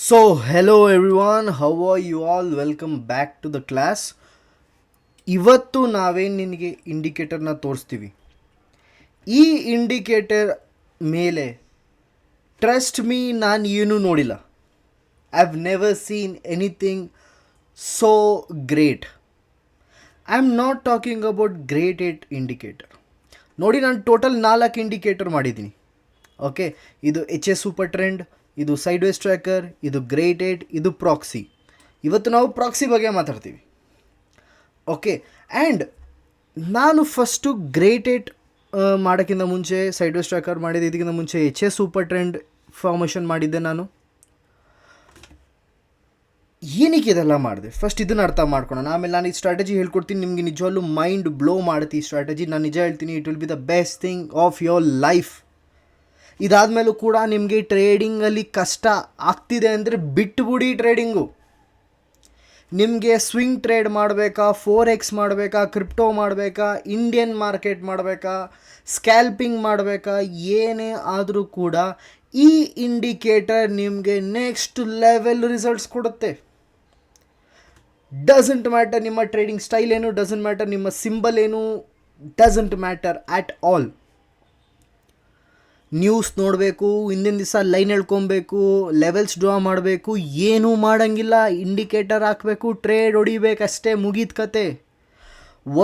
So, hello everyone, how are you all? Welcome back to the class. ಇವತ್ತು ನಾವೇನು ನಿನಗೆ ಇಂಡಿಕೇಟರ್ನ ತೋರಿಸ್ತೀವಿ. ಈ ಇಂಡಿಕೇಟರ್ ಮೇಲೆ ಟ್ರಸ್ಟ್ ಮೀ ನಾನು ಏನೂ ನೋಡಿಲ್ಲ. I have never seen anything so great. I am not talking about great eight indicator. ನೋಡಿ, ನಾನು ಟೋಟಲ್ 4 ಇಂಡಿಕೇಟರ್ ಮಾಡಿದ್ದೀನಿ. ಓಕೆ, ಇದು ಎಚ್ ಎಸ್ ಸೂಪರ್ ಟ್ರೆಂಡ್, ಇದು ಸೈಡ್ ವೇಸ್ ಟ್ರ್ಯಾಕರ್, ಇದು ಗ್ರೇಟ್ ಏಟ್, ಇದು ಪ್ರಾಕ್ಸಿ. ಇವತ್ತು ನಾವು ಪ್ರಾಕ್ಸಿ ಬಗ್ಗೆ ಮಾತಾಡ್ತೀವಿ. ಓಕೆ, ಆ್ಯಂಡ್ ನಾನು ಫಸ್ಟು ಗ್ರೇಟ್ ಏಟ್ ಮಾಡೋಕ್ಕಿಂತ ಮುಂಚೆ ಸೈಡ್ ವೇಸ್ ಟ್ರ್ಯಾಕರ್ ಮಾಡಿದ್ದೆ. ಇದಕ್ಕಿಂತ ಮುಂಚೆ H yes super trend formation ಮಾಡಿದ್ದೆ. ನಾನು ಏನಕ್ಕೆ ಇದೆಲ್ಲ ಮಾಡಿದೆ, ಫಸ್ಟ್ ಇದನ್ನು ಅರ್ಥ ಮಾಡ್ಕೊಳ್ಳೋಣ. ಆಮೇಲೆ ನಾನು ಈ ಸ್ಟ್ರಾಟಜಿ ಹೇಳ್ಕೊಡ್ತೀನಿ. ನಿಮಗೆ ನಿಜವಾಗ್ಲೂ ಮೈಂಡ್ ಬ್ಲೋ ಮಾಡುತ್ತೆ ಈ ಸ್ಟ್ರಾಟಜಿ. ನಾನು ನಿಜ ಹೇಳ್ತೀನಿ, it will be the best thing of your life. ಇದಾದಮೇಲೂ ಕೂಡ ನಿಮಗೆ ಟ್ರೇಡಿಂಗಲ್ಲಿ ಕಷ್ಟ ಆಗ್ತಿದೆ ಅಂದರೆ ಬಿಟ್ಟುಬಿಡಿ ಟ್ರೇಡಿಂಗು. ನಿಮಗೆ ಸ್ವಿಂಗ್ ಟ್ರೇಡ್ ಮಾಡಬೇಕಾ, 4x ಮಾಡಬೇಕಾ, ಕ್ರಿಪ್ಟೋ ಮಾಡಬೇಕಾ, ಇಂಡಿಯನ್ ಮಾರ್ಕೆಟ್ ಮಾಡಬೇಕಾ, ಸ್ಕ್ಯಾಲ್ಪಿಂಗ್ ಮಾಡಬೇಕಾ, ಏನೇ ಆದರೂ ಕೂಡ ಈ ಇಂಡಿಕೇಟರ್ ನಿಮಗೆ ನೆಕ್ಸ್ಟ್ ಲೆವೆಲ್ ರಿಸಲ್ಟ್ಸ್ ಕೊಡುತ್ತೆ. ಡಸಂಟ್ ಮ್ಯಾಟರ್ ನಿಮ್ಮ ಟ್ರೇಡಿಂಗ್ ಸ್ಟೈಲ್ ಏನು, ಡಸಂಟ್ ಮ್ಯಾಟರ್ ನಿಮ್ಮ ಸಿಂಬಲ್ ಏನು, doesn't matter at all. News ನೋಡಬೇಕು, ಹಿಂದಿನ ದಿವಸ ಲೈನ್ ಹೇಳ್ಕೊಬೇಕು, ಲೆವೆಲ್ಸ್ ಡ್ರಾ ಮಾಡಬೇಕು, ಏನೂ ಮಾಡೋಂಗಿಲ್ಲ. ಇಂಡಿಕೇಟರ್ ಹಾಕಬೇಕು, ಟ್ರೇಡ್ ಹೊಡಿಬೇಕಷ್ಟೇ, ಮುಗೀತು ಕತೆ.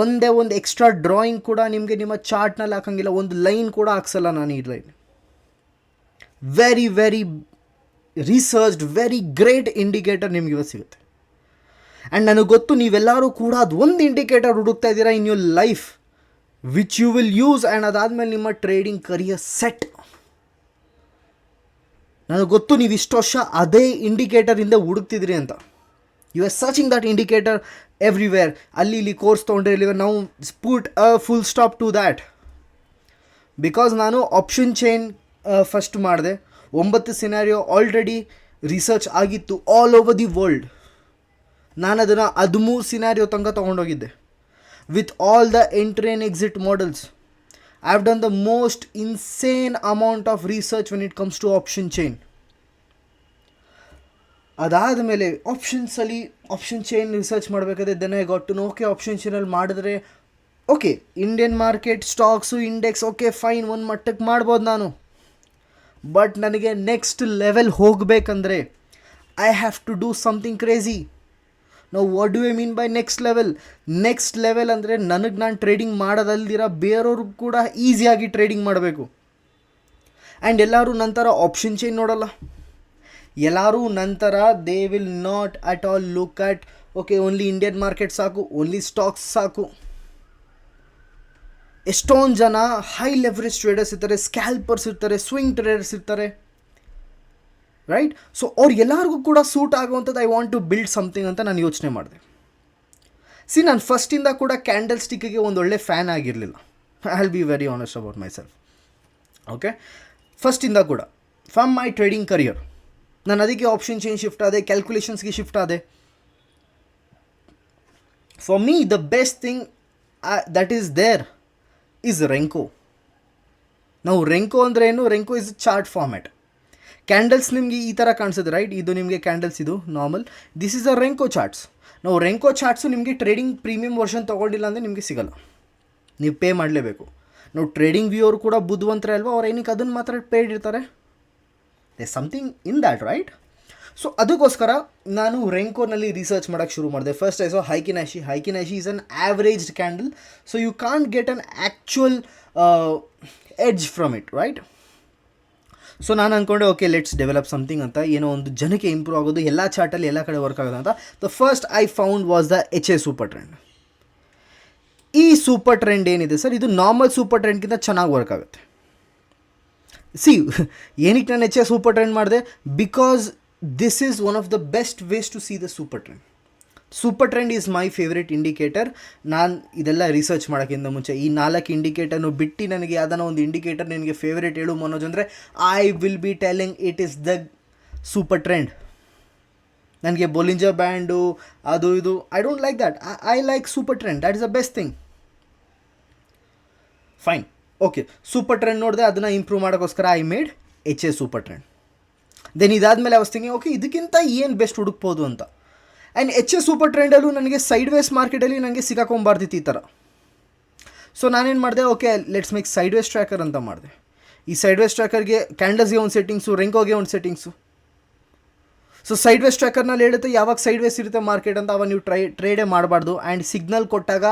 ಒಂದೇ ಒಂದು ಎಕ್ಸ್ಟ್ರಾ ಡ್ರಾಯಿಂಗ್ ಕೂಡ ನಿಮಗೆ ನಿಮ್ಮ ಚಾರ್ಟ್ನಲ್ಲಿ ಹಾಕೋಂಗಿಲ್ಲ, ಒಂದು ಲೈನ್ ಕೂಡ ಹಾಕ್ಸಲ್ಲ ನಾನು ಈ line. Very very researched, very great indicator ನಿಮಗೆ ಇವತ್ತು ಸಿಗುತ್ತೆ. ಆ್ಯಂಡ್ ನನಗೆ ಗೊತ್ತು ನೀವೆಲ್ಲರೂ ಕೂಡ ಅದು ಒಂದು ಇಂಡಿಕೇಟರ್ ಹುಡುಕ್ತಾ ಇದ್ದೀರಾ in your life which you will use, and ಅದಾದಮೇಲೆ ನಿಮ್ಮ ಟ್ರೇಡಿಂಗ್ ಕರಿಯರ್ ಸೆಟ್. ನನಗೆ ಗೊತ್ತು ನೀವು ಇಷ್ಟು ವರ್ಷ ಅದೇ ಇಂಡಿಕೇಟರಿಂದ ಹುಡುಕ್ತಿದ್ರಿ ಅಂತ. You are searching that indicator everywhere. ಅಲ್ಲಿ ಇಲ್ಲಿ ಕೋರ್ಸ್ ತೊಗೊಂಡ್ರೆ ಇಲ್ಲಿ ನಾವು put a full stop to that. Because ನಾನು ಆಪ್ಷನ್ ಚೈನ್ ಫಸ್ಟ್ ಮಾಡಿದೆ. 9 ಸಿನಾರಿಯೋ ಆಲ್ರೆಡಿ ರಿಸರ್ಚ್ ಆಗಿತ್ತು ಆಲ್ ಓವರ್ ದಿ ವರ್ಲ್ಡ್. ನಾನು ಅದನ್ನು 13 ಸಿನಾರಿಯೋ ತನಕ ತೊಗೊಂಡೋಗಿದ್ದೆ with all the entry and exit models. I've done the most insane amount of research when it comes to option chain. ಅದಾದ ಮೇಲೆ ಆಪ್ಷನ್ಸಲ್ಲಿ option chain research ಮಾಡಬೇಕಾದ್ರೆ then I got to know, okay option ಚೈನಲ್ಲಿ ಮಾಡಿದ್ರೆ okay Indian market, stocks, index, okay fine, ಒಂದು ಮಟ್ಟಕ್ಕೆ ಮಾಡ್ಬೋದು ನಾನು. ಬಟ್ ನನಗೆ ನೆಕ್ಸ್ಟ್ ಲೆವೆಲ್ ಹೋಗಬೇಕಂದ್ರೆ I have to do something crazy. ನಾವು what do I mean by next level? Next level ಅಂದರೆ ನನಗೆ ನಾನು ಟ್ರೇಡಿಂಗ್ ಮಾಡೋದಲ್ದಿರ ಬೇರೆಯವ್ರಿಗೂ ಕೂಡ ಈಸಿಯಾಗಿ ಟ್ರೇಡಿಂಗ್ ಮಾಡಬೇಕು. ಆ್ಯಂಡ್ ಎಲ್ಲರೂ ನಂತರ ಆಪ್ಷನ್ ಚೈನ್ ನೋಡಲ್ಲ. ಎಲ್ಲರೂ ನಂತರ they will not at all look at okay only Indian market ಸಾಕು, ಓನ್ಲಿ ಸ್ಟಾಕ್ಸ್ ಸಾಕು. ಎಷ್ಟೊಂದು ಜನ ಹೈ ಲೆವರೇಜ್ ಟ್ರೇಡರ್ಸ್ ಇರ್ತಾರೆ, ಸ್ಕ್ಯಾಲ್ಪರ್ಸ್ ಇರ್ತಾರೆ, ಸ್ವಿಂಗ್ ಟ್ರೇಡರ್ಸ್ ಇರ್ತಾರೆ, ರೈಟ್? ಸೊ ಅವ್ರಿಗೆಲ್ಲರಿಗೂ ಕೂಡ ಸೂಟ್ ಆಗುವಂಥದ್ದು I want to build something ಅಂತ ನಾನು ಯೋಚನೆ ಮಾಡಿದೆ. ನಾನು ಫಸ್ಟಿಂದ ಕೂಡ ಕ್ಯಾಂಡಲ್ ಸ್ಟಿಕ್ಕಿಗೆ ಒಂದು ಒಳ್ಳೆ ಫ್ಯಾನ್ ಆಗಿರಲಿಲ್ಲ. I will be very honest about myself. Okay, ಫಸ್ಟಿಂದ ಕೂಡ ಫ್ರಮ್ ಮೈ ಟ್ರೇಡಿಂಗ್ ಕರಿಯರ್ ನಾನು ಅದಕ್ಕೆ ಆಪ್ಷನ್ ಚೇಂಜ್ ಶಿಫ್ಟ್ ಆದೆ, ಕ್ಯಾಲ್ಕುಲೇಷನ್ಸ್ಗೆ ಶಿಫ್ಟ್ ಆದೆ. For me the best thing that is there is renko. ನಾವು ರೆಂಕೋ ಅಂದರೆ ಏನು? Renko is chart format. Candles ನಿಮಗೆ ಈ ಥರ ಕಾಣಿಸುತ್ತೆ, ರೈಟ್? ಇದು ನಿಮಗೆ ಕ್ಯಾಂಡಲ್ಸ್, ಇದು normal. This is a renko charts. ನಾವು ರೆಂಕೋ ಚಾರ್ಟ್ಸು ನಿಮಗೆ ಟ್ರೇಡಿಂಗ್ ಪ್ರೀಮಿಯಮ್ ವರ್ಷನ್ ತೊಗೊಂಡಿಲ್ಲ ಅಂದರೆ ನಿಮಗೆ ಸಿಗೋಲ್ಲ, ನೀವು ಪೇ ಮಾಡಲೇಬೇಕು. ನಾವು ಟ್ರೇಡಿಂಗ್ ವ್ಯೂ ಅವರು ಕೂಡ ಬುದ್ಧಿವಂತರೇ ಅಲ್ವಾ, ಅವ್ರು ಏನಕ್ಕೆ ಅದನ್ನು ಮಾತ್ರ ಪೇಡ್ ಇರ್ತಾರೆ? They something in that, right? So ಅದಕ್ಕೋಸ್ಕರ ನಾನು ರೆಂಕೋನಲ್ಲಿ ರಿಸರ್ಚ್ ಮಾಡೋಕ್ಕೆ ಶುರು ಮಾಡಿದೆ. First I saw heikin ashi. Heikin ashi is an averaged candle, so you can't get an actual edge from it, right? So ನಾನು ಅಂದ್ಕೊಂಡೆ ಓಕೆ ಲೆಟ್ಸ್ ಡೆವಲಪ್ ಸಮಥಿಂಗ್ ಅಂತ, ಏನೋ ಒಂದು ಜನಕ್ಕೆ ಇಂಪ್ರೂವ್ ಆಗೋದು, ಎಲ್ಲ ಚಾರ್ಟಲ್ಲಿ ಎಲ್ಲ ಕಡೆ ವರ್ಕ್ ಆಗೋದು ಅಂತ. The first I found was the H A super trend. ಈ ಸೂಪರ್ ಟ್ರೆಂಡ್ ಏನಿದೆ ಸರ್, ಇದು ನಾರ್ಮಲ್ ಸೂಪರ್ ಟ್ರೆಂಡ್ಗಿಂತ ಚೆನ್ನಾಗಿ ವರ್ಕ್ ಆಗುತ್ತೆ. ಏನಕ್ಕೆ ನಾನು ಎಚ್ ಎ ಸೂಪರ್ ಟ್ರೆಂಡ್ ಮಾಡಿದೆ? Because this is one of the best ways to see the super trend. Super trend is my favourite indicator. ನಾನು ಇದೆಲ್ಲ ರಿಸರ್ಚ್ ಮಾಡೋಕ್ಕಿಂತ ಮುಂಚೆ ಈ 4 ಇಂಡಿಕೇಟರ್ನು ಬಿಟ್ಟು ನನಗೆ ಯಾವ್ದಾನ ಒಂದು ಇಂಡಿಕೇಟರ್ ನಿನಗೆ ಫೇವ್ರೇಟ್ ಹೇಳು ಮನೋಜ್ ಅಂದರೆ I will be telling it is the super trend. ನನಗೆ ಬೊಲಿಂಜರ್ ಬ್ಯಾಂಡು ಅದು ಇದು I don't like that. I like super trend, that is the best thing. Fine, okay super trend ನೋಡಿದೆ, ಅದನ್ನು ಇಂಪ್ರೂವ್ ಮಾಡೋಕ್ಕೋಸ್ಕರ I made H A super trend. Then ಇದಾದಮೇಲೆ ಅವಸ್ತಿಂಗೆ okay ಇದಕ್ಕಿಂತ ಏನು ಬೆಸ್ಟ್ ಹುಡುಕ್ಬೋದು ಅಂತ. ಆ್ಯಂಡ್ HS ಸೂಪರ್ ಟ್ರೆಂಡಲ್ಲೂ ನನಗೆ ಸೈಡ್ ವೇಸ್ ಮಾರ್ಕೆಟಲ್ಲಿ ನನಗೆ ಸಿಕ್ಕಾಕೊಂಬಾರ್ದಿತ್ತು ಈ ಥರ. ಸೊ ನಾನೇನು ಮಾಡಿದೆ, okay let's make sideways tracker ಅಂತ ಮಾಡಿದೆ. ಈ ಸೈಡ್ ವೇಸ್ ಟ್ರ್ಯಾಕರ್ಗೆ ಕ್ಯಾಂಡಲ್ಸ್ಗೆ ಒಂದು ಸೆಟ್ಟಿಂಗ್ಸು, ರೆಂಕೋಗೆ ಒಂದು ಸೆಟ್ಟಿಂಗ್ಸು. ಸೊ ಸೈಡ್ ವೇಸ್ ಟ್ರ್ಯಾಕರ್ನಲ್ಲಿ ಹೇಳುತ್ತೆ ಯಾವಾಗ ಸೈಡ್ ವೇಸ್ ಇರುತ್ತೆ ಮಾರ್ಕೆಟ್ ಅಂತ, ಅವಾಗ ನೀವು ಟ್ರೇಡೇ ಮಾಡಬಾರ್ದು. ಆ್ಯಂಡ್ ಸಿಗ್ನಲ್ ಕೊಟ್ಟಾಗ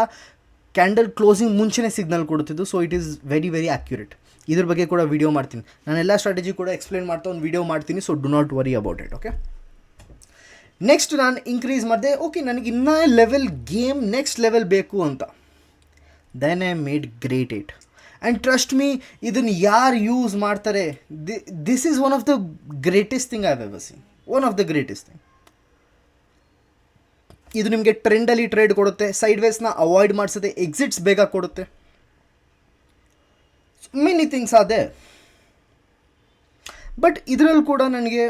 ಕ್ಯಾಂಡಲ್ ಕ್ಲೋಸಿಂಗ್ ಮುಂಚೆನೇ ಸಿಗ್ನಲ್ ಕೊಡುತ್ತಿದ್ದು. So it is very very accurate. ಇದ್ರ ಬಗ್ಗೆ ಕೂಡ ವೀಡಿಯೋ ಮಾಡ್ತೀನಿ, ನಾನೆಲ್ಲ ಸ್ಟ್ರಾಟಜಿ ಕೂಡ ಎಕ್ಸ್ಪ್ಲೇನ್ ಮಾಡ್ತಾ ಒಂದು ವೀಡಿಯೋ ಮಾಡ್ತೀನಿ. So do not worry about it. Okay, next ನಾನು ಇನ್ಕ್ರೀಸ್ ಮಾಡಿದೆ. ಓಕೆ ನನಗೆ ಇನ್ನೂ ಲೆವೆಲ್ ಗೇಮ್ ನೆಕ್ಸ್ಟ್ ಲೆವೆಲ್ ಬೇಕು ಅಂತ. Then I made great 8. And trust me, ಇದನ್ನು ಯಾರು ಯೂಸ್ ಮಾಡ್ತಾರೆ, this is one of the greatest thing I have ever seen. One of the greatest thing. ಇದು ನಿಮಗೆ ಟ್ರೆಂಡಲ್ಲಿ ಟ್ರೇಡ್ ಕೊಡುತ್ತೆ, ಸೈಡ್ ವೇಸ್ನ ಅವಾಯ್ಡ್ ಮಾಡಿಸುತ್ತೆ, ಎಕ್ಸಿಟ್ಸ್ ಬೇಗ ಕೊಡುತ್ತೆ. Many things are there. But ಇದರಲ್ಲಿ ಕೂಡ ನನಗೆ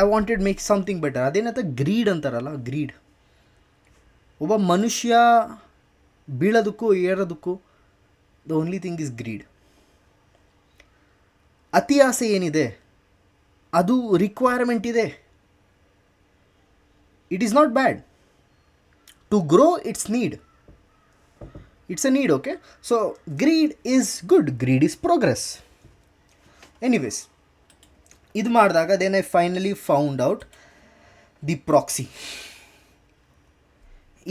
I wanted make something better. ಅದೇನಂತ ಗ್ರೀಡ್ ಅಂತಾರಲ್ಲ, ಗ್ರೀಡ್. ಒಬ್ಬ ಮನುಷ್ಯ ಬೀಳೋದಕ್ಕೂ ಏರೋದಕ್ಕೂ the only thing is greed. ಅತಿ ಆಸೆ ಏನಿದೆ ಅದು ರಿಕ್ವೈರ್ಮೆಂಟ್ ಇದೆ. It is not bad. To grow it's need. It's a need. Okay, so greed is good, greed is progress. Anyways, ಇದು ಮಾಡಿದಾಗ then I finally found out the proxy.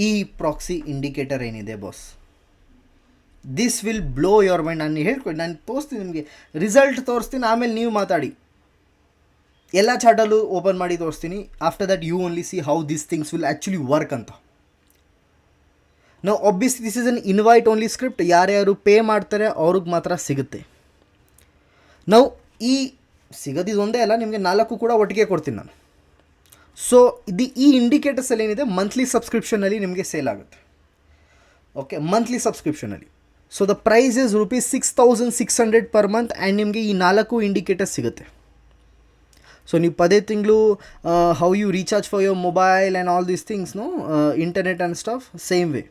ಈ proxy indicator ಏನಿದೆ boss, this will blow your mind. ನಾನು ತೋರಿಸ್ತೀನಿ ನಿಮಗೆ, result ತೋರಿಸ್ತೀನಿ, ಆಮೇಲೆ ನೀವು ಮಾತಾಡಿ. ಎಲ್ಲ ಚಾರ್ಟಲ್ಲೂ ಓಪನ್ ಮಾಡಿ ತೋರಿಸ್ತೀನಿ. After that you only see how this things will actually work ಅಂತ. ನಾವು obviously this is an invite only script. ಯಾರ್ಯಾರು ಪೇ ಮಾಡ್ತಾರೆ ಅವ್ರಿಗೆ ಮಾತ್ರ ಸಿಗುತ್ತೆ. ನಾವು ಈ ಸಿಗೋದಿದೊಂದೇ ಅಲ್ಲ, ನಿಮಗೆ 4 ಕೂಡ ಒಟ್ಟಿಗೆ ಕೊಡ್ತೀನಿ ನಾನು. ಸೊ ಈ ಇಂಡಿಕೇಟರ್ಸಲ್ಲಿ ಏನಿದೆ ಮಂತ್ಲಿ ಸಬ್ಸ್ಕ್ರಿಪ್ಷನಲ್ಲಿ ನಿಮಗೆ ಸೇಲ್ ಆಗುತ್ತೆ. ಓಕೆ, ಮಂತ್ಲಿ ಸಬ್ಸ್ಕ್ರಿಪ್ಷನಲ್ಲಿ. So the price is ₹6,600 per month. And ನಿಮಗೆ ಈ 4 ಇಂಡಿಕೇಟರ್ಸ್ ಸಿಗುತ್ತೆ. ಸೊ ನೀವು ಪದೇ ತಿಂಗಳು how you recharge for your mobile and all these things, internet and stuff, same way.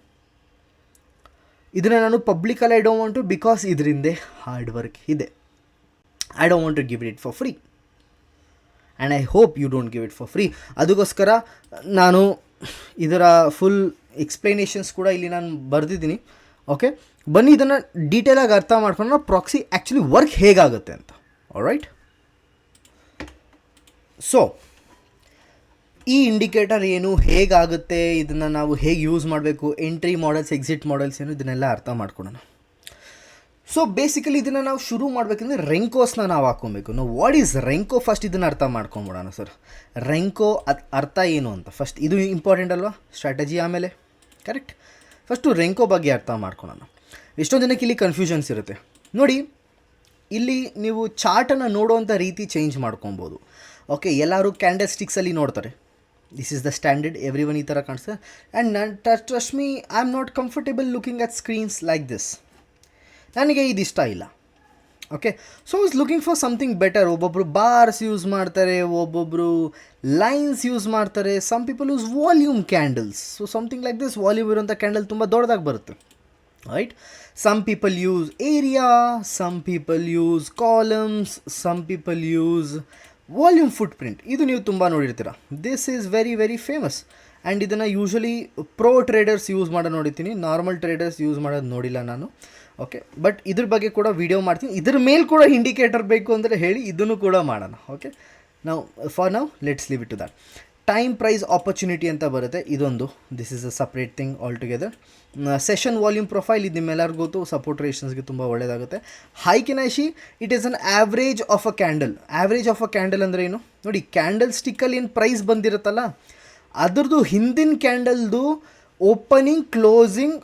ಇದನ್ನು ನಾನು ಪಬ್ಲಿಕಲ್ಲಿ I don't want to, because ಇದರಿಂದ ಹಾರ್ಡ್ ವರ್ಕ್ ಇದೆ. I don't want to give it for free. And I hope you don't give it for free. ಅದಕ್ಕೋಸ್ಕರ ನಾನು ಇದರ full explanations ಕೂಡ ಇಲ್ಲಿ ನಾನು ಬರೆದಿದ್ದೀನಿ. ಓಕೆ, ಬನ್ನಿ ಇದನ್ನು ಡೀಟೇಲಾಗಿ ಅರ್ಥ ಮಾಡ್ಕೊಂಡು ಪ್ರಾಕ್ಸಿ ಆ್ಯಕ್ಚುಲಿ ವರ್ಕ್ ಹೇಗಾಗುತ್ತೆ ಅಂತ. ಆಲ್ರೈಟ್, ಸೊ ಈ ಇಂಡಿಕೇಟರ್ ಏನು, ಹೇಗಾಗುತ್ತೆ, ಇದನ್ನು ನಾವು ಹೇಗೆ ಯೂಸ್ ಮಾಡಬೇಕು, ಎಂಟ್ರಿ ಮಾಡೆಲ್ಸ್, ಎಕ್ಸಿಟ್ ಮಾಡೆಲ್ಸ್ ಏನು, ಇದನ್ನೆಲ್ಲ ಅರ್ಥ ಮಾಡ್ಕೊಳ್ಳೋಣ. ಸೊ ಬೇಸಿಕಲಿ ಇದನ್ನು ನಾವು ಶುರು ಮಾಡಬೇಕಂದ್ರೆ ರೆಂಕೋಸ್ನ ನಾವು ಹಾಕ್ಕೊಬೇಕು. ನಾವು ವಾಟ್ ಈಸ್ ರೆಂಕೋ, ಫಸ್ಟ್ ಇದನ್ನು ಅರ್ಥ ಮಾಡ್ಕೊಂಬಿಡೋಣ ಸರ್. ರೆಂಕೋ ಅರ್ಥ ಏನು ಅಂತ ಫಸ್ಟ್, ಇದು ಇಂಪಾರ್ಟೆಂಟ್ ಅಲ್ವಾ, ಸ್ಟ್ರಾಟಜಿ ಆಮೇಲೆ. ಕರೆಕ್ಟ್, ಫಸ್ಟು ರೆಂಕೋ ಬಗ್ಗೆ ಅರ್ಥ ಮಾಡ್ಕೊಳ್ಳೋಣ. ಎಷ್ಟೊಂದು ಜನಕ್ಕೆ ಇಲ್ಲಿ ಕನ್ಫ್ಯೂಷನ್ಸ್ ಇರುತ್ತೆ ನೋಡಿ. ಇಲ್ಲಿ ನೀವು ಚಾರ್ಟನ್ನು ನೋಡುವಂಥ ರೀತಿ ಚೇಂಜ್ ಮಾಡ್ಕೊಬೋದು. ಓಕೆ, ಎಲ್ಲರೂ ಕ್ಯಾಂಡಲ್ ಸ್ಟಿಕ್ಸಲ್ಲಿ ನೋಡ್ತಾರೆ. This is the standard, everyone ಈ ಥರ ಕಾಣಿಸ್ತದೆ. And trust me, I am not comfortable looking at screens like this. ನನಗೆ ಇದು ಇಷ್ಟ ಇಲ್ಲ. Okay, so is looking for something better. ಒಬ್ಬೊಬ್ಬರು ಬಾರ್ಸ್ ಯೂಸ್ ಮಾಡ್ತಾರೆ, ಒಬ್ಬೊಬ್ಬರು ಲೈನ್ಸ್ ಯೂಸ್ ಮಾಡ್ತಾರೆ, some people use volume candles. So something like this, volume ಇರುವಂಥ candle ತುಂಬ ದೊಡ್ಡದಾಗಿ ಬರುತ್ತೆ. Right, some people use area, some people use columns, some people use volume footprint. ಇದು ನೀವು ತುಂಬ ನೋಡಿರ್ತೀರ. This is very very famous. And ಇದನ್ನು usually pro traders use ಮಾಡೋದು ನೋಡಿರ್ತೀನಿ, ನಾರ್ಮಲ್ ಟ್ರೇಡರ್ಸ್ ಯೂಸ್ ಮಾಡೋದು ನೋಡಿಲ್ಲ ನಾನು. ಓಕೆ, ಬಟ್ ಇದ್ರ ಬಗ್ಗೆ ಕೂಡ ವೀಡಿಯೋ ಮಾಡ್ತೀನಿ. ಇದ್ರ ಮೇಲೆ ಕೂಡ ಇಂಡಿಕೇಟರ್ ಬೇಕು ಅಂದರೆ ಹೇಳಿ, ಇದನ್ನು ಕೂಡ ಮಾಡೋಣ. ಓಕೆ, ನಾವು ಫಾರ್ ನಾವು let's leave it to that. Time price opportunity ಅಂತ ಬರುತ್ತೆ, ಇದೊಂದು. This is a separate thing all together. Session volume profile, ಇದು ನಿಮ್ಮೆಲ್ಲರಿಗೂ ಗೊತ್ತು, ಸಪೋರ್ಟ್ ರೇಷನ್ಸ್ಗೆ ತುಂಬ ಒಳ್ಳೆಯದಾಗುತ್ತೆ. Heikin Ashi, it is an average of a candle. Average of a candle ಅಂದರೆ ಏನು ನೋಡಿ, ಕ್ಯಾಂಡಲ್ ಸ್ಟಿಕ್ಕಲ್ಲಿ ಏನು ಪ್ರೈಸ್ ಬಂದಿರುತ್ತಲ್ಲ, ಅದರದ್ದು ಹಿಂದಿನ ಕ್ಯಾಂಡಲ್ದು ಓಪನಿಂಗ್, ಕ್ಲೋಸಿಂಗ್,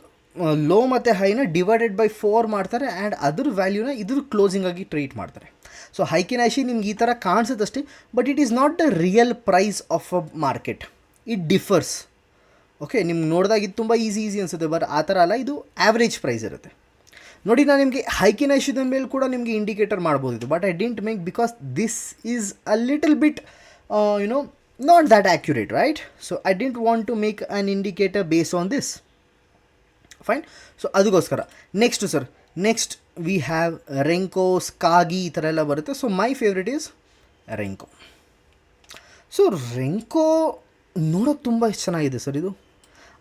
ಲೋ ಮತ್ತು ಹೈನ ಡಿವೈಡೆಡ್ ಬೈ 4 ಮಾಡ್ತಾರೆ. ಆ್ಯಂಡ್ ಅದ್ರ ವ್ಯಾಲ್ಯೂನ ಇದ್ರ ಕ್ಲೋಸಿಂಗ್ ಆಗಿ ಟ್ರೀಟ್ ಮಾಡ್ತಾರೆ. ಸೊ ಹೈಕಿನಾಶಿ ನಿಮ್ಗೆ ಈ ಥರ ಕಾಣಿಸುತ್ತಷ್ಟೇ, but it is not the real price of a market. It differs. Okay, ನಿಮ್ಗೆ ನೋಡಿದಾಗ ಇದು ತುಂಬ ಈಸಿ ಅನಿಸುತ್ತೆ, ಬಟ್ ಆ ಥರ ಅಲ್ಲ, ಇದು ಆ್ಯಾವ್ರೇಜ್ ಪ್ರೈಸ್ ಇರುತ್ತೆ. ನೋಡಿ, ನಾನು ನಿಮಗೆ ಹೈಕಿನಾಶಿದ ಮೇಲೆ ಕೂಡ ನಿಮಗೆ ಇಂಡಿಕೇಟರ್ ಮಾಡ್ಬೋದಿತ್ತು, but I didn't make, because this is a little bit not that accurate, right? So I didn't want to make an indicator based on this. Fine. So adugoskara next sir, next we have Renko, Skagi ಈ ಥರ ಎಲ್ಲ ಬರುತ್ತೆ. So my favourite is Renko. So Renko ನೋಡೋಕೆ ತುಂಬ ಚೆನ್ನಾಗಿದೆ sir ಇದು.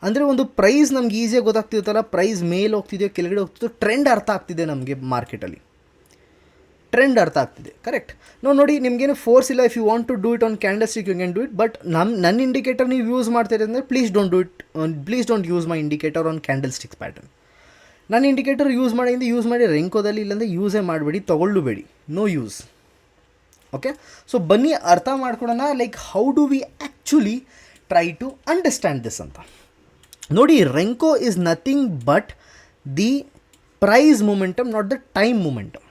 ಅಂದರೆ ಒಂದು ಪ್ರೈಸ್ ನಮ್ಗೆ ಈಸಿಯಾಗಿ ಗೊತ್ತಾಗ್ತಿರುತ್ತಲ್ಲ, ಪ್ರೈಸ್ ಮೇಲೆ ಹೋಗ್ತಿದೆಯೋ ಕೆಳಗಡೆ ಹೋಗ್ತಿದೆಯೋ, ಟ್ರೆಂಡ್ ಅರ್ಥ ಆಗ್ತಿದೆ ನಮಗೆ ಮಾರ್ಕೆಟಲ್ಲಿ, ಟ್ರೆಂಡ್ ಅರ್ಥ ಆಗ್ತಿದೆ. ಕರೆಕ್ಟ್. ನೋಡಿ ನಿಮಗೇನು ಫೋರ್ಸ್ ಇಲ್ಲ, if you want to do it on candlestick you can do it, but ನನ್ನ ಇಂಡಿಕೇಟರ್ ನೀವು ಯೂಸ್ ಮಾಡ್ತೀರಿ ಅಂದರೆ please don't use my indicator on candlesticks pattern. ನನ್ನ ಇಂಡಿಕೇಟರ್ ಯೂಸ್ ಮಾಡಿ ರೆಂಕೋದಲ್ಲಿ, ಇಲ್ಲಾಂದರೆ ಯೂಸೇ ಮಾಡಬೇಡಿ, ತೊಗೊಳ್ಳಬೇಡಿ, ನೋ ಯೂಸ್. ಓಕೆ, ಸೊ ಬನ್ನಿ ಅರ್ಥ ಮಾಡ್ಕೊಳ್ಳೋಣ, like how do we actually try to understand this ಅಂತ. ನೋಡಿ, Renko is nothing but the price momentum, not the time momentum.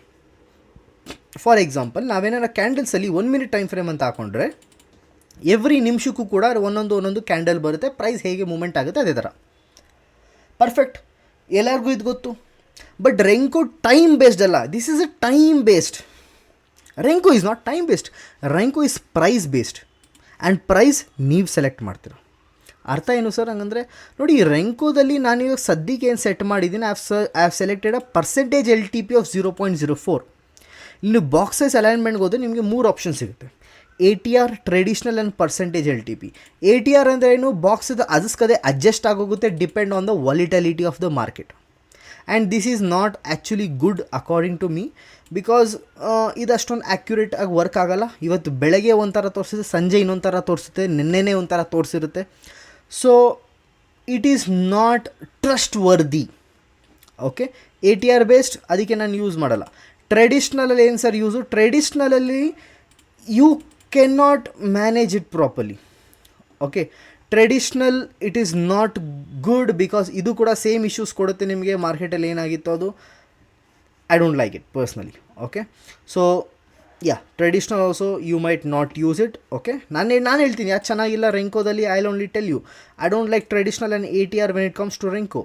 For example, ನಾವೇನಾರ ಕ್ಯಾಂಡಲ್ಸಲ್ಲಿ 1 ಮಿನಿಟ್ ಟೈಮ್ ಫ್ರೇಮ್ ಅಂತ ಹಾಕೊಂಡ್ರೆ ಎವ್ರಿ ನಿಮಿಷಕ್ಕೂ ಕೂಡ ಒಂದೊಂದು ಕ್ಯಾಂಡಲ್ ಬರುತ್ತೆ, ಪ್ರೈಸ್ ಹೇಗೆ ಮೂಮೆಂಟ್ ಆಗುತ್ತೆ ಅದೇ ಥರ. ಪರ್ಫೆಕ್ಟ್, ಎಲ್ಲರಿಗೂ ಇದು ಗೊತ್ತು. ಬಟ್ ರೆಂಕೋ ಟೈಮ್ ಬೇಸ್ಡ್ ಅಲ್ಲ, this is a time based. Renko is not time based, Renko is price based. And price ನೀವು ಸೆಲೆಕ್ಟ್ ಮಾಡ್ತೀರ. ಅರ್ಥ ಏನು ಸರ್? ಹಂಗಂದರೆ ನೋಡಿ, ರೆಂಕೋದಲ್ಲಿ ನಾನು ಇವಾಗ ಸದ್ಯಕ್ಕೆ ಏನು ಸೆಟ್ ಮಾಡಿದ್ದೀನಿ, I have selected a percentage LTP of 0.04. ಇನ್ನು ಬಾಕ್ಸ್ ಸೈಜ್ ಅಲೈನ್ಮೆಂಟ್ಗೆ ಹೋದರೆ ನಿಮಗೆ 3 ಆಪ್ಷನ್ ಸಿಗುತ್ತೆ: ATR, traditional and percentage LTP. ATR ಅಂದರೆ ಏನು? ಬಾಕ್ಸದ ಅದಸ್ಕದೆ ಅಡ್ಜಸ್ಟ್ ಆಗೋಗುತ್ತೆ, depend on the volatility of the market. And this is not actually good according to me, because ಇದು ಅಷ್ಟೊಂದು ಆ್ಯಕ್ಯುರೇಟಾಗಿ ವರ್ಕ್ ಆಗೋಲ್ಲ. ಇವತ್ತು ಬೆಳಗ್ಗೆ ಒಂಥರ ತೋರಿಸುತ್ತೆ, ಸಂಜೆ ಇನ್ನೊಂದು ಥರ ತೋರಿಸುತ್ತೆ, ನಿನ್ನೆನೇ ಒಂಥರ ತೋರಿಸಿರುತ್ತೆ. So it is not trustworthy. Okay, ATR based, ಅದಕ್ಕೆ ನಾನು ಯೂಸ್ ಮಾಡಲ್ಲ. ಟ್ರೆಡಿಷ್ನಲಲ್ಲಿ ಏನು ಸರ್ ಯೂಸು? ಟ್ರೆಡಿಷ್ನಲಲ್ಲಿ you can not manage it properly. Okay, traditional it is not good, because ಇದು ಕೂಡ ಸೇಮ್ ಇಶ್ಯೂಸ್ ಕೊಡುತ್ತೆ ನಿಮಗೆ. ಮಾರ್ಕೆಟಲ್ಲಿ ಏನಾಗಿತ್ತು ಅದು, I don't like it personally. Okay, so traditional also you might not use it. Okay, ನಾನು ಹೇಳ್ತೀನಿ ಯಾಕೆ ಚೆನ್ನಾಗಿಲ್ಲ ರೆಂಕೋದಲ್ಲಿ. I will only tell you, I don't like traditional and ATR when it comes to Renko.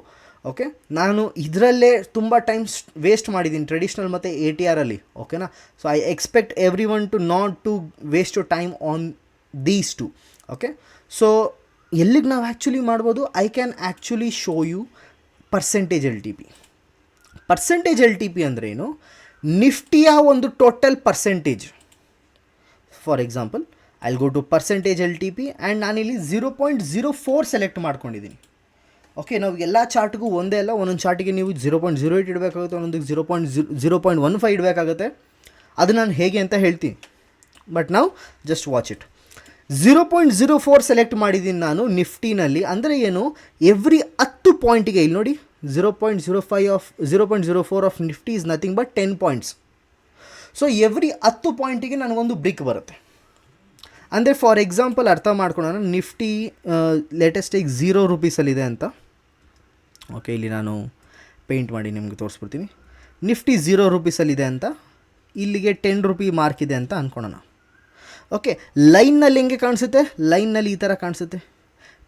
Okay, ನಾನು ಇದರಲ್ಲೇ ತುಂಬ times waste ಮಾಡಿದ್ದೀನಿ, traditional ಮತ್ತು ATRಲ್ಲಿ. ಓಕೆನಾ? So I expect every one to not to waste your time on these two. Okay, so ಎಲ್ಲಿಗೆ ನಾವು actually ಮಾಡ್ಬೋದು? I can actually show you percentage LTP. Percentage LTP ಅಂದರೆ ಏನು? ನಿಫ್ಟಿಯ ಒಂದು total percentage. For example, I will go to percentage LTP and ನಾನಿಲ್ಲಿ 0.04 select ಮಾಡ್ಕೊಂಡಿದ್ದೀನಿ. Okay, ನಾವು ಎಲ್ಲ ಚಾರ್ಟ್ಗೂ ಒಂದೇ ಅಲ್ಲ, ಒಂದೊಂದು ಚಾರ್ಟಿಗೆ ನೀವು 0.08 ಇಡಬೇಕಾಗುತ್ತೆ, ಒಂದೊಂದಕ್ಕೆ 0.15 ಇಡಬೇಕಾಗುತ್ತೆ. ಅದು ನಾನು ಹೇಗೆ ಅಂತ ಹೇಳ್ತೀನಿ, ಬಟ್ ನಾವು ಜಸ್ಟ್ ವಾಚ್ ಇಟ್. 0.04 ಸೆಲೆಕ್ಟ್ ಮಾಡಿದ್ದೀನಿ ನಾನು ನಿಫ್ಟಿನಲ್ಲಿ. ಅಂದರೆ ಏನು? ಎವ್ರಿ 10 ಪಾಯಿಂಟಿಗೆ, ಇಲ್ಲಿ ನೋಡಿ, 0.04 of Nifty is nothing but 10 points. So every 10 ಪಾಯಿಂಟಿಗೆ ನನಗೊಂದು ಬ್ರಿಕ್ ಬರುತ್ತೆ. ಅಂದರೆ ಫಾರ್ ಎಕ್ಸಾಂಪಲ್ ಅರ್ಥ ಮಾಡ್ಕೊಳ್ಳೋಣ, ನಿಫ್ಟಿ ಲೇಟೆಸ್ಟಾಗಿ 0 ರೂಪೀಸಲ್ಲಿದೆ ಅಂತ. ಓಕೆ, ಇಲ್ಲಿ ನಾನು ಪೇಂಟ್ ಮಾಡಿ ನಿಮಗೆ ತೋರಿಸ್ಬಿಡ್ತೀನಿ. ನಿಫ್ಟಿ 0 ರೂಪೀಸಲ್ಲಿದೆ ಅಂತ, ಇಲ್ಲಿಗೆ 10 ರೂಪಿ ಮಾರ್ಕ್ ಇದೆ ಅಂತ ಅಂದ್ಕೊಳ್ಳೋಣ. ಓಕೆ, ಲೈನ್ನಲ್ಲಿ ಹೆಂಗೆ ಕಾಣಿಸುತ್ತೆ? ಲೈನ್ನಲ್ಲಿ ಈ ಥರ ಕಾಣಿಸುತ್ತೆ.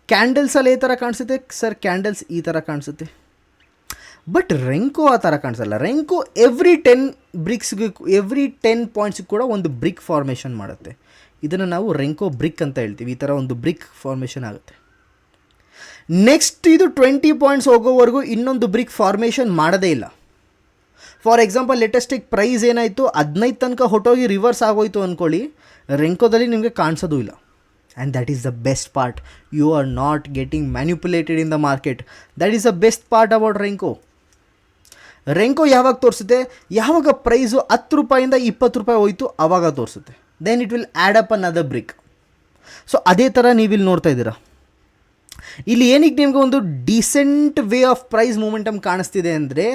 ಕ್ಯಾಂಡಲ್ಸಲ್ಲಿ ಈ ಥರ ಕಾಣಿಸುತ್ತೆ ಸರ್, ಕ್ಯಾಂಡಲ್ಸ್ ಈ ಥರ ಕಾಣಿಸುತ್ತೆ. ಬಟ್ ರೆಂಕೋ ಆ ಥರ ಕಾಣಿಸಲ್ಲ. ರೆಂಕೋ ಎವ್ರಿ 10 ಬ್ರಿಕ್ಸ್ಗೆ, ಎವ್ರಿ 10 ಪಾಯಿಂಟ್ಸ್ಗೆ ಕೂಡ ಒಂದು ಬ್ರಿಕ್ ಫಾರ್ಮೇಷನ್ ಮಾಡುತ್ತೆ. ಇದನ್ನು ನಾವು ರೆಂಕೋ ಬ್ರಿಕ್ ಅಂತ ಹೇಳ್ತೀವಿ. ಈ ಥರ ಒಂದು ಬ್ರಿಕ್ ಫಾರ್ಮೇಷನ್ ಆಗುತ್ತೆ. ನೆಕ್ಸ್ಟ್ ಇದು 20 ಪಾಯಿಂಟ್ಸ್ ಹೋಗೋವರೆಗೂ ಇನ್ನೊಂದು ಬ್ರಿಕ್ ಫಾರ್ಮೇಷನ್ ಮಾಡೋದೇ ಇಲ್ಲ. ಫಾರ್ ಎಕ್ಸಾಂಪಲ್, ಲೇಟೆಸ್ಟಿಗೆ ಪ್ರೈಸ್ ಏನಾಯಿತು, 15 ತನಕ ಹೊಟ್ಟೋಗಿ ರಿವರ್ಸ್ ಆಗೋಯ್ತು ಅಂದ್ಕೊಳ್ಳಿ, ರೆಂಕೋದಲ್ಲಿ ನಿಮಗೆ ಕಾಣಿಸೋದು ಇಲ್ಲ. And that is the best part. You are not getting manipulated in the market. That is the best part about Renko. Renko ಯಾವಾಗ ತೋರಿಸುತ್ತೆ? ಯಾವಾಗ ಪ್ರೈಸು 10 ರೂಪಾಯಿಂದ 20 ರೂಪಾಯಿ ಹೋಯಿತು ಆವಾಗ ತೋರಿಸುತ್ತೆ. Then it will add up another brick. So ಅದೇ ಥರ ನೀವಿಲ್ಲಿ ನೋಡ್ತಾ ಇದ್ದೀರಾ. ಇಲ್ಲಿ ಏನಕ್ಕೆ ನಿಮಗೆ ಒಂದು decent way of price momentum ಕಾಣಿಸ್ತಿದೆ ಅಂದರೆ,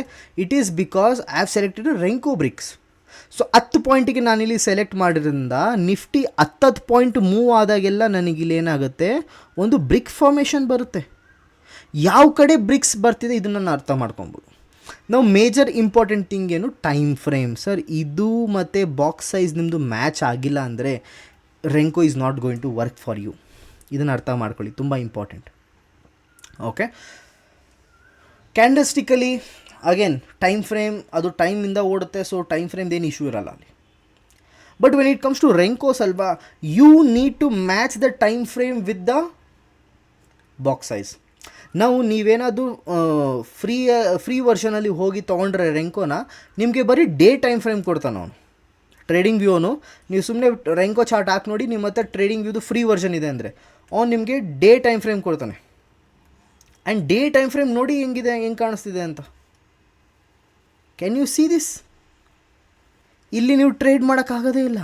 it is because I have selected Renko bricks. So 10 ಪಾಯಿಂಟಿಗೆ ನಾನಿಲ್ಲಿ ಸೆಲೆಕ್ಟ್ ಮಾಡಿದ್ರಿಂದ ನಿಫ್ಟಿ 10 ಪಾಯಿಂಟ್ ಮೂವ್ ಆದಾಗೆಲ್ಲ ನನಗಿಲ್ಲಿ ಏನಾಗುತ್ತೆ, ಒಂದು ಬ್ರಿಕ್ ಫಾರ್ಮೇಷನ್ ಬರುತ್ತೆ. ಯಾವ ಕಡೆ ಬ್ರಿಕ್ಸ್ ಬರ್ತಿದೆ ಇದನ್ನು ನಾನು ಅರ್ಥ ಮಾಡ್ಕೊಬೋದು. ನಾವು ಮೇಜರ್ ಇಂಪಾರ್ಟೆಂಟ್ ಥಿಂಗ್ ಏನು? Time frame. ಸರ್, ಇದು ಮತ್ತು ಬಾಕ್ಸ್ ಸೈಜ್ ನಿಮ್ಮದು ಮ್ಯಾಚ್ ಆಗಿಲ್ಲ ಅಂದರೆ Renko is not going to work for you. ಇದನ್ನು ಅರ್ಥ ಮಾಡ್ಕೊಳ್ಳಿ, ತುಂಬ ಇಂಪಾರ್ಟೆಂಟ್. ಓಕೆ, ಕ್ಯಾಂಡಲ್ಸ್ಟಿಕ್ಕಲ್ಲಿ ಅಗೇನ್ ಟೈಮ್ ಫ್ರೇಮ್, ಅದು ಟೈಮಿಂದ ಓಡುತ್ತೆ. ಸೊ ಟೈಮ್ ಫ್ರೇಮ್ದೇನು ಇಶ್ಯೂ ಇರಲ್ಲ ಅಲ್ಲಿ. But when it comes to Renkos ಅಲ್ವಾ, you need to match the time frame with the box size. ನಾವು ನೀವೇನಾದರೂ ಫ್ರೀ ವರ್ಷನಲ್ಲಿ ಹೋಗಿ ತೊಗೊಂಡ್ರೆ ರೆಂಕೋನ, ನಿಮಗೆ ಬರೀ ಡೇ ಟೈಮ್ ಫ್ರೇಮ್ ಕೊಡ್ತಾನೆ ಅವನು. ಟ್ರೇಡಿಂಗ್ ವ್ಯೂನು ನೀವು ಸುಮ್ಮನೆ ರೆಂಕೋ ಚಾರ್ಟ್ ಹಾಕಿ ನೋಡಿ, ನಿಮ್ಮ ಹತ್ರ ಟ್ರೇಡಿಂಗ್ ವ್ಯೂದು ಫ್ರೀ ವರ್ಷನ್ ಇದೆ ಅಂದರೆ ಅವ್ನು ನಿಮಗೆ ಡೇ ಟೈಮ್ ಫ್ರೇಮ್ ಕೊಡ್ತಾನೆ. ಆ್ಯಂಡ್ ಡೇ ಟೈಮ್ ಫ್ರೇಮ್ ನೋಡಿ ಹೆಂಗಿದೆ, ಹೆಂಗೆ ಕಾಣಿಸ್ತಿದೆ ಅಂತ. Can U see this? ಇಲ್ಲಿ ನೀವು ಟ್ರೇಡ್ ಮಾಡೋಕ್ಕಾಗೋದೇ ಇಲ್ಲ.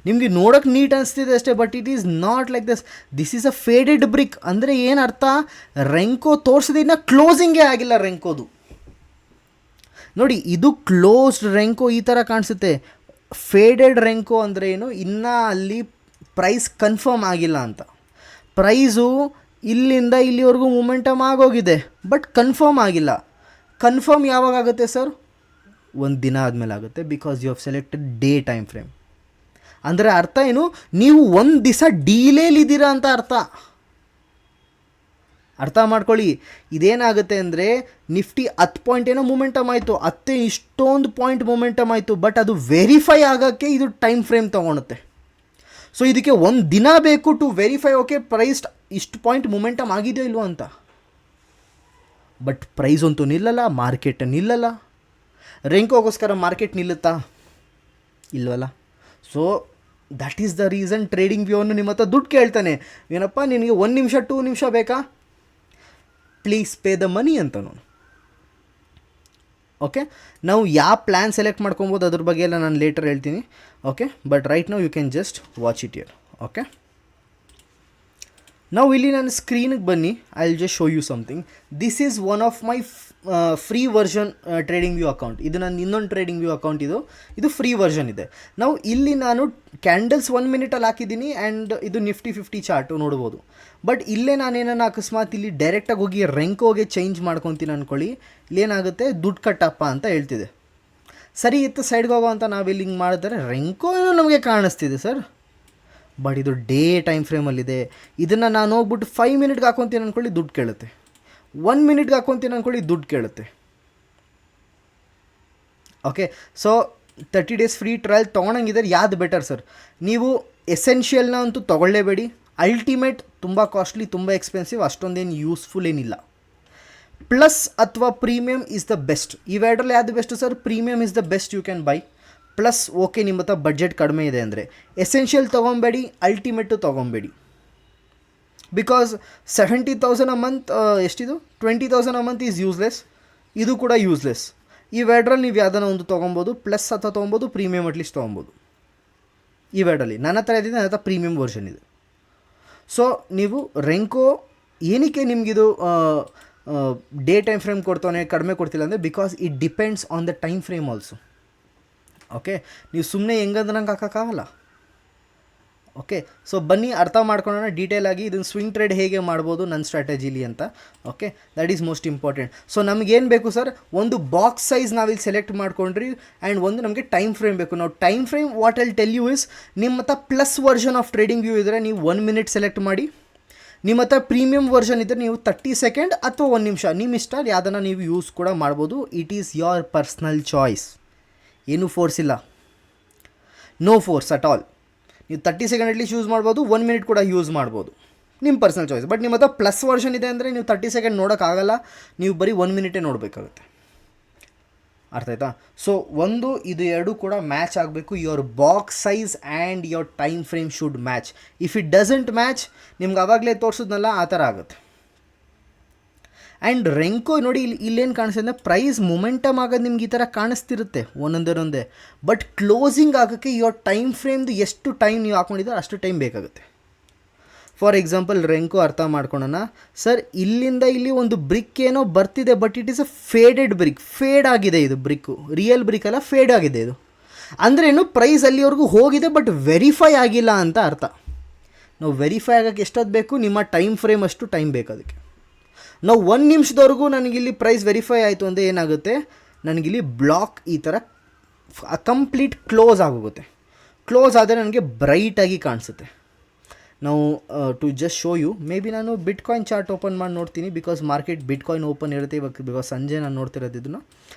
ನಿಮಗೆ ನೋಡೋಕ್ಕೆ ನೀಟ್ ಅನಿಸ್ತಿದೆ ಅಷ್ಟೇ, but it is not like this is a faded brick. ಅಂದರೆ ಏನು ಅರ್ಥ, ರೆಂಕೋ ತೋರಿಸಿದ ಇನ್ನು ಕ್ಲೋಸಿಂಗೇ ಆಗಿಲ್ಲ ರೆಂಕೋದು. ನೋಡಿ, ಇದು ಕ್ಲೋಸ್ಡ್ ರೆಂಕೋ ಈ ಥರ ಕಾಣಿಸುತ್ತೆ. ಫೇಡೆಡ್ ರೆಂಕೋ ಅಂದರೆ ಏನು, ಇನ್ನೂ ಅಲ್ಲಿ ಪ್ರೈಸ್ ಕನ್ಫರ್ಮ್ ಆಗಿಲ್ಲ ಅಂತ. ಪ್ರೈಸು ಇಲ್ಲಿಂದ ಇಲ್ಲಿವರೆಗೂ ಮೂಮೆಂಟಮ್ ಆಗೋಗಿದೆ, ಬಟ್ ಕನ್ಫರ್ಮ್ ಆಗಿಲ್ಲ. ಕನ್ಫರ್ಮ್ ಯಾವಾಗ ಆಗುತ್ತೆ ಸರ್? ಒಂದು ದಿನ ಆದಮೇಲೆ ಆಗುತ್ತೆ, because you have selected day time frame. ಅಂದರೆ ಅರ್ಥ ಏನು, ನೀವು ಒಂದು ದಿವಸ ಡೀಲೇಲಿದ್ದೀರಾ ಅಂತ ಅರ್ಥ ಮಾಡ್ಕೊಳ್ಳಿ. ಇದೇನಾಗುತ್ತೆ ಅಂದರೆ ನಿಫ್ಟಿ 10 ಪಾಯಿಂಟ್ ಏನೋ ಮೂಮೆಂಟಮ್ ಆಯಿತು, ಇಷ್ಟೊಂದು ಪಾಯಿಂಟ್ ಮೂಮೆಂಟಮ್ ಆಯಿತು, ಬಟ್ ಅದು ವೆರಿಫೈ ಆಗೋಕ್ಕೆ ಇದು ಟೈಮ್ ಫ್ರೇಮ್ ತೊಗೊಳುತ್ತೆ. ಸೊ ಇದಕ್ಕೆ ಒಂದು ದಿನ ಬೇಕು ಟು ವೆರಿಫೈ, ಓಕೆ ಪ್ರೈಸ್ ಇಷ್ಟು ಪಾಯಿಂಟ್ ಮೂಮೆಂಟಮ್ ಆಗಿದೆಯೋ ಇಲ್ವೋ ಅಂತ. ಬಟ್ ಪ್ರೈಸ್ ಅಂತೂ ನಿಲ್ಲಲ್ಲ, ಮಾರ್ಕೆಟ್ ನಿಲ್ಲಲ್ಲ. ರೆಂಕೋಗೋಸ್ಕರ ಮಾರ್ಕೆಟ್ ನಿಲ್ಲುತ್ತಾ? ಇಲ್ವಲ್ಲ. So that is the reason trading ವ್ಯೂವನ್ನು ನಿಮ್ಮ ಹತ್ರ ದುಡ್ಡು ಕೇಳ್ತಾನೆ. ಏನಪ್ಪ ನಿನಗೆ 1 ನಿಮಿಷ 2 ನಿಮಿಷ ಬೇಕಾ, ಪ್ಲೀಸ್ ಪೇ ದ ಮನಿ ಅಂತ ನಾನು. ಓಕೆ, ನಾವು ಯಾವ ಪ್ಲ್ಯಾನ್ ಸೆಲೆಕ್ಟ್ ಮಾಡ್ಕೊಬೋದು ಅದ್ರ ಬಗ್ಗೆ ಎಲ್ಲ ನಾನು ಲೇಟರ್ ಹೇಳ್ತೀನಿ. Okay, but right now you can just watch it here. Okay, ನಾವು ಇಲ್ಲಿ ನನ್ನ ಸ್ಕ್ರೀನಿಗೆ ಬನ್ನಿ. I will just show you something. This is one of my free version trading view account. ಇದು ನನ್ನ ಇನ್ನೊಂದು ಟ್ರೇಡಿಂಗ್ ವ್ಯೂ ಅಕೌಂಟ್. ಇದು ಫ್ರೀ ವರ್ಷನ್ ಇದೆ. ನಾವು ಇಲ್ಲಿ ನಾನು ಕ್ಯಾಂಡಲ್ಸ್ 1 ಮಿನಿಟಲ್ಲಿ ಹಾಕಿದ್ದೀನಿ, ಆ್ಯಂಡ್ ಇದು ನಿಫ್ಟಿ 50 ಚಾರ್ಟು ನೋಡ್ಬೋದು. ಬಟ್ ಇಲ್ಲೇ ನಾನೇನನ್ನ ಅಕಸ್ಮಾತ್ ಇಲ್ಲಿ ಡೈರೆಕ್ಟಾಗಿ ಹೋಗಿ ರೆಂಕೋಗೆ ಚೇಂಜ್ ಮಾಡ್ಕೊತೀನಿ ಅಂದ್ಕೊಳ್ಳಿ, ಇಲ್ಲೇನಾಗುತ್ತೆ, ದುಡ್ಡು ಕಟ್ಟಪ್ಪ ಅಂತ ಹೇಳ್ತಿದೆ. ಸರಿ ಇತ್ತು, ಸೈಡ್ಗೆ ಹೋಗೋ ಅಂತ ನಾವಿಲ್ಲಿ ಹಿಂಗೆ ಮಾಡಿದ್ರೆ ರೆಂಕೋ ಏನೋ ನಮಗೆ ಕಾಣಿಸ್ತಿದೆ ಸರ್, ಬಟ್ ಇದು ಡೇ ಟೈಮ್ ಫ್ರೇಮಲ್ಲಿದೆ. ಇದನ್ನು ನಾನು ಹೋಗ್ಬಿಟ್ಟು 5 ಮಿನಿಟ್ಗೆ ಹಾಕೊತೀನಿ ಅಂದ್ಕೊಳ್ಳಿ, ದುಡ್ಡು ಕೇಳುತ್ತೆ. 1 ಮಿನಿಟ್ಗೆ ಹಾಕೊತೀನಿ ಅಂದ್ಕೊಳ್ಳಿ, ದುಡ್ಡು ಕೇಳುತ್ತೆ. Okay, so 30 days free trial ತೊಗೊಳಂಗಿದ್ರೆ ಯಾವ್ದು ಬೆಟರ್ ಸರ್? ನೀವು ಎಸೆನ್ಷಿಯಲ್ನ ಅಂತೂ ತೊಗೊಳ್ಳೇಬೇಡಿ. ಅಲ್ಟಿಮೇಟ್ ತುಂಬ ಕಾಸ್ಟ್ಲಿ, ತುಂಬ ಎಕ್ಸ್ಪೆನ್ಸಿವ್, ಅಷ್ಟೊಂದೇನು ಯೂಸ್ಫುಲ್ ಏನಿಲ್ಲ. ಪ್ಲಸ್ ಅಥವಾ ಪ್ರೀಮಿಯಮ್ ಈಸ್ ದ ಬೆಸ್ಟ್. ಇವೆರಡರಲ್ಲಿ ಯಾವುದು best sir? Premium is the best, you can buy. Plus okay, ನಿಮ್ಮ ಹತ್ರ ಬಡ್ಜೆಟ್ ಕಡಿಮೆ ಇದೆ ಅಂದರೆ ಎಸೆನ್ಷಿಯಲ್ ತೊಗೊಬೇಡಿ, ಅಲ್ಟಿಮೇಟು ತೊಗೊಬೇಡಿ. ಬಿಕಾಸ್ 70,000 ಅ ಮಂತ್, ಎಷ್ಟಿದು 20,000 ಅ ಮಂತ್ ಈಸ್ ಯೂಸ್ಲೆಸ್. ಇದು ಕೂಡ ಯೂಸ್ಲೆಸ್. ಇವೆರಡರಲ್ಲಿ ನೀವು ಯಾವುದನ್ನ ಒಂದು ತೊಗೊಬೋದು, ಪ್ಲಸ್ ಅಥವಾ ತೊಗೊಬೋದು, ಪ್ರೀಮಿಯಮ್ ಅಟ್ಲೀಸ್ಟ್ ತೊಗೊಬೋದು. ಇವೆರಡರಲ್ಲಿ ನನ್ನ ಹತ್ರ ಇದ್ದಿದ್ದು, ನನ್ನ ಹತ್ರ ಪ್ರೀಮಿಯಮ್ ವರ್ಷನ್ ಇದೆ. ಸೊ ನೀವು ರೆಂಕೋ ಏನಕ್ಕೆ ನಿಮಗಿದು ಡೇ ಟೈಮ್ ಫ್ರೇಮ್ ಕೊಡ್ತಾನೆ, ಕಡಿಮೆ ಕೊಡ್ತಿಲ್ಲ ಅಂದರೆ because it depends on the time frame also. Okay, ನೀವು ಸುಮ್ಮನೆ ಹೆಂಗಂದ್ರೆ ನಂಗೆ ಹಾಕೋಕ್ಕಾಗಲ್ಲ. ಓಕೆ, ಸೊ ಬನ್ನಿ ಅರ್ಥ ಮಾಡ್ಕೊಳ್ಳೋಣ ಡೀಟೇಲಾಗಿ ಇದನ್ನು ಸ್ವಿಂಗ್ ಟ್ರೇಡ್ ಹೇಗೆ ಮಾಡ್ಬೋದು ನನ್ನ ಸ್ಟ್ರಾಟಜಿಲಿ ಅಂತ. Okay, that is most important. So ನಮಗೇನು ಬೇಕು ಸರ್? ಒಂದು ಬಾಕ್ಸ್ ಸೈಜ್ ನಾವಿಲ್ಲಿ ಸೆಲೆಕ್ಟ್ ಮಾಡ್ಕೊಂಡ್ರಿ, ಆ್ಯಂಡ್ ಒಂದು ನಮಗೆ ಟೈಮ್ ಫ್ರೇಮ್ ಬೇಕು. ನಾವು time frame what I'll tell you is, ನಿಮ್ಮ ಹತ್ರ plus version of trading view ಇದ್ದರೆ ನೀವು 1 ಮಿನಿಟ್ ಸೆಲೆಕ್ಟ್ ಮಾಡಿ. ನಿಮ್ಮ ಹತ್ರ ಪ್ರೀಮಿಯಮ್ ವರ್ಷನ್ ಇದ್ದರೆ ನೀವು 30 ಸೆಕೆಂಡ್ ಅಥವಾ 1 ನಿಮಿಷ, ನಿಮ್ಮ ಇಷ್ಟ, ಯಾವುದನ್ನು ನೀವು ಯೂಸ್ ಕೂಡ ಮಾಡ್ಬೋದು. It is your personal choice. ಏನೂ ಫೋರ್ಸ್ ಇಲ್ಲ, ನೋ ಫೋರ್ಸ್ ಅಟ್ ಆಲ್. ನೀವು 30 ಸೆಕೆಂಡ್ ಅಟ್ಲೀಸ್ಟ್ ಯೂಸ್ ಮಾಡ್ಬೋದು, 1 ಮಿನಿಟ್ ಕೂಡ ಯೂಸ್ ಮಾಡ್ಬೋದು, ನಿಮ್ಮ ಪರ್ಸನಲ್ ಚಾಯ್ಸ್. ಬಟ್ ನಿಮ್ಮ ಹತ್ರ ಪ್ಲಸ್ ವರ್ಷನ್ ಇದೆ ಅಂದರೆ ನೀವು 30 ಸೆಕೆಂಡ್ ನೋಡೋಕ್ಕಾಗಲ್ಲ, ನೀವು ಬರೀ 1 ಮಿನಿಟೇ ನೋಡಬೇಕಾಗುತ್ತೆ. ಅರ್ಥ ಆಯ್ತಾ? ಸೊ ಇದು ಎರಡು ಕೂಡ ಮ್ಯಾಚ್ ಆಗಬೇಕು. Your box size and your time frame should match. If it doesn't match, ನಿಮ್ಗೆ ಆವಾಗಲೇ ತೋರಿಸಿದ್ನಲ್ಲ ಆ ಥರ ಆಗುತ್ತೆ. ಆ್ಯಂಡ್ ರೆಂಕೋ ನೋಡಿ, ಇಲ್ಲೇನು ಕಾಣಿಸ್ತಿದೆ ಅಂದರೆ ಪ್ರೈಸ್ ಮೊಮೆಂಟಮ್ ಆಗೋದು ನಿಮ್ಗೆ ಈ ಥರ ಕಾಣಿಸ್ತಿರುತ್ತೆ ಒಂದೊಂದೇ. ಬಟ್ ಕ್ಲೋಸಿಂಗ್ ಆಗೋಕ್ಕೆ ಯುವರ್ ಟೈಮ್ ಫ್ರೇಮ್ದು ಎಷ್ಟು ಟೈಮ್ ನೀವು ಹಾಕ್ಕೊಂಡಿದ್ರೆ ಅಷ್ಟು ಟೈಮ್ ಬೇಕಾಗುತ್ತೆ. ಫಾರ್ ಎಕ್ಸಾಂಪಲ್ ರೆಂಕೋ ಅರ್ಥ ಮಾಡ್ಕೊಳ್ಳೋಣ ಸರ್. ಇಲ್ಲಿಂದ ಇಲ್ಲಿ ಒಂದು ಬ್ರಿಕ್ ಏನೋ ಬರ್ತಿದೆ, but it is a faded brick. Fade ಆಗಿದೆ ಇದು ಬ್ರಿಕ್ಕು, ರಿಯಲ್ ಬ್ರಿಕ್ ಅಲ್ಲ, ಫೇಡ್ ಆಗಿದೆ ಇದು. ಅಂದ್ರೇನು, ಪ್ರೈಸ್ ಅಲ್ಲಿವರೆಗೂ ಹೋಗಿದೆ ಬಟ್ ವೆರಿಫೈ ಆಗಿಲ್ಲ ಅಂತ ಅರ್ಥ. ನಾವು ವೆರಿಫೈ ಆಗೋಕ್ಕೆ ಎಷ್ಟೊತ್ತು ಬೇಕು? ನಿಮ್ಮ ಟೈಮ್ ಫ್ರೇಮ್ ಅಷ್ಟು ಟೈಮ್ ಬೇಕು ಅದಕ್ಕೆ. ನಾವು 1 ನಿಮಿಷದವರೆಗೂ ನನಗಿಲ್ಲಿ ಪ್ರೈಸ್ ವೆರಿಫೈ ಆಯಿತು ಅಂದರೆ ಏನಾಗುತ್ತೆ, ನನಗಿಲ್ಲಿ ಬ್ಲಾಕ್ ಈ ಥರ ಕಂಪ್ಲೀಟ್ ಕ್ಲೋಸ್ ಆಗೋಗುತ್ತೆ. ಕ್ಲೋಸ್ ಆದರೆ ನನಗೆ ಬ್ರೈಟಾಗಿ ಕಾಣಿಸುತ್ತೆ. ನಾವು to just show you, maybe ನಾನು ಬಿಟ್ಕಾಯಿನ್ ಚಾರ್ಟ್ ಓಪನ್ ಮಾಡಿ ನೋಡ್ತೀನಿ, ಬಿಕಾಸ್ ಮಾರ್ಕೆಟ್ ಬಿಟ್ಕಾಯಿನ್ ಓಪನ್ ಇರುತ್ತೆ ಇವಾಗ, ಬಿಕಾಸ್ ಸಂಜೆ ನಾನು ನೋಡ್ತಿರೋದು ಇದನ್ನು.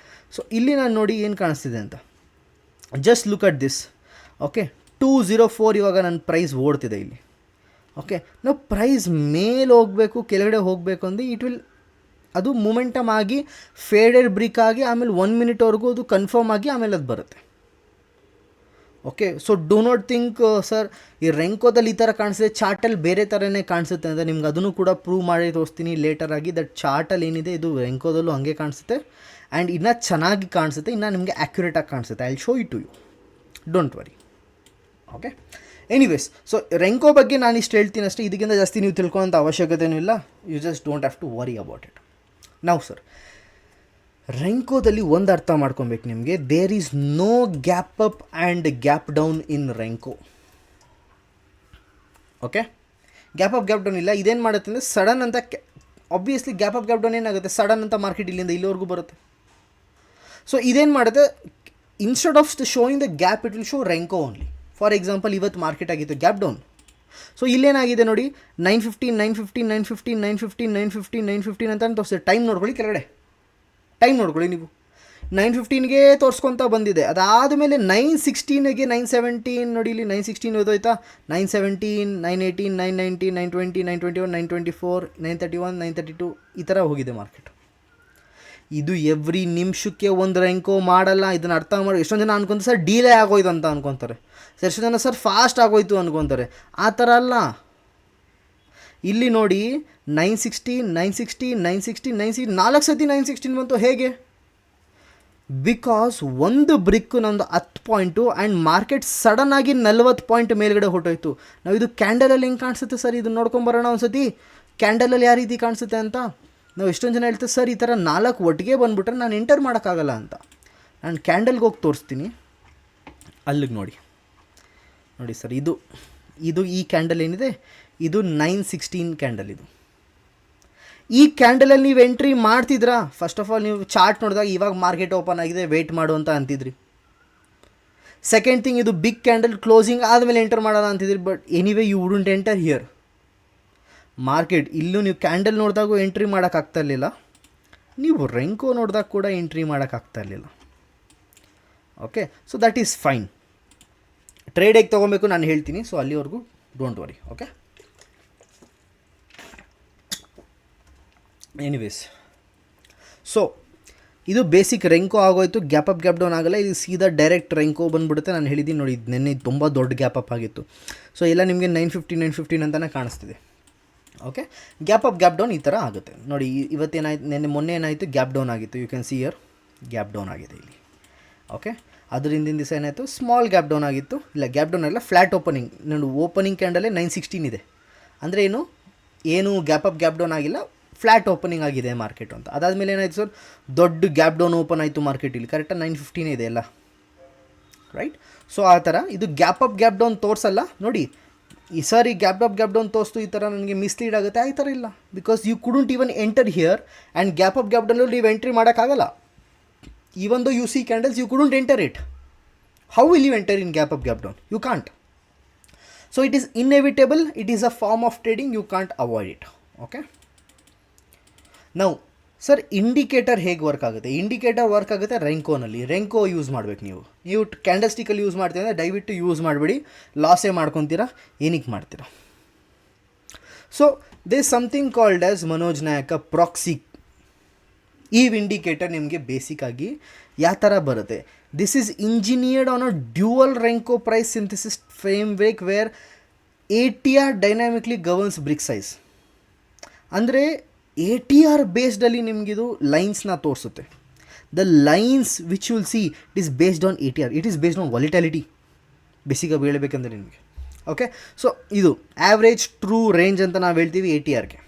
ಸೊ ಇಲ್ಲಿ ನಾನು ನೋಡಿ ಏನು ಕಾಣಿಸ್ತಿದೆ ಅಂತ. Just look at this. Okay, 204 ಇವಾಗ ನನ್ನ ಪ್ರೈಸ್ ಓಡ್ತಿದೆ ಇಲ್ಲಿ. ಓಕೆ, ನಾವು ಪ್ರೈಸ್ ಮೇಲೆ ಹೋಗಬೇಕು, ಕೆಳಗಡೆ ಹೋಗಬೇಕು ಅಂದರೆ ಅದು ಮೂಮೆಂಟಮ್ ಆಗಿ ಫೇಡೆಡ್ ಬ್ರಿಕ್ ಆಗಿ ಆಮೇಲೆ 1 ಮಿನಿಟ್ವರೆಗೂ ಅದು ಕನ್ಫರ್ಮ್ ಆಗಿ ಆಮೇಲೆ ಅದು ಬರುತ್ತೆ. Okay, so do not think sir ಈ ರೆಂಕೋದಲ್ಲಿ ಈ ಥರ ಕಾಣಿಸಿದೆ, ಚಾರ್ಟಲ್ಲಿ ಬೇರೆ ಥರನೇ ಕಾಣಿಸುತ್ತೆ ಅಂತ. ನಿಮ್ಗೆ ಅದನ್ನು ಕೂಡ ಪ್ರೂವ್ ಮಾಡಿ ತೋರಿಸ್ತೀನಿ ಲೇಟರಾಗಿ. ದಟ್ ಚಾರ್ಟಲ್ಲಿ ಏನಿದೆ ಇದು ರೆಂಕೋದಲ್ಲೂ ಹಾಗೆ ಕಾಣಿಸುತ್ತೆ ಆ್ಯಂಡ್ ಇನ್ನೂ ಚೆನ್ನಾಗಿ ಕಾಣಿಸುತ್ತೆ, ಇನ್ನೂ ನಿಮಗೆ ಆ್ಯಕ್ಯುರೇಟಾಗಿ ಕಾಣಿಸುತ್ತೆ. I will show it to you, don't worry. Okay, anyways, so Renko ಬಗ್ಗೆ ನಾನು ಇಷ್ಟು ಹೇಳ್ತೀನಿ ಅಷ್ಟೇ. ಇದಕ್ಕಿಂತ ಜಾಸ್ತಿ ನೀವು ತಿಳ್ಕೊಳ್ಳೋಂಥ ಅವಶ್ಯಕತೆಯೂ ಇಲ್ಲ. You just don't have to worry about it. ನಾವು ಸರ್ ರೆಂಕೋದಲ್ಲಿ ಒಂದು ಅರ್ಥ ಮಾಡ್ಕೊಬೇಕು ನಿಮಗೆ, there is no gap up and gap down in Renko. Okay, gap up gap down ಇಲ್ಲ. ಇದೇನು ಮಾಡುತ್ತೆ ಅಂದರೆ ಸಡನ್ ಅಂತ, obviously gap up gap down ಏನಾಗುತ್ತೆ, ಸಡನ್ ಅಂತ ಮಾರ್ಕೆಟ್ ಇಲ್ಲಿಂದ ಇಲ್ಲಿವರೆಗೂ ಬರುತ್ತೆ. ಸೊ ಇದೇನು ಮಾಡುತ್ತೆ, instead of showing the gap it will show Renko only. For example ಇವತ್ತು ಮಾರ್ಕೆಟ್ ಆಗಿತ್ತು ಗ್ಯಾಪ್ ಡೌನ್. ಸೊ ಇಲ್ಲೇನಾಗಿದೆ ನೋಡಿ, 915 915 915 915 915 915 ಅಂತ ತೋರಿಸ್ತದೆ. ಟೈಮ್ ನೋಡ್ಕೊಳ್ಳಿ, ಕೆಳಗಡೆ ಟೈಮ್ ನೋಡ್ಕೊಳ್ಳಿ ನೀವು. 915ಗೆ ತೋರಿಸ್ಕೊತಾ ಬಂದಿದೆ. ಅದಾದಮೇಲೆ 916ಗೆ 917 ನೋಡಿ, ಇಲ್ಲಿ 916 ಓದೋಯ್ತಾ, 917 918 919 920 921 924 931 932 ಈ ಥರ ಹೋಗಿದೆ ಮಾರ್ಕೆಟ್. ಇದು ಎವ್ರಿ ನಿಮಿಷಕ್ಕೆ ಒಂದು ರೆಂಕೋ ಮಾಡಲ್ಲ. ಇದನ್ನು ಅರ್ಥ ಮಾಡಿ ಎಷ್ಟೊಂದು ಜನ ಅನ್ಕೊಂತಾರೆ ಸರ್ ಡೀಲೇ ಆಗೋಯ್ತು ಅಂತ ಅನ್ಕೊತಾರೆ, ಎಷ್ಟೊಂದು ಜನ ಸರ್ ಫಾಸ್ಟ್ ಆಗೋಯ್ತು ಅನ್ಕೊತಾರೆ. ಆ ಥರ ಅಲ್ಲ. ಇಲ್ಲಿ ನೋಡಿ 960 960 960 960 4 ಸತಿ 916 ಬಂತು. ಹೇಗೆ? ಬಿಕಾಸ್ ಒಂದು ಬ್ರಿಕ್ ನಮ್ಮದು 10 ಪಾಯಿಂಟು ಆ್ಯಂಡ್ ಮಾರ್ಕೆಟ್ ಸಡನ್ನಾಗಿ 40 ಪಾಯಿಂಟ್ ಮೇಲ್ಗಡೆ ಹೊಟ್ಟೋಯ್ತು. ನಾವು ಇದು ಕ್ಯಾಂಡಲಲ್ಲಿ ಹೆಂಗೆ ಕಾಣಿಸುತ್ತೆ ಸರ್, ಇದನ್ನು ನೋಡ್ಕೊಂಬರೋಣ ಒಂದು ಸತಿ. ಕ್ಯಾಂಡಲಲ್ಲಿ ಯಾವ ರೀತಿ ಕಾಣಿಸುತ್ತೆ ಅಂತ. ನಾವು ಎಷ್ಟೊಂದು ಜನ ಹೇಳ್ತೀವಿ ಸರ್ ಈ ಥರ 4 ಒಟ್ಟಿಗೆ ಬಂದುಬಿಟ್ರೆ ನಾನು ಎಂಟರ್ ಮಾಡೋಕ್ಕಾಗಲ್ಲ ಅಂತ. ನಾನು ಕ್ಯಾಂಡಲ್ಗೆ ಹೋಗಿ ತೋರಿಸ್ತೀನಿ, ಅಲ್ಲಿಗೆ ನೋಡಿ ಸರ್, ಇದು ಈ ಕ್ಯಾಂಡಲ್ ಏನಿದೆ ಇದು 916 ಕ್ಯಾಂಡಲ್. ಇದು ಈ ಕ್ಯಾಂಡಲಲ್ಲಿ ನೀವು ಎಂಟ್ರಿ ಮಾಡ್ತಿದ್ರಾ? ಫಸ್ಟ್ ಆಫ್ ಆಲ್ ನೀವು ಚಾರ್ಟ್ ನೋಡಿದಾಗ ಇವಾಗ ಮಾರ್ಕೆಟ್ ಓಪನ್ ಆಗಿದೆ ವೆಯ್ಟ್ ಮಾಡು ಅಂತ ಅಂತಿದ್ರಿ. ಸೆಕೆಂಡ್ ಥಿಂಗ್, ಇದು ಬಿಗ್ ಕ್ಯಾಂಡಲ್ ಕ್ಲೋಸಿಂಗ್ ಆದಮೇಲೆ ಎಂಟರ್ ಮಾಡೋಣ ಅಂತಿದ್ರಿ. But anyway you wouldn't enter here. Market ಇಲ್ಲೂ ನೀವು ಕ್ಯಾಂಡಲ್ ನೋಡಿದಾಗೂ ಎಂಟ್ರಿ ಮಾಡೋಕ್ಕಾಗ್ತಾ ಇರಲಿಲ್ಲ, ನೀವು ರೆಂಕೋ ನೋಡಿದಾಗ ಕೂಡ ಎಂಟ್ರಿ ಮಾಡೋಕ್ಕಾಗ್ತಾ ಇರಲಿಲ್ಲ. Okay, so that is fine. Trade ಹೇಗೆ ತೊಗೊಬೇಕು ನಾನು ಹೇಳ್ತೀನಿ, ಸೊ ಅಲ್ಲಿವರೆಗೂ don't worry. Okay, anyways, so ಇದು ಬೇಸಿಕ್ ರೆಂಕೋ ಆಗೋಯ್ತು. ಗ್ಯಾಪ್ ಅಪ್ ಗ್ಯಾಪ್ ಡೌನ್ ಆಗಲ್ಲ, ಇದು ಸೀದಾ ಡೈರೆಕ್ಟ್ ರೆಂಕೋ ಬಂದುಬಿಡುತ್ತೆ. ನಾನು ಹೇಳಿದ್ದೀನಿ ನೋಡಿ, ನೆನ್ನೆ ತುಂಬ ದೊಡ್ಡ ಗ್ಯಾಪ್ ಅಪ್ ಆಗಿತ್ತು. ಸೊ ಎಲ್ಲ ನಿಮಗೆ 915 915 ಅಂತಲೇ ಕಾಣಿಸ್ತಿದೆ. Okay, gap up gap down ಈ ಥರ ಆಗುತ್ತೆ ನೋಡಿ. ಇವತ್ತೇನಾಯ್ತು, ಮೊನ್ನೆ ಏನಾಯಿತು, ಗ್ಯಾಪ್ ಡೌನ್ ಆಗಿತ್ತು. You can see here gap down ಆಗಿದೆ ಇಲ್ಲಿ. ಓಕೆ, ಅದ್ರ ಹಿಂದಿನ ದಿವಸ ಏನಾಯಿತು, ಸ್ಮಾಲ್ ಗ್ಯಾಪ್ ಡೌನ್ ಆಗಿತ್ತು. ಇಲ್ಲ ಗ್ಯಾಪ್ ಡೌನ್ ಅಲ್ಲ, ಫ್ಲ್ಯಾಟ್ ಓಪನಿಂಗ್. ನಾನು ಓಪನಿಂಗ್ ಕ್ಯಾಂಡಲ್ಲೇ 916 ಇದೆ ಅಂದರೆ ಏನು ಗ್ಯಾಪ್ ಅಪ್ ಗ್ಯಾಪ್ ಡೌನ್ ಆಗಿಲ್ಲ, ಫ್ಲ್ಯಾಟ್ ಓಪನಿಂಗ್ ಆಗಿದೆ ಮಾರ್ಕೆಟು ಅಂತ. ಅದಾದಮೇಲೆ ಏನಾಯಿತು ಸರ್, ದೊಡ್ಡ ಗ್ಯಾಪ್ ಡೌನ್ ಓಪನ್ ಆಯಿತು ಮಾರ್ಕೆಟ್. ಇಲ್ಲಿ ಕರೆಕ್ಟಾಗಿ 915 ಇದೆ ಎಲ್ಲ, ರೈಟ್. ಸೊ ಆ ಥರ ಇದು ಗ್ಯಾಪ್ ಅಪ್ ಗ್ಯಾಪ್ ಡೌನ್ ತೋರಿಸಲ್ಲ ನೋಡಿ. ಈ ಸಾರಿ ಗ್ಯಾಪ್ ಅಪ್ ಗ್ಯಾಪ್ ಡೌನ್ ತೋರಿಸ್ತು, ಈ ಥರ ನನಗೆ ಮಿಸ್ಲೀಡ್ ಆಗುತ್ತೆ. ಆ ಥರ ಇಲ್ಲ, because you couldn't even enter here and gap up gap ಡೌನಲ್ಲಿ ನೀವು ಎಂಟ್ರಿ ಮಾಡೋಕ್ಕಾಗಲ್ಲ. Even though you see candles you couldn't enter it. How will you enter in gap up gap down? You can't. So it is inevitable, it is a form of trading, you can't avoid it. Okay, ನಾವು sir indicator ಹೇಗೆ work ಆಗುತ್ತೆ? Indicator work ಆಗುತ್ತೆ ರೆಂಕೋನಲ್ಲಿ. ರೆಂಕೋ use ಮಾಡಬೇಕು ನೀವು candle ಸ್ಟಿಕ್ಕಲ್ಲಿ use ಮಾಡ್ತೀರ ಅಂದರೆ ದಯವಿಟ್ಟು use ಮಾಡಬೇಡಿ, ಲಾಸೇ ಮಾಡ್ಕೊತೀರಾ. ಏನಕ್ಕೆ ಮಾಡ್ತೀರಾ? So they something called as Manoj Nayak proxy. ಈ ಇಂಡಿಕೇಟರ್ ನಿಮಗೆ ಬೇಸಿಕ್ಕಾಗಿ ಯಾವ ಥರ ಬರುತ್ತೆ, this is engineered on a dual Renko price synthesis framework where ATR dynamically governs brick size. ಅಂದರೆ ATR ಬೇಸ್ಡಲ್ಲಿ ನಿಮಗಿದು ಲೈನ್ಸ್ನ ತೋರಿಸುತ್ತೆ. The lines which will see it is based on ATR, it is based on volatility ಬೇಸಿಕಾಗಿ ಹೇಳಬೇಕಂದ್ರೆ ನಿಮಗೆ. Okay, so ಇದು average true range ಅಂತ ನಾವು ಹೇಳ್ತೀವಿ ATRಗೆ.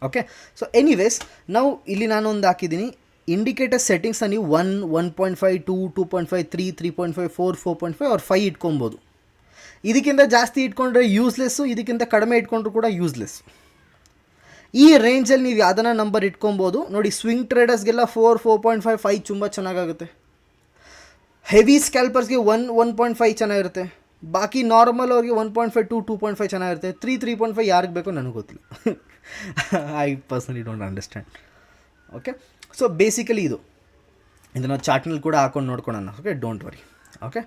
ಓಕೆ, ಸೊ ಎನಿವೇಸ್ ನಾವು ಇಲ್ಲಿ ನಾನೊಂದು ಹಾಕಿದ್ದೀನಿ ಇಂಡಿಕೇಟರ್ ಸೆಟ್ಟಿಂಗ್ಸ್ನ. ನೀವು 1 1.5 2 2.5 3 3.5 4 4.5 or 5 ಇಟ್ಕೊಬೋದು. ಇದಕ್ಕಿಂತ ಜಾಸ್ತಿ ಇಟ್ಕೊಂಡ್ರೆ ಯೂಸ್ಲೆಸ್ಸು, ಇದಕ್ಕಿಂತ ಕಡಿಮೆ ಇಟ್ಕೊಂಡ್ರು ಕೂಡ ಯೂಸ್ಲೆಸ್. ಈ ರೇಂಜಲ್ಲಿ ನೀವು ಯಾವುದನ್ನ ನಂಬರ್ ಇಟ್ಕೊಬೋದು ನೋಡಿ. ಸ್ವಿಂಗ್ ಟ್ರೇಡರ್ಸ್ಗೆಲ್ಲ 4 4.5 5 ತುಂಬ ಚೆನ್ನಾಗಾಗುತ್ತೆ. ಹೆವಿ ಸ್ಕ್ಯಾಲ್ಪರ್ಸ್ಗೆ 1 1.5 ಚೆನ್ನಾಗಿರುತ್ತೆ. ಬಾಕಿ ನಾರ್ಮಲ್ ಅವ್ರಿಗೆ 1.5 2 2.5 ಚೆನ್ನಾಗಿರುತ್ತೆ. 3 3.5 ಯಾರಿಗೆ ಬೇಕೋ ನನಗೆ ಗೊತ್ತಿಲ್ಲ. I personally don't understand. Okay, so basically ಇದನ್ನು ಚಾರ್ಟ್ನಲ್ಲಿ ಕೂಡ ಹಾಕೊಂಡು ನೋಡ್ಕೊಳ್ಳೋಣ. Okay, don't worry. Okay,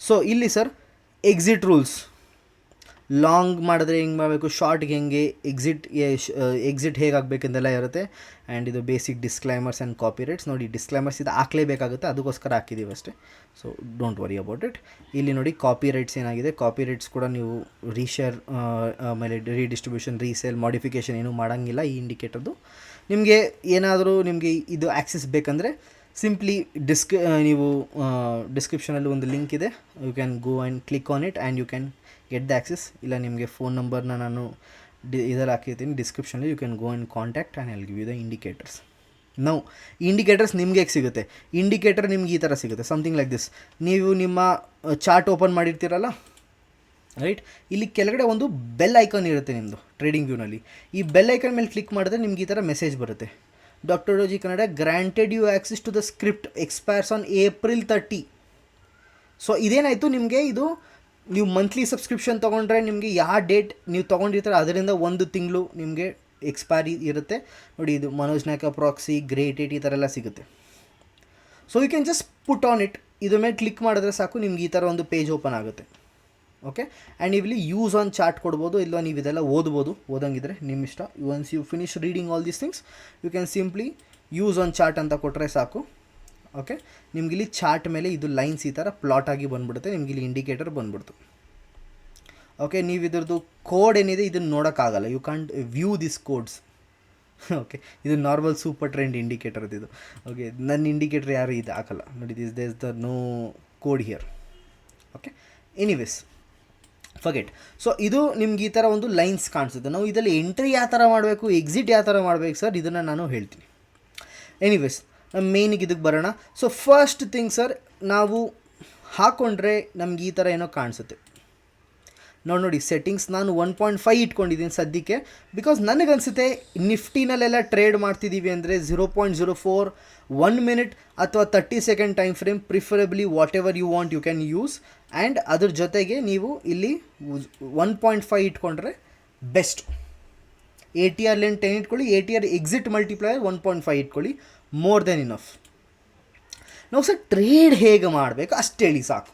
so ಇಲ್ಲಿ ಸರ್ ಎಕ್ಸಿಟ್ ರೂಲ್ಸ್. ಲಾಂಗ್ ಮಾಡಿದ್ರೆ ಹೆಂಗೆ ಮಾಡಬೇಕು, ಶಾರ್ಟ್ಗೆ ಹೆಂಗೆ, ಎಕ್ಸಿಟ್ ಹೇಗೆ ಆಗಬೇಕೆಂದೆಲ್ಲ ಇರುತ್ತೆ. ಆ್ಯಂಡ್ ಇದು ಬೇಸಿಕ್ ಡಿಸ್ಕ್ಲೈಮರ್ಸ್ ಆ್ಯಂಡ್ ಕಾಪಿರೈಟ್ಸ್. ನೋಡಿ ಡಿಸ್ಕ್ಲೈಮರ್ಸ್ ಇದು ಹಾಕಲೇಬೇಕಾಗುತ್ತೆ, ಅದಕ್ಕೋಸ್ಕರ ಹಾಕಿದ್ದೀವಿ ಅಷ್ಟೇ. So don't worry about it. ಇಲ್ಲಿ ನೋಡಿ ಕಾಪಿರೈಟ್ಸ್ ಏನಾಗಿದೆ, ಕಾಪಿರೈಟ್ಸ್ ಕೂಡ ನೀವು ರೀಶೇರ್ ಆಮೇಲೆ ರೀಡಿಸ್ಟ್ರಿಬ್ಯೂಷನ್, ರೀಸೇಲ್, ಮಾಡಿಫಿಕೇಷನ್ ಏನೂ ಮಾಡೋಂಗಿಲ್ಲ ಈ ಇಂಡಿಕೇಟರ್ದು. ನಿಮಗೆ ಏನಾದರೂ ನಿಮಗೆ ಇದು ಆ್ಯಕ್ಸೆಸ್ ಬೇಕಂದರೆ ಸಿಂಪ್ಲಿ ನೀವು ಡಿಸ್ಕ್ರಿಪ್ಷನಲ್ಲಿ ಒಂದು ಲಿಂಕ್ ಇದೆ, you can go and click on it and you can get the access. ಇಲ್ಲ ನಿಮಗೆ ಫೋನ್ ನಂಬರ್ನ ನಾನು ಇದರಲ್ಲಿ ಹಾಕಿರ್ತೀನಿ ಡಿಸ್ಕ್ರಿಪ್ಷನಲ್ಲಿ, you can go and contact and I'll give you the indicators. ನಾವು ಇಂಡಿಕೇಟರ್ಸ್ ನಿಮಗೆ ಹೇಗೆ ಸಿಗುತ್ತೆ, ಇಂಡಿಕೇಟರ್ ನಿಮ್ಗೆ ಈ ಥರ ಸಿಗುತ್ತೆ, ಸಮಥಿಂಗ್ ಲೈಕ್ ದಿಸ್. ನೀವು ನಿಮ್ಮ ಚಾರ್ಟ್ ಓಪನ್ ಮಾಡಿರ್ತೀರಲ್ಲ, ರೈಟ್, ಇಲ್ಲಿ ಕೆಳಗಡೆ ಒಂದು ಬೆಲ್ ಐಕಾನ್ ಇರುತ್ತೆ ನಿಮ್ಮದು ಟ್ರೇಡಿಂಗ್ ವ್ಯೂನಲ್ಲಿ. ಈ ಬೆಲ್ ಐಕಾನ್ ಮೇಲೆ ಕ್ಲಿಕ್ ಮಾಡಿದ್ರೆ ನಿಮ್ಗೆ ಈ ಥರ ಮೆಸೇಜ್ ಬರುತ್ತೆ, doctor Doji Kannada granted you access to the script expires on April 30. So ಇದೇನಾಯಿತು, ನಿಮಗೆ ಇದು ನೀವು ಮಂತ್ಲಿ ಸಬ್ಸ್ಕ್ರಿಪ್ಷನ್ ತೊಗೊಂಡ್ರೆ ನಿಮಗೆ ಯಾವ ಡೇಟ್ ನೀವು ತೊಗೊಂಡಿರ್ತಾರೆ ಅದರಿಂದ 1 ತಿಂಗಳು ನಿಮಗೆ ಎಕ್ಸ್ಪೈರಿ ಇರುತ್ತೆ. ನೋಡಿ ಇದು Manoj Naik proxy, great at ಈ ಥರ ಎಲ್ಲ ಸಿಗುತ್ತೆ. So you can just put on it. ಇದ್ರ ಮೇಲೆ ಕ್ಲಿಕ್ ಮಾಡಿದ್ರೆ ಸಾಕು, ನಿಮ್ಗೆ ಈ ಥರ ಒಂದು ಪೇಜ್ ಓಪನ್ ಆಗುತ್ತೆ. ಓಕೆ, ಆ್ಯಂಡ್ ನೀವು ಇಲ್ಲಿ ಯೂಸ್ ಆನ್ ಚಾರ್ಟ್ ಕೊಡ್ಬೋದು, ಇಲ್ಲ ನೀವು ಇದೆಲ್ಲ ಓದಂಗಿದ್ರೆ ನಿಮ್ಮ ಇಷ್ಟ. Once you finish reading all these things, you can simply use on chart ಅಂತ ಕೊಟ್ಟರೆ ಸಾಕು. ಓಕೆ, ನಿಮ್ಗೆ ಇಲ್ಲಿ ಚಾರ್ಟ್ ಮೇಲೆ ಇದು ಲೈನ್ಸ್ ಈ ಥರ ಪ್ಲಾಟ್ ಆಗಿ ಬಂದುಬಿಡುತ್ತೆ, ನಿಮ್ಗೆ ಇಲ್ಲಿ ಇಂಡಿಕೇಟರ್ ಬಂದುಬಿಡ್ತು. ಓಕೆ, ನೀವು ಇದ್ರದ್ದು ಕೋಡ್ ಏನಿದೆ ಇದನ್ನು ನೋಡೋಕ್ಕಾಗಲ್ಲ, you can't view this codes. Okay, ಇದು ನಾರ್ಮಲ್ ಸೂಪರ್ ಟ್ರೆಂಡ್ ಇಂಡಿಕೇಟರ್ ಇದು. ಓಕೆ, ನನ್ನ ಇಂಡಿಕೇಟರ್ ಯಾರು ಇದು ಹಾಕಲ್ಲ ನೋಡಿ, this is the no code here. Okay, anyways forget. So ಇದು ನಿಮ್ಗೆ ಈ ಥರ ಒಂದು ಲೈನ್ಸ್ ಕಾಣಿಸುತ್ತೆ. ನಾವು ಇದರಲ್ಲಿ ಎಂಟ್ರಿ ಯಾವ ಥರ ಮಾಡಬೇಕು, ಎಕ್ಸಿಟ್ ಯಾವ ಥರ ಮಾಡಬೇಕು ಸರ್, ಇದನ್ನು ನಾನು ಹೇಳ್ತೀನಿ. ಎನಿವೇಸ್ ಮೇನಿಗೆ ಇದಕ್ಕೆ ಬರೋಣ. ಸೊ ಫಸ್ಟ್ ಥಿಂಗ್ ಸರ್, ನಾವು ಹಾಕ್ಕೊಂಡ್ರೆ ನಮ್ಗೆ ಈ ಥರ ಏನೋ ಕಾಣಿಸುತ್ತೆ. ನೋಡಿ ಸೆಟ್ಟಿಂಗ್ಸ್ ನಾನು 1.5 ಇಟ್ಕೊಂಡಿದ್ದೀನಿ ಸದ್ಯಕ್ಕೆ, ಬಿಕಾಸ್ ನನಗನ್ಸುತ್ತೆ ನಿಫ್ಟಿನಲ್ಲೆಲ್ಲ ಟ್ರೇಡ್ ಮಾಡ್ತಿದ್ದೀವಿ ಅಂದರೆ 0.04, 1 ಮಿನಿಟ್ ಅಥವಾ 30 second time frame, preferably whatever you want you can use. And ಅದ್ರ ಜೊತೆಗೆ ನೀವು ಇಲ್ಲಿ 1.5 ಇಟ್ಕೊಂಡ್ರೆ ಬೆಸ್ಟ್. ATR ಲೆನ್ 10 ಇಟ್ಕೊಳ್ಳಿ, ATR ಎಕ್ಸಿಟ್ ಮಲ್ಟಿಪ್ಲೈಯರ್ 1.5 ಇಟ್ಕೊಳ್ಳಿ, ಮೋರ್ ದೆನ್ ಇನಫ್. ನಾವು ಸರ್ ಟ್ರೇಡ್ ಹೇಗೆ ಮಾಡಬೇಕು ಅಷ್ಟು ಹೇಳಿ ಸಾಕು.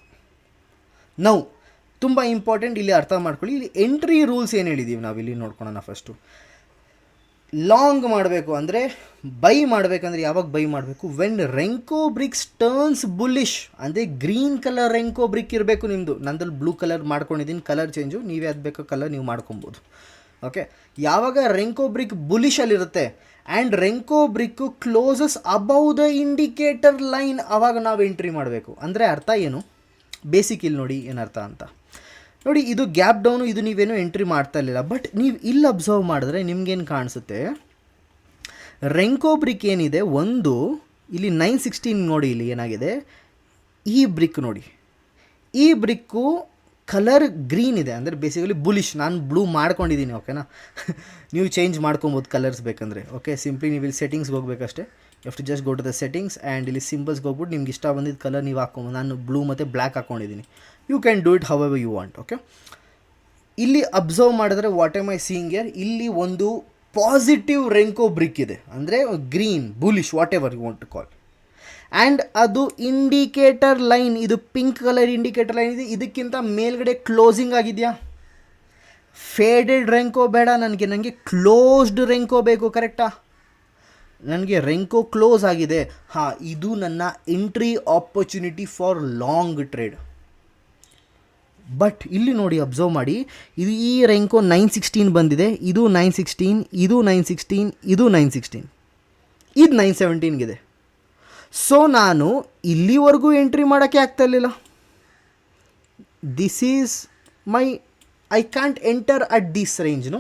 ನಾವು ತುಂಬ ಇಂಪಾರ್ಟೆಂಟ್ ಇಲ್ಲಿ ಅರ್ಥ ಮಾಡ್ಕೊಳ್ಳಿ. ಇಲ್ಲಿ ಎಂಟ್ರಿ ರೂಲ್ಸ್ ಏನು ಹೇಳಿದ್ದೀವಿ ನಾವು ಇಲ್ಲಿ ನೋಡ್ಕೊಳ್ಳೋಣ. ಫಸ್ಟು ಲಾಂಗ್ ಮಾಡಬೇಕು ಅಂದರೆ, ಬೈ ಮಾಡಬೇಕಂದ್ರೆ ಯಾವಾಗ ಬೈ ಮಾಡಬೇಕು, when Renko bricks turns bullish, ಅಂದರೆ ಗ್ರೀನ್ ಕಲರ್ ರೆಂಕೋ ಬ್ರಿಕ್ ಇರಬೇಕು ನಿಮ್ಮದು. ನಂದಲ್ಲಿ ಬ್ಲೂ ಕಲರ್ ಮಾಡ್ಕೊಂಡಿದ್ದೀನಿ, ಕಲರ್ ಚೇಂಜು ನೀವೇ ಅದು ಬೇಕೋ ಕಲರ್ ನೀವು ಮಾಡ್ಕೊಬೋದು. ಓಕೆ, ಯಾವಾಗ ರೆಂಕೋ ಬ್ರಿಕ್ ಬುಲಿಶಲ್ಲಿರುತ್ತೆ and Renko brick closes above the indicator line, ಆವಾಗ ನಾವು ಎಂಟ್ರಿ ಮಾಡಬೇಕು. ಅಂದರೆ ಅರ್ಥ ಏನು, ಬೇಸಿಕ್ ಇಲ್ಲಿ ನೋಡಿ ಏನರ್ಥ ಅಂತ. ನೋಡಿ ಇದು ಗ್ಯಾಪ್ ಡೌನು, ಇದು ನೀವೇನು ಎಂಟ್ರಿ ಮಾಡ್ತಾ ಇರಲಿಲ್ಲ, ಬಟ್ ನೀವು ಇಲ್ಲಿ ಅಬ್ಸರ್ವ್ ಮಾಡಿದ್ರೆ ನಿಮ್ಗೇನು ಕಾಣಿಸುತ್ತೆ, ರೆಂಕೋ ಬ್ರಿಕ್ ಏನಿದೆ ಒಂದು ಇಲ್ಲಿ 916 ನೋಡಿ, ಇಲ್ಲಿ ಏನಾಗಿದೆ ಈ ಬ್ರಿಕ್ ನೋಡಿ, ಈ ಬ್ರಿಕ್ಕು ಕಲರ್ ಗ್ರೀನ್ ಇದೆ, ಅಂದರೆ ಬೇಸಿಕಲಿ ಬುಲಿಶ್. ನಾನು ಬ್ಲೂ ಮಾಡ್ಕೊಂಡಿದ್ದೀನಿ, ಓಕೆನಾ. ನೀವು ಚೇಂಜ್ ಮಾಡ್ಕೊಬೋದು ಕಲರ್ಸ್ ಬೇಕಂದರೆ. ಓಕೆ, ಸಿಂಪ್ಲಿ ನೀವು ಇಲ್ಲಿ ಸೆಟ್ಟಿಂಗ್ಸ್ಗೆ ಹೋಗಬೇಕಷ್ಟೇ. You have to just go to the settings and ಇಲ್ಲಿ ಸಿಂಬಲ್ಸ್ಗೆ ಹೋಗ್ಬಿಟ್ಟು ನಿಮ್ಗೆ ಇಷ್ಟ ಬಂದಿದ್ದು ಕಲರ್ ನೀವು ಹಾಕ್ಕೊಬೋದು. ನಾನು ಬ್ಲೂ ಮತ್ತು ಬ್ಲ್ಯಾಕ್ ಹಾಕ್ಕೊಂಡಿದ್ದೀನಿ. You can do it however you want. Okay, ಇಲ್ಲಿ ಅಬ್ಸರ್ವ್ ಮಾಡಿದ್ರೆ what am I seeing here, ಇಲ್ಲಿ ಒಂದು ಪಾಸಿಟಿವ್ ರೆಂಕೋ ಬ್ರಿಕ್ ಇದೆ, ಅಂದರೆ green bullish whatever you want to call. And ಅದು ಇಂಡಿಕೇಟರ್ ಲೈನ್, ಇದು ಪಿಂಕ್ ಕಲರ್ ಇಂಡಿಕೇಟರ್ ಲೈನ್ ಇದೆ, ಇದಕ್ಕಿಂತ ಮೇಲ್ಗಡೆ ಕ್ಲೋಸಿಂಗ್ ಆಗಿದೆಯಾ. ಫೇಡೆಡ್ ರೆಂಕೋ ಬೇಡ ನನಗೆ ಕ್ಲೋಸ್ಡ್ ರೆಂಕೋ ಬೇಕು, ಕರೆಕ್ಟಾ. ನನಗೆ ರೆಂಕೋ ಕ್ಲೋಸ್ ಆಗಿದೆ, ಹಾಂ, ಇದು ನನ್ನ entry opportunity for long trade. But ಇಲ್ಲಿ ನೋಡಿ ಅಬ್ಸರ್ವ್ ಮಾಡಿ, ಇದು ಈ ರೆಂಕೋ 916 ಬಂದಿದೆ, ಇದು 916, ಇದು 916, ಇದು 916, ಇದು 917 ಸೊ ನಾನು ಇಲ್ಲಿವರೆಗೂ ಎಂಟ್ರಿ ಮಾಡೋಕ್ಕೆ ಆಗ್ತಾ ಇರಲಿಲ್ಲ. This is my, I can't enter at this ರೇಂಜ್ನು.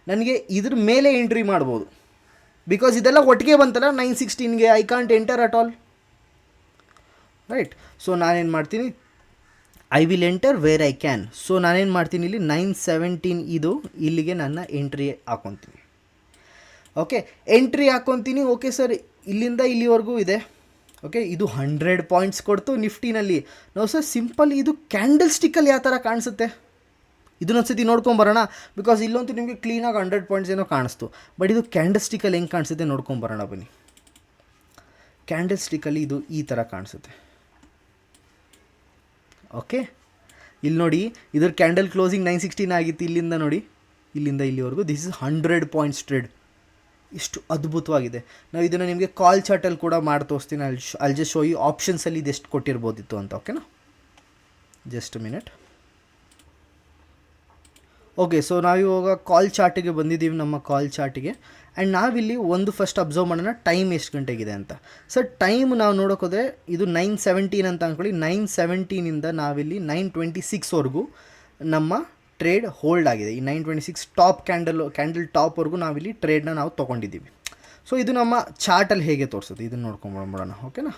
ನನಗೆ ಇದ್ರ ಮೇಲೆ ಎಂಟ್ರಿ ಮಾಡ್ಬೋದು, ಬಿಕಾಸ್ ಇದೆಲ್ಲ ಒಟ್ಟಿಗೆ ಬಂತಲ್ಲ 916ಗೆ, I can't enter at all, right. So ನಾನೇನು ಮಾಡ್ತೀನಿ, I will enter where I can. So ನಾನೇನು ಮಾಡ್ತೀನಿ, ಇಲ್ಲಿ 917 ಇದು ಇಲ್ಲಿಗೆ ನನ್ನ ಎಂಟ್ರಿ ಹಾಕ್ಕೊತೀನಿ. ಓಕೆ, ಎಂಟ್ರಿ ಹಾಕ್ಕೊತೀನಿ. ಓಕೆ ಸರ್, ಇಲ್ಲಿಂದ ಇಲ್ಲಿವರೆಗೂ ಇದೆ. ಓಕೆ, ಇದು 100 ಪಾಯಿಂಟ್ಸ್ ಕೊಡ್ತು ನಿಫ್ಟಿನಲ್ಲಿ. ನಾವು ಸರ್ ಸಿಂಪಲ್ ಇದು ಕ್ಯಾಂಡಲ್ ಸ್ಟಿಕ್ಕಲ್ಲಿ ಯಾವ ಥರ ಕಾಣಿಸುತ್ತೆ ಇದನ್ನೊಂದ್ಸತಿ ನೋಡ್ಕೊಂಬರೋಣ. ಬಿಕಾಸ್ ಇಲ್ಲಂತೂ ನಿಮಗೆ ಕ್ಲೀನಾಗಿ 100 ಪಾಯಿಂಟ್ಸ್ ಏನೋ ಕಾಣಿಸ್ತು, ಬಟ್ ಇದು ಕ್ಯಾಂಡಲ್ ಸ್ಟಿಕ್ಕಲ್ಲಿ ಹೆಂಗೆ ಕಾಣಿಸುತ್ತೆ ನೋಡ್ಕೊಂಬರೋಣ ಬನ್ನಿ. ಕ್ಯಾಂಡಲ್ ಸ್ಟಿಕ್ಕಲ್ಲಿ ಇದು ಈ ಥರ ಕಾಣಿಸುತ್ತೆ. ಓಕೆ, ಇಲ್ಲಿ ನೋಡಿ, ಇದ್ರ ಕ್ಯಾಂಡಲ್ ಕ್ಲೋಸಿಂಗ್ 916 ಆಗಿತ್ತು. ಇಲ್ಲಿಂದ ನೋಡಿ, ಇಲ್ಲಿಂದ ಇಲ್ಲಿವರೆಗೂ ದಿಸ್ ಇಸ್ 100 ಪಾಯಿಂಟ್ಸ್ ಟ್ರೇಡ್. ಇಷ್ಟು ಅದ್ಭುತವಾಗಿದೆ. ನಾವು ಇದನ್ನು ನಿಮಗೆ ಕಾಲ್ ಚಾರ್ಟಲ್ಲಿ ಕೂಡ ಮಾಡಿ ತೋರಿಸ್ತೀನಿ. ಅಲ್ಲಿ ಜಸ್ಟ್ ಶೋ ಯು ಆಪ್ಷನ್ಸಲ್ಲಿ ಇದೆಷ್ಟು ಕೊಟ್ಟಿರ್ಬೋದಿತ್ತು ಅಂತ. ಓಕೆನಾ, ಜಸ್ಟ್ ಮಿನಿಟ್. ಓಕೆ, ಸೊ ನಾವಿವಾಗ ಕಾಲ್ ಚಾರ್ಟಿಗೆ ಬಂದಿದ್ದೀವಿ, ನಮ್ಮ ಕಾಲ್ ಚಾರ್ಟಿಗೆ. ಆ್ಯಂಡ್ ನಾವಿಲ್ಲಿ ಒಂದು ಫಸ್ಟ್ ಅಬ್ಸರ್ವ್ ಮಾಡೋಣ ಟೈಮ್ ಎಷ್ಟು ಗಂಟೆಗಿದೆ ಅಂತ. ಸರ್ ಟೈಮ್ ನಾವು ನೋಡೋಕೋದ್ರೆ ಇದು 9:17 ಅಂತ ಅಂದ್ಕೊಳ್ಳಿ. 9:17ಇಂದ ನಾವಿಲ್ಲಿ 9:26ವರೆಗೂ ನಮ್ಮ ಟ್ರೇಡ್ ಹೋಲ್ಡ್ ಆಗಿದೆ. ಈ 9:26 ಟಾಪ್ ಕ್ಯಾಂಡಲ್ ಟಾಪ್ವರೆಗೂ ನಾವಿಲ್ಲಿ ಟ್ರೇಡ್ನ ನಾವು ತೊಗೊಂಡಿದ್ದೀವಿ. ಸೊ ಇದು ನಮ್ಮ ಚಾರ್ಟಲ್ಲಿ ಹೇಗೆ ತೋರಿಸುತ್ತೆ ಇದನ್ನು ನೋಡ್ಕೊಂಡ್ಬಿಡೋಣ. ಓಕೆನಾ,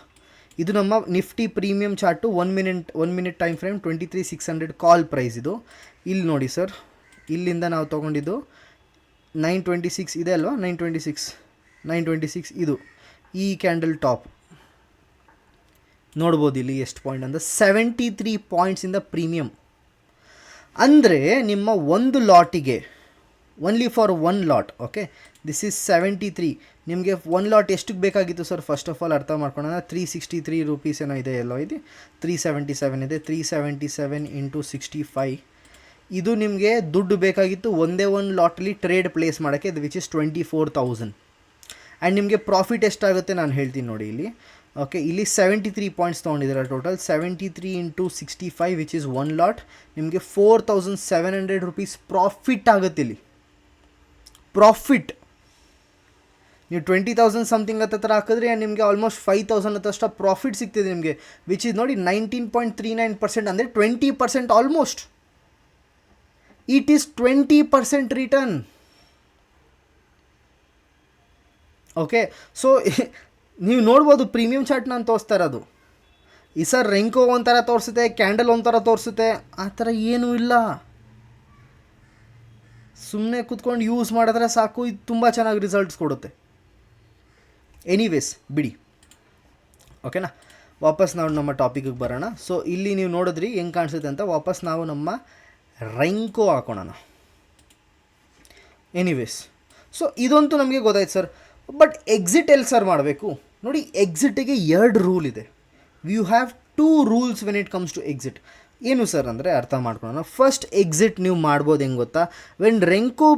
ಇದು ನಮ್ಮ Nifty premium chart. 1 minute time frame 23,600 ಕಾಲ್ ಪ್ರೈಸ್ ಇದು. ಇಲ್ಲಿ ನೋಡಿ ಸರ್, ಇಲ್ಲಿಂದ ನಾವು ತೊಗೊಂಡಿದ್ದು 9:26 ಇದೆ ಅಲ್ವಾ, 9:26 ಇದು ಈ ಕ್ಯಾಂಡಲ್ ಟಾಪ್ ನೋಡ್ಬೋದು. ಇಲ್ಲಿ ಎಷ್ಟು ಪಾಯಿಂಟ್ ಅಂದರೆ 73 ಪಾಯಿಂಟ್ಸಿಂದ ಪ್ರೀಮಿಯಮ್. ಅಂದರೆ ನಿಮ್ಮ ಒಂದು ಲಾಟಿಗೆ, only for one lot, okay, this is 73. ನಿಮಗೆ ಒಂದು ಲಾಟ್ ಎಷ್ಟಕ್ಕೆ ಬೇಕಾಗಿತ್ತು ಸರ್? ಫಸ್ಟ್ ಆಫ್ ಆಲ್ ಅರ್ಥ ಮಾಡ್ಕೊಳ್ಳೋಣ. 363 ರೂಪೀಸ್ ಏನೋ ಇದೆ, ಎಲ್ಲೋ ಇದೆ 377 ಇದೆ. 377 ಇಂಟು 65, ಇದು ನಿಮಗೆ ದುಡ್ಡು ಬೇಕಾಗಿತ್ತು ಒಂದೇ ಒಂದು ಲಾಟಲ್ಲಿ ಟ್ರೇಡ್ ಪ್ಲೇಸ್ ಮಾಡೋಕ್ಕೆ, ವಿಚ್ ಇಸ್ 24,000. ಆ್ಯಂಡ್ ನಿಮಗೆ ಪ್ರಾಫಿಟ್ ಎಷ್ಟಾಗುತ್ತೆ ನಾನು ಹೇಳ್ತೀನಿ ನೋಡಿ ಇಲ್ಲಿ. ಓಕೆ, ಇಲ್ಲಿ 73 ಪಾಯಿಂಟ್ಸ್ ತೊಗೊಂಡಿದ್ದೀರ total. 73 into 65 which is one lot, ನಿಮಗೆ 4,700 ರೂಪೀಸ್ ಪ್ರಾಫಿಟ್ ಆಗುತ್ತೆ ಇಲ್ಲಿ. ಪ್ರಾಫಿಟ್ ನೀವು 20,000 ಸಮಥಿಂಗ್ ಹತ್ರ ಹಾಕಿದ್ರೆ ನಿಮಗೆ ಆಲ್ಮೋಸ್ಟ್ 5,000 ಹತ್ತಷ್ಟು ಪ್ರಾಫಿಟ್ ಸಿಗ್ತಿದೆ ನಿಮಗೆ, ವಿಚ್ ಇಸ್ ನೋಡಿ 19.39%, ಅಂದರೆ 20% almost. It is 20% return. Okay, so ನೀವು ನೋಡ್ಬೋದು ಪ್ರೀಮಿಯಮ್ ಚಾರ್ಟ್ ನಾನು ತೋರಿಸ್ತಾ ಇರೋದು. ಈ ಸರ್ ರೆಂಕೋ ಒಂಥರ ತೋರಿಸುತ್ತೆ, ಕ್ಯಾಂಡಲ್ ಒಂಥರ ತೋರಿಸುತ್ತೆ, ಆ ಥರ ಏನೂ ಇಲ್ಲ. ಸುಮ್ಮನೆ ಕೂತ್ಕೊಂಡು ಯೂಸ್ ಮಾಡಿದ್ರೆ ಸಾಕು, ಇದು ತುಂಬ ಚೆನ್ನಾಗಿ ರಿಸಲ್ಟ್ಸ್ ಕೊಡುತ್ತೆ. ಎನಿವೇಸ್ ಬಿಡಿ, ಓಕೆನಾ. ವಾಪಸ್ ನಾವು ನಮ್ಮ ಟಾಪಿಕಿಗೆ ಬರೋಣ. ಸೊ ಇಲ್ಲಿ ನೀವು ನೋಡಿದ್ರಿ ಹೆಂಗೆ ಕಾಣಿಸುತ್ತೆ ಅಂತ. ವಾಪಸ್ ನಾವು ನಮ್ಮ ರೆಂಕೋ ಹಾಕೋಣ. ಎನಿವೇಸ್, ಸೊ ಇದಂತೂ ನಮಗೆ ಗೊತ್ತಾಯ್ತು ಸರ್. ಬಟ್ ಎಕ್ಸಿಟ್ ಎಲ್ಲಿ ಸರ್ ಮಾಡಬೇಕು? ನೋಡಿ, ಎಕ್ಸಿಟಿಗೆ 2 ರೂಲ್ ಇದೆ. You have 2 rules when it comes to exit. ಏನು ಸರ್ ಅಂದರೆ ಅರ್ಥ ಮಾಡ್ಕೊಳ್ಳೋಣ. ಫಸ್ಟ್ ಎಕ್ಸಿಟ್ ನೀವು ಮಾಡ್ಬೋದು ಹೆಂಗೆ ಗೊತ್ತಾ? When Renko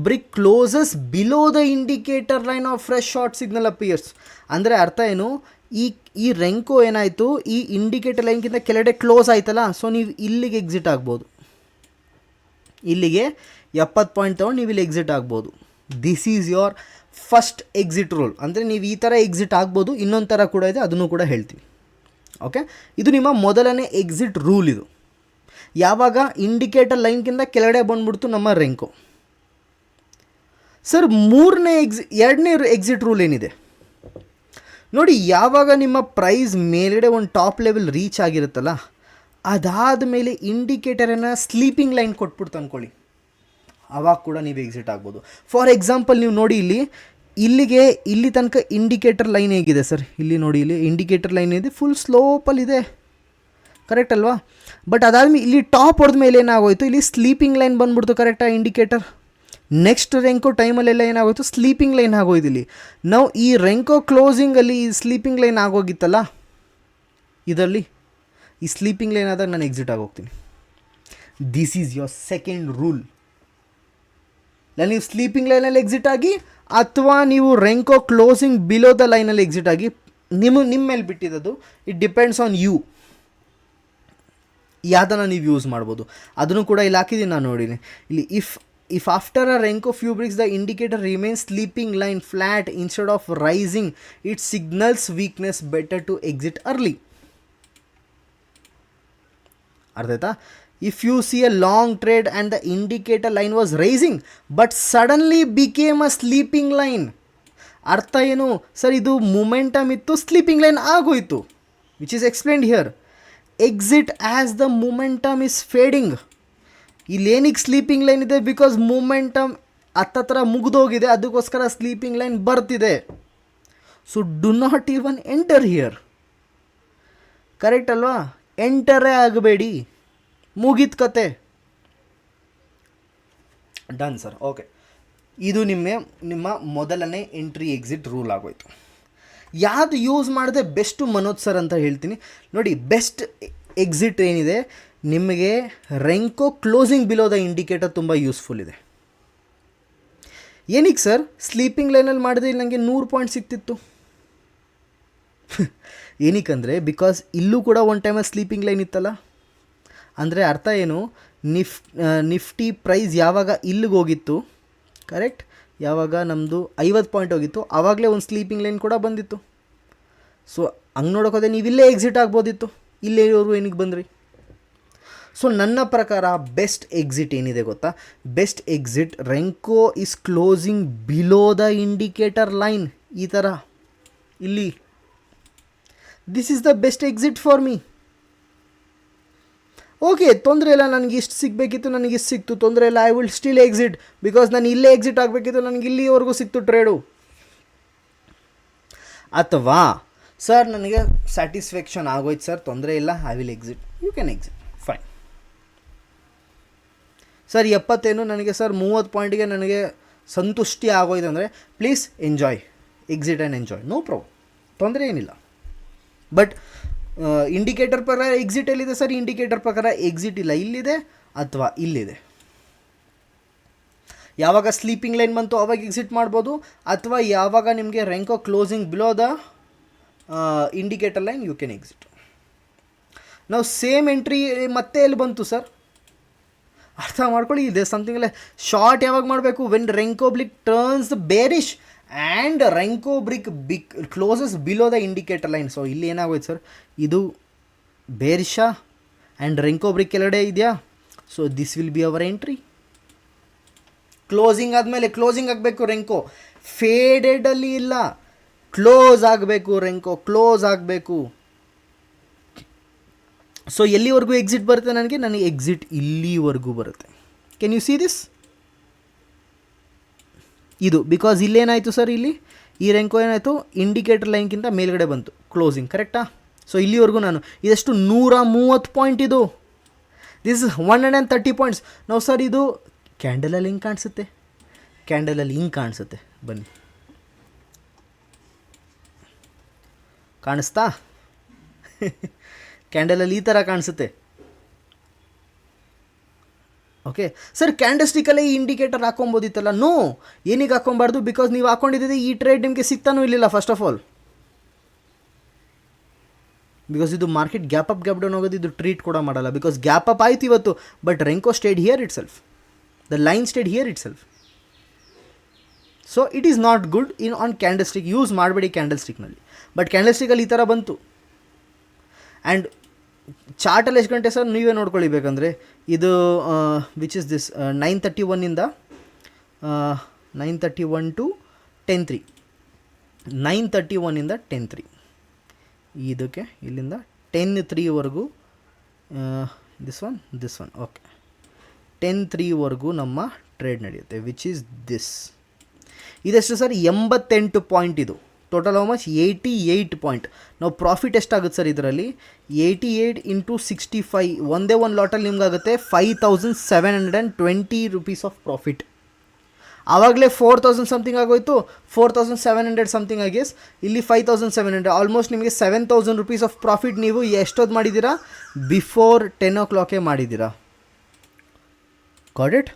brick closes below the indicator line of fresh short signal appears. ಅಂದರೆ ಅರ್ಥ ಏನು? ಈ ರೆಂಕೋ ಏನಾಯಿತು, ಈ ಇಂಡಿಕೇಟರ್ ಲೈನ್ಗಿಂತ ಕೆಳಗಡೆ ಕ್ಲೋಸ್ ಆಯ್ತಲ್ಲ, ಸೊ ನೀವು ಇಲ್ಲಿಗೆ ಎಕ್ಸಿಟ್ ಆಗ್ಬೋದು. ಇಲ್ಲಿಗೆ 70 ಪಾಯಿಂಟ್ ತೊಗೊಂಡು ನೀವು ಇಲ್ಲಿ ಎಕ್ಸಿಟ್ ಆಗ್ಬೋದು. This is your first exit rule. ಅಂದರೆ ನೀವು ಈ ಥರ ಎಕ್ಸಿಟ್ ಆಗ್ಬೋದು. ಇನ್ನೊಂದು ಥರ ಕೂಡ ಇದೆ, ಅದನ್ನು ಕೂಡ ಹೇಳ್ತೀವಿ. ಓಕೆ, ಇದು ನಿಮ್ಮ ಮೊದಲನೇ ಎಕ್ಸಿಟ್ ರೂಲ್. ಇದು ಯಾವಾಗ ಇಂಡಿಕೇಟರ್ ಲೈನ್ಗಿಂತ ಕೆಳಗಡೆ ಬಂದ್ಬಿಡ್ತು ನಮ್ಮ ರೆಂಕೋ. ಸರ್ ಎರಡನೇ ಎಕ್ಸಿಟ್ ರೂಲ್ ಏನಿದೆ ನೋಡಿ, ಯಾವಾಗ ನಿಮ್ಮ ಪ್ರೈಸ್ ಮೇಲ್ಗಡೆ ಒಂದು ಟಾಪ್ ಲೆವೆಲ್ ರೀಚ್ ಆಗಿರುತ್ತಲ್ಲ, ಅದಾದ ಮೇಲೆ ಇಂಡಿಕೇಟರನ್ನು ಸ್ಲೀಪಿಂಗ್ ಲೈನ್ ಕೊಟ್ಬಿಡ್ತು ಅಂದ್ಕೊಳ್ಳಿ, ಆವಾಗ ಕೂಡ ನೀವು ಎಕ್ಸಿಟ್ ಆಗ್ಬೋದು. ಫಾರ್ ಎಕ್ಸಾಂಪಲ್ ನೀವು ನೋಡಿ, ಇಲ್ಲಿ ತನಕ ಇಂಡಿಕೇಟರ್ ಲೈನ್ ಹೇಗಿದೆ ಸರ್? ಇಲ್ಲಿ ನೋಡಿ, ಇಲ್ಲಿ ಇಂಡಿಕೇಟರ್ ಲೈನ್ ಇದೆ, ಫುಲ್ ಸ್ಲೋಪಲ್ಲಿದೆ, ಕರೆಕ್ಟ್ ಅಲ್ವಾ? ಬಟ್ ಅದಾದಮೇಲೆ ಇಲ್ಲಿ ಟಾಪ್ ಹೊಡೆದ ಮೇಲೆ ಏನಾಗೋಯ್ತು, ಇಲ್ಲಿ ಸ್ಲೀಪಿಂಗ್ ಲೈನ್ ಬಂದ್ಬಿಡ್ತು, ಕರೆಕ್ಟಾ? ಇಂಡಿಕೇಟರ್ ನೆಕ್ಸ್ಟ್ ರೆಂಕೋ ಟೈಮಲ್ಲೆಲ್ಲ ಏನಾಗೋಯ್ತು, ಸ್ಲೀಪಿಂಗ್ ಲೈನ್ ಆಗೋಯ್ತು. ಇಲ್ಲಿ ನಾವು ಈ ರೆಂಕೋ ಕ್ಲೋಸಿಂಗಲ್ಲಿ ಈ ಸ್ಲೀಪಿಂಗ್ ಲೈನ್ ಆಗೋಗಿತ್ತಲ್ಲ, ಇದರಲ್ಲಿ ಈ ಸ್ಲೀಪಿಂಗ್ ಲೈನ್ ಆದಾಗ ನಾನು ಎಕ್ಸಿಟ್ ಆಗೋಗ್ತೀನಿ. This is your second rule. ಇಲ್ಲ ನೀವು ಸ್ಲೀಪಿಂಗ್ ಲೈನಲ್ಲಿ ಎಕ್ಸಿಟ್ ಆಗಿ, ಅಥವಾ ನೀವು ರೆಂಕೋ ಕ್ಲೋಸಿಂಗ್ ಬಿಲೋ ದ ಲೈನಲ್ಲಿ ಎಕ್ಸಿಟ್ ಆಗಿ, ನಿಮ್ಮ ಮೇಲೆ ಬಿಟ್ಟಿದ್ದು. ಇಟ್ ಡಿಪೆಂಡ್ಸ್ ಆನ್ ಯು, ಯಾವುದನ್ನು ನೀವು ಯೂಸ್ ಮಾಡ್ಬೋದು. ಅದನ್ನು ಕೂಡ ಇಲ್ಲಿ ಹಾಕಿದ್ದೀನಿ ನಾನು ನೋಡಿದ್ದೀನಿ. ಇಲ್ಲಿ if after a Renko few bricks the indicator remains sleeping line flat instead of rising, it signals weakness, better to exit early. ಅರ್ಥ ಆಯ್ತಾ? If you see a long trade and the indicator line was rising but suddenly became a sleeping line, ಅರ್ಥ ಏನು sir? ಇದು momentum ಇತ್ತು, sleeping line ಆಗೋಯಿತು, which is explained here. Exit as the momentum is fading. ಇಲ್ಲೇನಿಗೆ sleeping line ಇದೆ? Because momentum ಹತ್ತತ್ರ ಮುಗಿದೋಗಿದೆ, ಅದಕ್ಕೋಸ್ಕರ ಸ್ಲೀಪಿಂಗ್ ಲೈನ್ ಬರ್ತಿದೆ. So do not even enter here, correct ಅಲ್ವಾ? ಎಂಟರೇ ಆಗಬೇಡಿ, ಮುಗಿದ ಕತೆ, ಡನ್ ಸರ್. ಓಕೆ, ಇದು ನಿಮ್ಮ ಮೊದಲನೇ ಎಂಟ್ರಿ ಎಕ್ಸಿಟ್ ರೂಲ್ ಆಗೋಯ್ತು. ಯಾವುದು ಯೂಸ್ ಮಾಡಿದೆ ಬೆಸ್ಟು ಮನೋಜ್ ಸರ್ ಅಂತ ಹೇಳ್ತೀನಿ ನೋಡಿ. ಬೆಸ್ಟ್ ಎಕ್ಸಿಟ್ ಏನಿದೆ, ನಿಮಗೆ renko closing below the indicator ತುಂಬ ಯೂಸ್ಫುಲ್ ಇದೆ. ಏನಕ್ಕೆ ಸರ್ ಸ್ಲೀಪಿಂಗ್ ಲೈನಲ್ಲಿ ಮಾಡಿದ್ರೆ ನನಗೆ 100 ಪಾಯಿಂಟ್ ಸಿಗ್ತಿತ್ತು? ಏನಕ್ಕಂದರೆ ಬಿಕಾಸ್ ಇಲ್ಲೂ ಕೂಡ ಒಂದು ಟೈಮಲ್ಲಿ ಸ್ಲೀಪಿಂಗ್ ಲೈನ್ ಇತ್ತಲ್ಲ. ಅಂದರೆ ಅರ್ಥ ಏನು, ನಿಫ್ಟಿ ಪ್ರೈಸ್ ಯಾವಾಗ ಇಲ್ಲಿಗೆ ಹೋಗಿತ್ತು, ಕರೆಕ್ಟ್, ಯಾವಾಗ ನಮ್ಮದು 50 ಪಾಯಿಂಟ್ ಹೋಗಿತ್ತು, ಆವಾಗಲೇ ಒಂದು ಸ್ಲೀಪಿಂಗ್ ಲೈನ್ ಕೂಡ ಬಂದಿತ್ತು. ಸೊ ಹಂಗೆ ನೋಡೋಕೋದ್ರೆ ನೀವು ಇಲ್ಲೇ ಎಕ್ಸಿಟ್ ಆಗ್ಬೋದಿತ್ತು, ಇಲ್ಲೇವರು ಏನಕ್ಕೆ ಬಂದ್ರಿ? ಸೊ ನನ್ನ ಪ್ರಕಾರ ಬೆಸ್ಟ್ ಎಕ್ಸಿಟ್ ಏನಿದೆ ಗೊತ್ತಾ? Best exit Renko is closing below the indicator line. ಈ ಥರ ಇಲ್ಲಿ this is the best exit for me. Okay, ತೊಂದರೆ ಇಲ್ಲ, ನನಗೆ ಇಷ್ಟು ಸಿಗಬೇಕಿತ್ತು, ನನಗೆ ಇಷ್ಟು ಸಿಕ್ತು, ತೊಂದರೆ ಇಲ್ಲ, I will still exit because ನಾನು ಇಲ್ಲೇ ಎಕ್ಸಿಟ್ ಆಗಬೇಕಿತ್ತು, ನನಗೆ ಇಲ್ಲಿವರೆಗೂ ಸಿಕ್ತು ಟ್ರೇಡು. ಅಥವಾ ಸರ್ ನನಗೆ ಸ್ಯಾಟಿಸ್ಫ್ಯಾಕ್ಷನ್ ಆಗೋಯ್ತು ಸರ್, ತೊಂದರೆ ಇಲ್ಲ, I will exit. You can exit, fine. Sir 70 ನನಗೆ ಸರ್ 30 ಪಾಯಿಂಟಿಗೆ ನನಗೆ ಸಂತುಷ್ಟಿ ಆಗೋಯ್ತು ಅಂದರೆ please enjoy, exit and enjoy, no problem, ತೊಂದರೆ ಏನಿಲ್ಲ. ಬಟ್ ಇಂಡಿಕೇಟರ್ ಪ್ರಕಾರ ಎಕ್ಸಿಟ್ ಎಲ್ಲಿದೆ ಸರ್? ಇಂಡಿಕೇಟರ್ ಪ್ರಕಾರ ಎಕ್ಸಿಟ್ ಇಲ್ಲ, ಇಲ್ಲಿದೆ ಅಥವಾ ಇಲ್ಲಿದೆ. ಯಾವಾಗ ಸ್ಲೀಪಿಂಗ್ ಲೈನ್ ಬಂತು ಆವಾಗ ಎಕ್ಸಿಟ್ ಮಾಡ್ಬೋದು, ಅಥವಾ ಯಾವಾಗ ನಿಮಗೆ renko closing below the indicator line you can exit. ನಾವು ಸೇಮ್ ಎಂಟ್ರಿ ಮತ್ತೆ ಎಲ್ಲಿ ಬಂತು ಸರ್? ಅರ್ಥ ಮಾಡ್ಕೊಳ್ಳಿ, ಇದೆ ಸಮಥಿಂಗ್ ಅಲ್ಲ. ಶಾರ್ಟ್ ಯಾವಾಗ ಮಾಡಬೇಕು? When renko brick turns bearish and renko brick closes below the indicator line. So ಇಲ್ಲಿ ಏನಾಗೋಯ್ತು ಸರ್, ಇದು ಬೇರಿಶಾ ಆ್ಯಂಡ್ ರೆಂಕೋ ಬ್ರಿಕ್ ಕೆಳಗಡೆ ಇದೆಯಾ? So this will be our entry. Closing ಆದಮೇಲೆ ಕ್ಲೋಸಿಂಗ್ ಆಗಬೇಕು ರೆಂಕೋ, ಫೇಡೆಡಲ್ಲಿ ಇಲ್ಲ, ಕ್ಲೋಸ್ ಆಗಬೇಕು ರೆಂಕೋ, ಕ್ಲೋಸ್ ಆಗಬೇಕು. ಸೊ ಎಲ್ಲಿವರೆಗೂ ಎಕ್ಸಿಟ್ ಬರುತ್ತೆ ನನಗೆ ಎಕ್ಸಿಟ್ ಇಲ್ಲಿವರೆಗೂ ಬರುತ್ತೆ. Can U see this? ಇದು ಬಿಕಾಸ್ ಇಲ್ಲೇನಾಯಿತು ಸರ್, ಇಲ್ಲಿ ಈ ರೆಂಕೋ ಏನಾಯಿತು, ಇಂಡಿಕೇಟರ್ ಲೈನ್ಗಿಂತ ಮೇಲ್ಗಡೆ ಬಂತು ಕ್ಲೋಸಿಂಗ್, ಕರೆಕ್ಟಾ? ಸೊ ಇಲ್ಲಿವರೆಗೂ ನಾನು ಇದೆಷ್ಟು 130 ಪಾಯಿಂಟ್, ಇದು ದಿಸ್ ಇಸ್ 130 ಪಾಯಿಂಟ್ಸ್. ನಾವು ಸರ್ ಇದು ಕ್ಯಾಂಡಲಲ್ಲಿ ಹಿಂಗೆ ಕಾಣಿಸುತ್ತೆ, ಕ್ಯಾಂಡಲಲ್ಲಿ ಹಿಂಗೆ ಕಾಣಿಸುತ್ತೆ, ಬನ್ನಿ ಕಾಣಿಸ್ತಾ? ಕ್ಯಾಂಡಲಲ್ಲಿ ಈ ಥರ ಕಾಣಿಸುತ್ತೆ. ಓಕೆ ಸರ್, ಕ್ಯಾಂಡಲ್ಸ್ಟಿಕ್ಕಲ್ಲೇ ಈ ಇಂಡಿಕೇಟರ್ ಹಾಕೊಬೋದಿತ್ತಲ್ಲ? ನೋ, ಏನಕ್ಕೆ ಹಾಕೊಬಾರ್ದು? ಬಿಕಾಸ್ ನೀವು ಹಾಕೊಂಡಿದ್ದೆ ಈ ಟ್ರೇಡ್ ನಿಮಗೆ ಸಿಗ್ತಾನೂ ಇರಲಿಲ್ಲ ಫಸ್ಟ್ ಆಫ್ ಆಲ್. ಬಿಕಾಸ್ ಇದು market gap up gap down ಹೋಗೋದು, ಇದು ಟ್ರೀಟ್ ಕೂಡ ಮಾಡಲ್ಲ. ಬಿಕಾಸ್ ಗ್ಯಾಪ್ ಅಪ್ ಆಯ್ತು ಇವತ್ತು, but renko stayed here itself, the line stayed here itself. So it is not good in on candlestick. Use ಮಾಡಬೇಡಿ ಕ್ಯಾಂಡಲ್ಸ್ಟಿಕ್ನಲ್ಲಿ. But ಕ್ಯಾಂಡಲ್ಸ್ಟಿಕ್ಕಲ್ಲಿ ಈ ಥರ ಬಂತು. ಆ್ಯಂಡ್ ಚಾರ್ಟಲ್ಲಿ ಎಷ್ಟು ಗಂಟೆ ಸರ್ ನೀವೇ ನೋಡ್ಕೊಳ್ಳಿ ಬೇಕಂದರೆ, ಇದು ವಿಚ್ ಇಸ್ ದಿಸ್ 9:31 9:31 ಟು 10:03, 9:31 10:03, ಇದಕ್ಕೆ ಇಲ್ಲಿಂದ 10:03ವರೆಗೂ ದಿಸ್ ಒನ್ ಓಕೆ 10:03ವರೆಗೂ ನಮ್ಮ ಟ್ರೇಡ್ ನಡೆಯುತ್ತೆ, ವಿಚ್ ಈಸ್ ದಿಸ್. ಇದೆಷ್ಟು ಸರ್? 88 ಪಾಯಿಂಟ್. ಇದು ಟೋಟಲ್ ಹೌ ಮಚ್? 88 ಪಾಯಿಂಟ್. ನಾವು ಪ್ರಾಫಿಟ್ ಎಷ್ಟಾಗುತ್ತೆ ಸರ್ ಇದರಲ್ಲಿ? 88 ಇಂಟು 65, ಒಂದೇ ಒಂದು ಲಾಟಲ್ಲಿ ನಿಮ್ಗಾಗುತ್ತೆ 5720 ರೂಪೀಸ್ ಆಫ್ ಪ್ರಾಫಿಟ್. ಆವಾಗಲೇ 4000 ಸಮಥಿಂಗ್ ಆಗೋಯ್ತು, 4700 ಸಮಥಿಂಗ್ ಆಗೇಸ್, ಇಲ್ಲಿ 5700, ಆಲ್ಮೋಸ್ಟ್ ನಿಮಗೆ 7000 ರೂಪೀಸ್ ಆಫ್ ಪ್ರಾಫಿಟ್ ನೀವು ಎಷ್ಟೊತ್ತು ಮಾಡಿದ್ದೀರಾ? ಬಿಫೋರ್ 10 o'clock ಮಾಡಿದ್ದೀರಾ. Got it?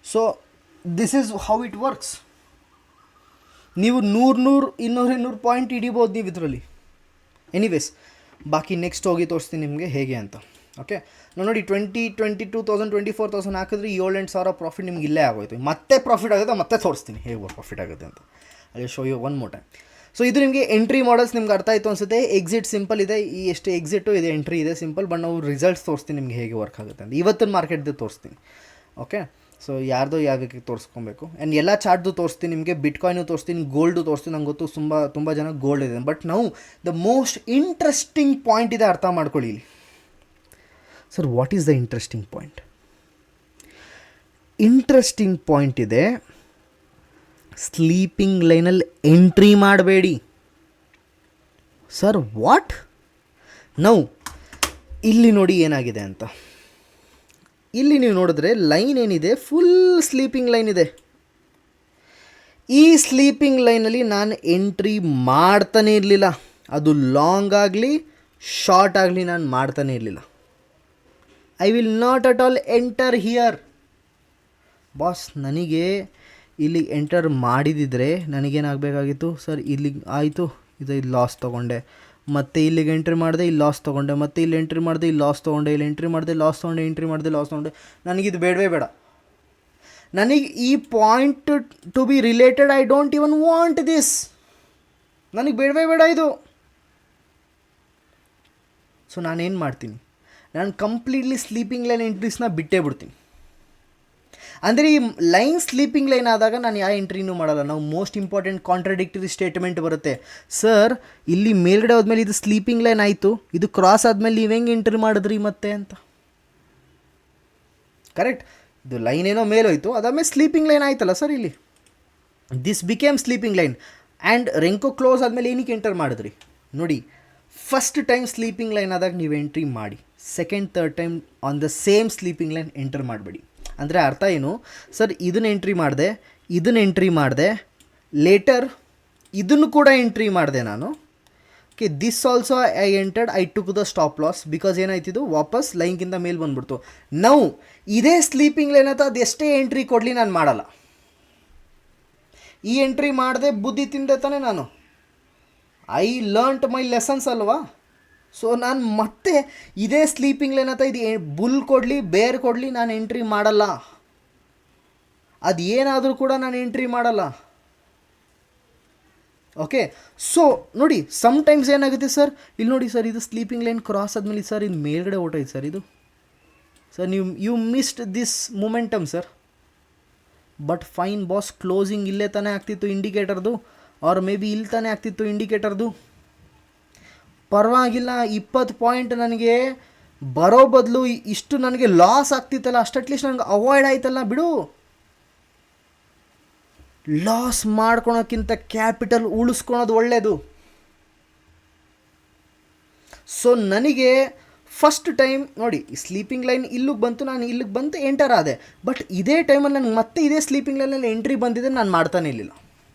So this is how it works. ನೀವು 100-200 ಪಾಯಿಂಟ್ ಹಿಡಿಬೋದು ನೀವು ಇದರಲ್ಲಿ. ಎನಿವೇಸ್, ಬಾಕಿ ನೆಕ್ಸ್ಟ್ ಹೋಗಿ ತೋರಿಸ್ತೀನಿ ನಿಮಗೆ ಹೇಗೆ ಅಂತ. ಓಕೆ, ನಾವು ನೋಡಿ 22,000 24,000 ಹಾಕಿದ್ರೆ 7-8 ಸಾವಿರ ಪ್ರಾಫಿಟ್ ನಿಮ್ಗೆ ಇಲ್ಲೇ ಆಗೋಯ್ತು. ಮತ್ತೆ ಪ್ರಾಫಿಟ್ ಆಗುತ್ತೆ, ಮತ್ತೆ ತೋರಿಸ್ತೀನಿ ಹೇಗೆ ಪ್ರಾಫಿಟ್ ಆಗುತ್ತೆ ಅಂತ. ಅಲ್ಲಿ show you one more time. So ಇದು ನಿಮಗೆ ಎಂಟ್ರಿ ಮಾಡಲ್ಸ್ ನಿಮ್ಗೆ ಅರ್ಥ ಆಯಿತು ಅನಿಸುತ್ತೆ. ಎಕ್ಸಿಟ್ ಸಿಂಪಲ್ ಇದೆ, ಈ ಎಷ್ಟು ಎಕ್ಸಿಟು ಇದೆ, ಎಂಟ್ರಿ ಇದೆ ಸಿಂಪಲ್. ಬಟ್ ನಾವು ರಿಸಲ್ಟ್ಸ್ ತೋರಿಸ್ತೀನಿ ನಿಮಗೆ ಹೇಗೆ ವರ್ಕ್ ಆಗುತ್ತೆ ಅಂತ. ಇವತ್ತಿನ ಮಾರ್ಕೆಟ್ದು ತೋರಿಸ್ತೀನಿ. ಓಕೆ, ಸೊ ಯಾರ್ದು ಯಾವ್ದಕ್ಕೆ ತೋರಿಸ್ಕೊಬೇಕು. ಆ್ಯಂಡ್ ಎಲ್ಲ ಚಾರ್ಟ್ದು ತೋರಿಸ್ತೀನಿ ನಿಮಗೆ, ಬಿಟ್ಕಾಯ್ನು ತೋರಿಸ್ತೀನಿ, ಗೋಲ್ಡು ತೋರಿಸ್ತೀನಿ. ನಂಗೆ ಗೊತ್ತು ತುಂಬ ಜನ ಗೋಲ್ಡ್ ಇದೆ. ಬಟ್ ನಾವು ದ ಮೋಸ್ಟ್ ಇಂಟ್ರೆಸ್ಟಿಂಗ್ ಪಾಯಿಂಟ್ ಇದೆ, ಅರ್ಥ ಮಾಡ್ಕೊಳ್ಳಿ ಇಲ್ಲಿ. Sir what is the interesting point? Interesting point ಇದೆ, ಸ್ಲೀಪಿಂಗ್ ಲೈನಲ್ಲಿ ಎಂಟ್ರಿ ಮಾಡಬೇಡಿ. Sir what? ನಾವು ಇಲ್ಲಿ ನೋಡಿ ಏನಾಗಿದೆ ಅಂತ. ಇಲ್ಲಿ ನೀವು ನೋಡಿದ್ರೆ ಲೈನ್ ಏನಿದೆ, ಫುಲ್ ಸ್ಲೀಪಿಂಗ್ ಲೈನ್ ಇದೆ. ಈ ಸ್ಲೀಪಿಂಗ್ ಲೈನಲ್ಲಿ ನಾನು ಎಂಟ್ರಿ ಮಾಡ್ತಾನೇ ಇರಲಿಲ್ಲ. ಅದು ಲಾಂಗ್ ಆಗಲಿ ಶಾರ್ಟ್ ಆಗಲಿ ನಾನು ಮಾಡ್ತಾನೇ ಇರಲಿಲ್ಲ. I will not at all enter here. Boss ನನಗೆ ಇಲ್ಲಿ ಎಂಟರ್ ಮಾಡಿದಿದ್ರೆ ನನಗೇನಾಗಬೇಕಾಗಿತ್ತು ಸರ್, ಇಲ್ಲಿಗೆ ಆಯಿತು, ಇದು ಲಾಸ್ ತೊಗೊಂಡೆ, ಮತ್ತು ಇಲ್ಲಿಗೆ ಎಂಟ್ರಿ ಮಾಡಿದೆ, ಇಲ್ಲಿ ಲಾಸ್ ತೊಗೊಂಡೆ, ಮತ್ತು ಇಲ್ಲಿ ಎಂಟ್ರಿ ಮಾಡಿದೆ, ಇಲ್ಲಿ ಲಾಸ್ ತೊಗೊಂಡೆ, ಇಲ್ಲಿ ಎಂಟ್ರಿ ಮಾಡಿದೆ, ಲಾಸ್ ತೊಗೊಂಡೆ, ಎಂಟ್ರಿ ಮಾಡಿದೆ, ಲಾಸ್ ತೊಗೊಂಡೆ. ನನಗಿದು ಬೇಡವೇ ಬೇಡ. ನನಗೆ ಈ point to B related, I don't even want this. ನನಗೆ ಬೇಡವೇ ಬೇಡ ಇದು. ಸೊ ನಾನೇನು ಮಾಡ್ತೀನಿ, ನಾನು ಕಂಪ್ಲೀಟ್ಲಿ ಸ್ಲೀಪಿಂಗ್ ಲೈನ್ ಎಂಟ್ರೀಸ್ನ ಬಿಟ್ಟೇ ಬಿಡ್ತೀನಿ. ಅಂದರೆ ಈ ಲೈನ್ ಸ್ಲೀಪಿಂಗ್ ಲೈನ್ ಆದಾಗ ನಾನು ಯಾವ ಎಂಟ್ರಿನೂ ಮಾಡಲ್ಲ. ನಾವು ಮೋಸ್ಟ್ ಇಂಪಾರ್ಟೆಂಟ್ ಕಾಂಟ್ರಡಿಕ್ಟರಿ ಸ್ಟೇಟ್ಮೆಂಟ್ ಬರುತ್ತೆ, ಸರ್ ಇಲ್ಲಿ ಮೇಲ್ಗಡೆ ಹೋದ್ಮೇಲೆ ಇದು ಸ್ಲೀಪಿಂಗ್ ಲೈನ್ ಆಯಿತು, ಇದು ಕ್ರಾಸ್ ಆದಮೇಲೆ ನೀವು ಹೆಂಗೆ ಎಂಟ್ರಿ ಮಾಡಿದ್ರಿ ಮತ್ತೆ ಅಂತ. ಕರೆಕ್ಟ್, ಇದು ಲೈನ್ ಏನೋ ಮೇಲೋಯ್ತು, ಅದಾದಮೇಲೆ ಸ್ಲೀಪಿಂಗ್ ಲೈನ್ ಆಯ್ತಲ್ಲ ಸರ್, ಇಲ್ಲಿ this became sleeping line. And renko close ಆದಮೇಲೆ ಏನಕ್ಕೆ ಎಂಟರ್ ಮಾಡಿದ್ರಿ ನೋಡಿ. ಫಸ್ಟ್ ಟೈಮ್ ಸ್ಲೀಪಿಂಗ್ ಲೈನ್ ಆದಾಗ ನೀವು ಎಂಟ್ರಿ ಮಾಡಿ, second third time on the same sleeping line enter ಮಾಡಬೇಡಿ. ಅಂದರೆ ಅರ್ಥ ಏನು ಸರ್, ಇದನ್ನು ಎಂಟ್ರಿ ಮಾಡಿದೆ, ಇದನ್ನು ಎಂಟ್ರಿ ಮಾಡಿದೆ, ಲೇಟರ್ ಇದನ್ನು ಕೂಡ ಎಂಟ್ರಿ ಮಾಡಿದೆ ನಾನು. Okay, this also I entered, I took the stop loss, because ಏನಾಯ್ತಿದ್ದು ವಾಪಸ್ ಲೈನ್ಗಿಂತ ಮೇಲೆ ಬಂದುಬಿಡ್ತು. ನಾವು ಇದೇ ಸ್ಲೀಪಿಂಗ್ ಲೈನ್ ಅಥವಾ ಅದು ಎಷ್ಟೇ ಎಂಟ್ರಿ ಕೊಡಲಿ ನಾನು ಮಾಡಲ್ಲ. ಈ ಎಂಟ್ರಿ ಮಾಡಿದೆ ಬುದ್ಧಿ ತಿಂದೆ ತಾನೆ ನಾನು, ಐ ಲರ್ನ್ಟ್ ಮೈ ಲೆಸನ್ಸ್ ಅಲ್ವಾ. ಸೊ ನಾನು ಮತ್ತೆ ಇದೇ ಸ್ಲೀಪಿಂಗ್ ಲೈನ್ ಅಥವಾ ಇದು ಬುಲ್ ಕೊಡಲಿ ಬೇರ್ ಕೊಡಲಿ ನಾನು ಎಂಟ್ರಿ ಮಾಡಲ್ಲ. ಅದು ಏನಾದರೂ ಕೂಡ ನಾನು ಎಂಟ್ರಿ ಮಾಡಲ್ಲ. ಓಕೆ, ಸೊ ನೋಡಿ ಸಮ್ಟೈಮ್ಸ್ ಏನಾಗುತ್ತೆ ಸರ್, ಇಲ್ಲಿ ನೋಡಿ ಸರ್, ಇದು ಸ್ಲೀಪಿಂಗ್ ಲೈನ್ ಕ್ರಾಸ್ ಆದಮೇಲೆ ಸರ್ ಇದು ಮೇಲ್ಗಡೆ ಹೊಟ್ಟೈತೆ ಸರ್, ಇದು sir you missed this momentum sir. But fine boss, closing ಇಲ್ಲೇ ತಾನೇ ಆಗ್ತಿತ್ತು ಇಂಡಿಕೇಟರ್ದು, ಆರ್ ಮೇ ಬಿ ಇಲ್ಲಿ ತಾನೇ ಆಗ್ತಿತ್ತು ಇಂಡಿಕೇಟರ್ದು. ಪರವಾಗಿಲ್ಲ, 20 ಪಾಯಿಂಟ್ ನನಗೆ ಬರೋ ಬದಲು ಇಷ್ಟು ನನಗೆ ಲಾಸ್ ಆಗ್ತಿತ್ತಲ್ಲ, ಅಷ್ಟು ಅಟ್ಲೀಸ್ಟ್ ನನಗೆ ಅವಾಯ್ಡ್ ಆಯ್ತಲ್ಲ ಬಿಡು. ಲಾಸ್ ಮಾಡ್ಕೊಳೋಕ್ಕಿಂತ ಕ್ಯಾಪಿಟಲ್ ಉಳಿಸ್ಕೊಳೋದು ಒಳ್ಳೆಯದು. ಸೊ ನನಗೆ ಫಸ್ಟ್ ಟೈಮ್ ನೋಡಿ ಸ್ಲೀಪಿಂಗ್ ಲೈನ್ ಇಲ್ಲಿಗೆ ಬಂತು, ನಾನು ಇಲ್ಲಿಗೆ ಬಂತು ಎಂಟರ್ ಆದೆ. ಬಟ್ ಇದೇ ಟೈಮಲ್ಲಿ ನನಗೆ ಮತ್ತೆ ಇದೇ ಸ್ಲೀಪಿಂಗ್ ಲೈನಲ್ಲಿ ಎಂಟ್ರಿ ಬಂದಿದೆ, ನಾನು ಮಾಡ್ತಾನೆ ಇರಲಿಲ್ಲ.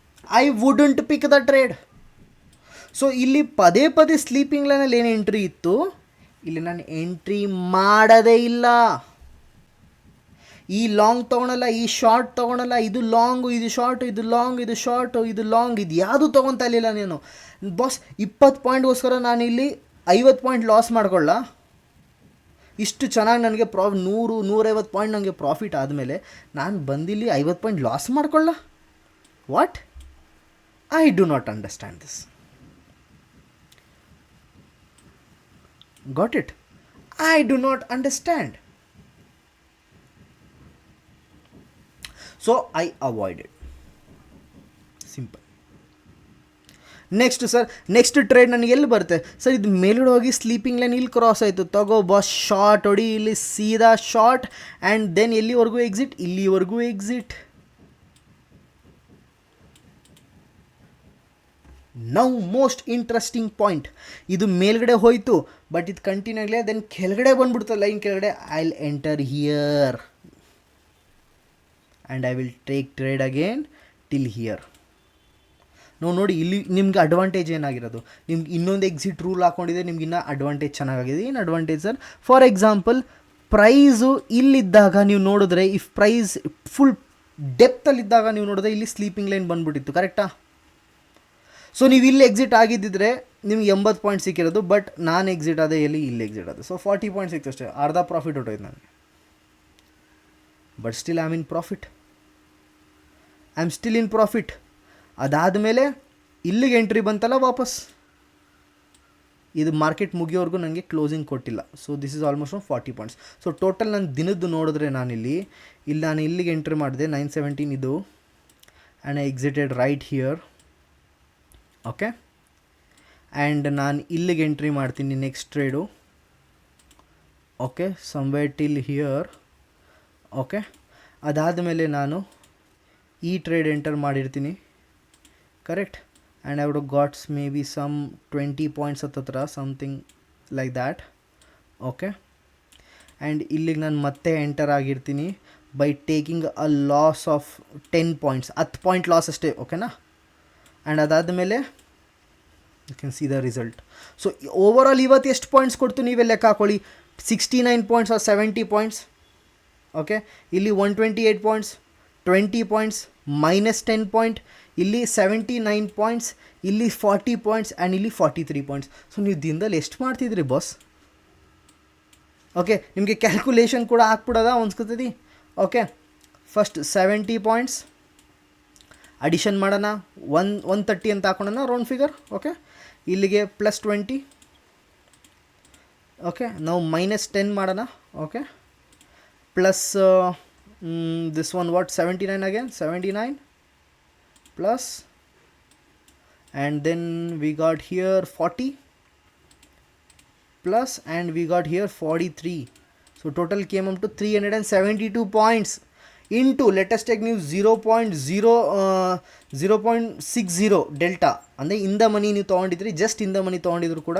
I wouldn't pick the trade. So ಇಲ್ಲಿ ಪದೇ ಪದೇ ಸ್ಲೀಪಿಂಗ್ ಲೈನಲ್ಲಿ ಏನು ಎಂಟ್ರಿ ಇತ್ತು, ಇಲ್ಲಿ ನಾನು ಎಂಟ್ರಿ ಮಾಡೋದೇ ಇಲ್ಲ. ಈ ಲಾಂಗ್ ತೊಗೊಳಲ್ಲ, ಈ ಶಾರ್ಟ್ ತೊಗೊಳಲ್ಲ, ಇದು ಲಾಂಗು ಇದು ಶಾರ್ಟು, ಇದು ಲಾಂಗ್ ಇದು ಶಾರ್ಟು, ಇದು ಲಾಂಗ್, ಇದು ಯಾವುದು ತೊಗೊತಾ ಇರಲಿಲ್ಲ ನೀನು ಬಾಸ್. 20 ಪಾಯಿಂಟ್ಗೋಸ್ಕರ ನಾನು ಇಲ್ಲಿ 50 ಪಾಯಿಂಟ್ ಲಾಸ್ ಮಾಡ್ಕೊಳ್ಳ. ಇಷ್ಟು ಚೆನ್ನಾಗಿ ನನಗೆ 100-150 ಪಾಯಿಂಟ್ ನನಗೆ ಪ್ರಾಫಿಟ್ ಆದಮೇಲೆ ನಾನು ಬಂದಿಲ್ಲಿ 50 ಪಾಯಿಂಟ್ ಲಾಸ್ ಮಾಡ್ಕೊಳ್ಳ. What? I do not understand this. Got it? I do not understand. So I avoided. Simple. Next sir, next trade ನನಗೆ ಎಲ್ಲಿ ಬರುತ್ತೆ ಸರ್, ಇದು ಮೇಲ್ಗಡೆ ಹೋಗಿ ಸ್ಲೀಪಿಂಗ್ ಲೈನ್ ಇಲ್ಲಿ ಕ್ರಾಸ್ ಆಯಿತು, ತಗೋ ಬಾಸ್ ಶಾರ್ಟ್ ಹೊಡಿ, ಇಲ್ಲಿ ಸೀದಾ ಶಾರ್ಟ್ ಆ್ಯಂಡ್ ದೆನ್ ಎಲ್ಲಿವರೆಗೂ ಎಕ್ಸಿಟ್, ಇಲ್ಲಿವರೆಗೂ exit. Now most interesting point, ಇದು ಮೇಲ್ಗಡೆ ಹೋಯಿತು ಬಟ್ ಇದು ಕಂಟಿನ್ಯೂ ಆಗಲಿ, ದೆನ್ ಕೆಳಗಡೆ ಬಂದ್ಬಿಡ್ತು ಲೈನ್ ಕೆಳಗಡೆ. I will enter here and I will take trade again till here. ನೋಡಿ ಇಲ್ಲಿ ನಿಮ್ಗೆ ಅಡ್ವಾಂಟೇಜ್ ಏನಾಗಿರೋದು, ನಿಮ್ಗೆ ಇನ್ನೊಂದು ಎಕ್ಸಿಟ್ ರೂಲ್ ಹಾಕ್ಕೊಂಡಿದೆ, ನಿಮ್ಗೆ ಇನ್ನೂ ಅಡ್ವಾಂಟೇಜ್ ಚೆನ್ನಾಗಿದೆ. ಏನು advantage sir? For example price ಇಲ್ಲಿದ್ದಾಗ ನೀವು ನೋಡಿದ್ರೆ, ಇಫ್ ಪ್ರೈಸ್ ಫುಲ್ ಡೆಪ್ತಲ್ಲಿದ್ದಾಗ ನೀವು ನೋಡಿದ್ರೆ ಇಲ್ಲಿ ಸ್ಲೀಪಿಂಗ್ ಲೈನ್ ಬಂದುಬಿಟ್ಟಿತ್ತು, ಕರೆಕ್ಟಾ? ಸೊ ನೀವು ಇಲ್ಲಿ ಎಕ್ಸಿಟ್ ಆಗಿದ್ದಿದ್ರೆ ನಿಮ್ಗೆ 80 ಪಾಯಿಂಟ್ ಸಿಕ್ಕಿರೋದು. ಬಟ್ ನಾನು ಎಕ್ಸಿಟ್ ಆದೆ ಇಲ್ಲಿ ಎಕ್ಸಿಟ್ ಆದೆ, ಸೊ 40 ಪಾಯಿಂಟ್ ಸಿಕ್ತು ಅಷ್ಟೇ, ಅರ್ಧ ಪ್ರಾಫಿಟ್ ಹೊಟ್ಟೋಯ್ತು ನನಗೆ. But still I am in profit. ಅದಾದಮೇಲೆ ಇಲ್ಲಿಗೆ ಎಂಟ್ರಿ ಬಂತಲ್ಲ ವಾಪಸ್, ಇದು ಮಾರ್ಕೆಟ್ ಮುಗಿಯೋವರೆಗೂ ನನಗೆ ಕ್ಲೋಸಿಂಗ್ ಕೊಟ್ಟಿಲ್ಲ. So this is almost 40 points. So total ನನ್ನ ದಿನದ್ದು ನೋಡಿದ್ರೆ ನಾನಿಲ್ಲಿ ನಾನು ಇಲ್ಲಿಗೆ ಎಂಟ್ರಿ ಮಾಡಿದೆ 917 ಇದು, and I exited right here. Okay, and ನಾನು ಇಲ್ಲಿಗೆ ಎಂಟ್ರಿ ಮಾಡ್ತೀನಿ next trade. Okay, somewhere till here. Okay, ಅದಾದಮೇಲೆ ನಾನು ಈ ಟ್ರೇಡ್ ಎಂಟರ್ ಮಾಡಿರ್ತೀನಿ, correct, and I would gots maybe some 20 points ಹತ್ತತ್ರ, something like that. Okay, and ಇಲ್ಲಿಗೆ ನಾನು ಮತ್ತೆ ಎಂಟರ್ ಆಗಿರ್ತೀನಿ by taking a loss of 10 points, 10 point loss ಅಷ್ಟೇ, ಓಕೆನಾ? ಆ್ಯಂಡ್ ಅದಾದಮೇಲೆ you can see the result. So overall ಇವತ್ತು ಎಷ್ಟು ಪಾಯಿಂಟ್ಸ್ ಕೊಡ್ತು ನೀವೇ ಲೆಕ್ಕ ಹಾಕೊಳ್ಳಿ. 69 ಪಾಯಿಂಟ್ಸ್ ಆರ್ 70 ಪಾಯಿಂಟ್ಸ್. ಓಕೆ, ಇಲ್ಲಿ 128 ಪಾಯಿಂಟ್ಸ್, 20 ಪಾಯಿಂಟ್ಸ್, -10 ಪಾಯಿಂಟ್, ಇಲ್ಲಿ 79 ಪಾಯಿಂಟ್ಸ್, ಇಲ್ಲಿ 40 ಪಾಯಿಂಟ್ಸ್ ಆ್ಯಂಡ್ ಇಲ್ಲಿ 43 ಪಾಯಿಂಟ್ಸ್. ಸೊ ನೀವು ದಿನದಲ್ಲಿ ಎಷ್ಟು ಮಾಡ್ತಿದ್ರಿ ಬಾಸ್? ಓಕೆ, ನಿಮಗೆ ಕ್ಯಾಲ್ಕುಲೇಷನ್ ಕೂಡ ಹಾಕ್ಬಿಡೋದ ಅನ್ಸ್ಕೊತೈತಿ. ಓಕೆ, ಫಸ್ಟ್ 70 ಪಾಯಿಂಟ್ಸ್ ಅಡಿಷನ್ ಮಾಡೋಣ, 130 ಅಂತ ಹಾಕೋಣ ರೌಂಡ್ ಫಿಗರ್. ಓಕೆ, ಇಲ್ಲಿಗೆ +20. ಓಕೆ, ನಾವು -10 ಮಾಡೋಣ. Okay, plus this one what 79 again, 79 plus and then we got here 40 plus and we got here 43. So total came up to 372 points into, let us take new 0.60 delta. ಅಂದರೆ in the money ನೀವು ತೊಗೊಂಡಿದ್ರಿ, just in the money ತೊಗೊಂಡಿದ್ರು ಕೂಡ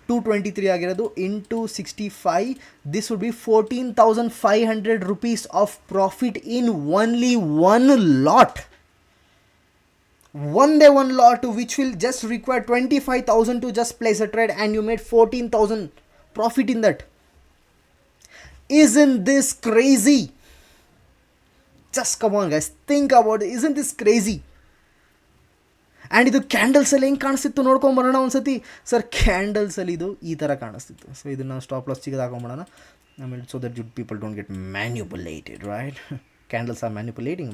223 ಆಗಿರೋದು into 65. This would be 14,500 rupees of profit in only one lot. One lot which will just require 25,000 to just place a trade, and you made 14,000 profit in that. Isn't this crazy? Just come on guys, think about it. Isn't this crazy? And ಇದು ಕ್ಯಾಂಡಲ್ಸಲ್ಲಿ ಹೆಂಗೆ ಕಾಣಿಸ್ತಿತ್ತು ನೋಡ್ಕೊಂಬರೋಣ ಒಂದ್ಸತಿ. Sir ಕ್ಯಾಂಡಲ್ಸಲ್ಲಿ ಇದು ಈ ಥರ ಕಾಣಿಸ್ತಿತ್ತು. So ಇದನ್ನು stop loss ಚಿಕ್ಕದು ಹಾಕೊಂಬಿಡೋಣ ಆಮೇಲೆ, so that people don't get manipulated, right? Candles are manipulating,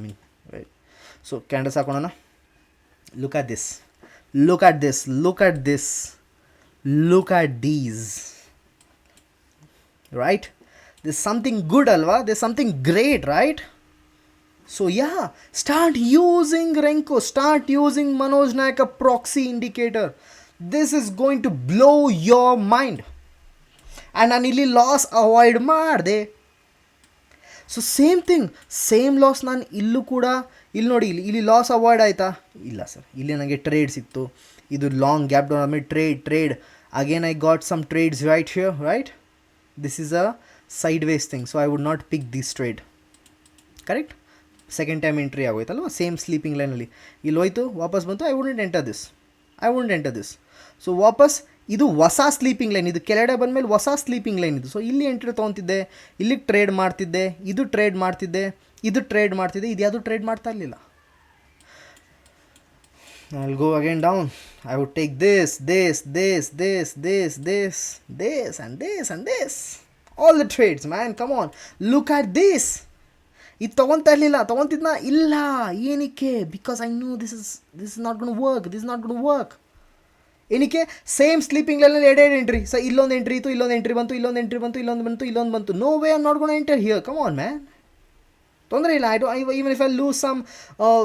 right? So candles ಹಾಕೋಣ. Look at this, look at this, look at this, look at these, right? There's something good, alva, there's something great, right? So yeah, start using Renko, start using Manoj Naik, a proxy indicator. This is going to blow your mind. And ನಾನು ಇಲ್ಲಿ loss avoid ಮಾಡಿದೆ. So same loss ನಾನು ಇಲ್ಲೂ ಕೂಡ, ಇಲ್ಲಿ ನೋಡಿ, ಇಲ್ಲಿ loss avoid ಆಯಿತಾ? ಇಲ್ಲ ಸರ್, ಇಲ್ಲಿ ನನಗೆ ಟ್ರೇಡ್ ಸಿಕ್ತು. ಇದು ಲಾಂಗ್ ಗ್ಯಾಪ್ ಡೌನ್ ಆದಮೇಲೆ trade again I got some trades right here, right? This is a sideways thing, so I would not pick this trade, correct? Second time entry ಆಗೋಯ್ತಲ್ವ, same sleeping ಲೈನಲ್ಲಿ. ಇಲ್ಲಿ ಹೋಯ್ತು, ವಾಪಸ್ ಬಂತು, I wouldn't enter this. So ವಾಪಸ್ ಇದು ಹೊಸ sleeping line, ಇದು ಕೆಳಗಡೆ ಬಂದಮೇಲೆ ಹೊಸ ಸ್ಲೀಪಿಂಗ್ ಲೈನ್ ಇದು. ಸೊ ಇಲ್ಲಿ ಎಂಟ್ರಿ ತೊಗೊತಿದ್ದೆ, ಇಲ್ಲಿಗೆ ಟ್ರೇಡ್ ಮಾಡ್ತಿದ್ದೆ, ಇದು ಟ್ರೇಡ್ ಮಾಡ್ತಿದ್ದೆ, ಇದು ಯಾವುದು ಟ್ರೇಡ್ ಮಾಡ್ತಾ ಇರಲಿಲ್ಲ. I will go again down. I would take this and this. All the trades, man, come on. Look at this. ಇದು ತೊಗೊತಾ ಇರಲಿಲ್ಲ, ತೊಗೊತಿದ್ನ ಇಲ್ಲ. ಏನಕ್ಕೆ? Because I knew this is not gonna work. ಏನಕ್ಕೆ? ಸೇಮ್ ಸ್ಲೀಪಿಂಗ್ ಲೈನಲ್ಲಿ ಎರಡು ಎಂಟ್ರಿ. ಸೊ ಇಲ್ಲೊಂದು entry ಇತ್ತು, ಇಲ್ಲೊಂದು ಎಂಟ್ರಿ ಬಂತು. No way I not gonna enter here. Come on man, ತೊಂದರೆ ಇಲ್ಲ. even if I lose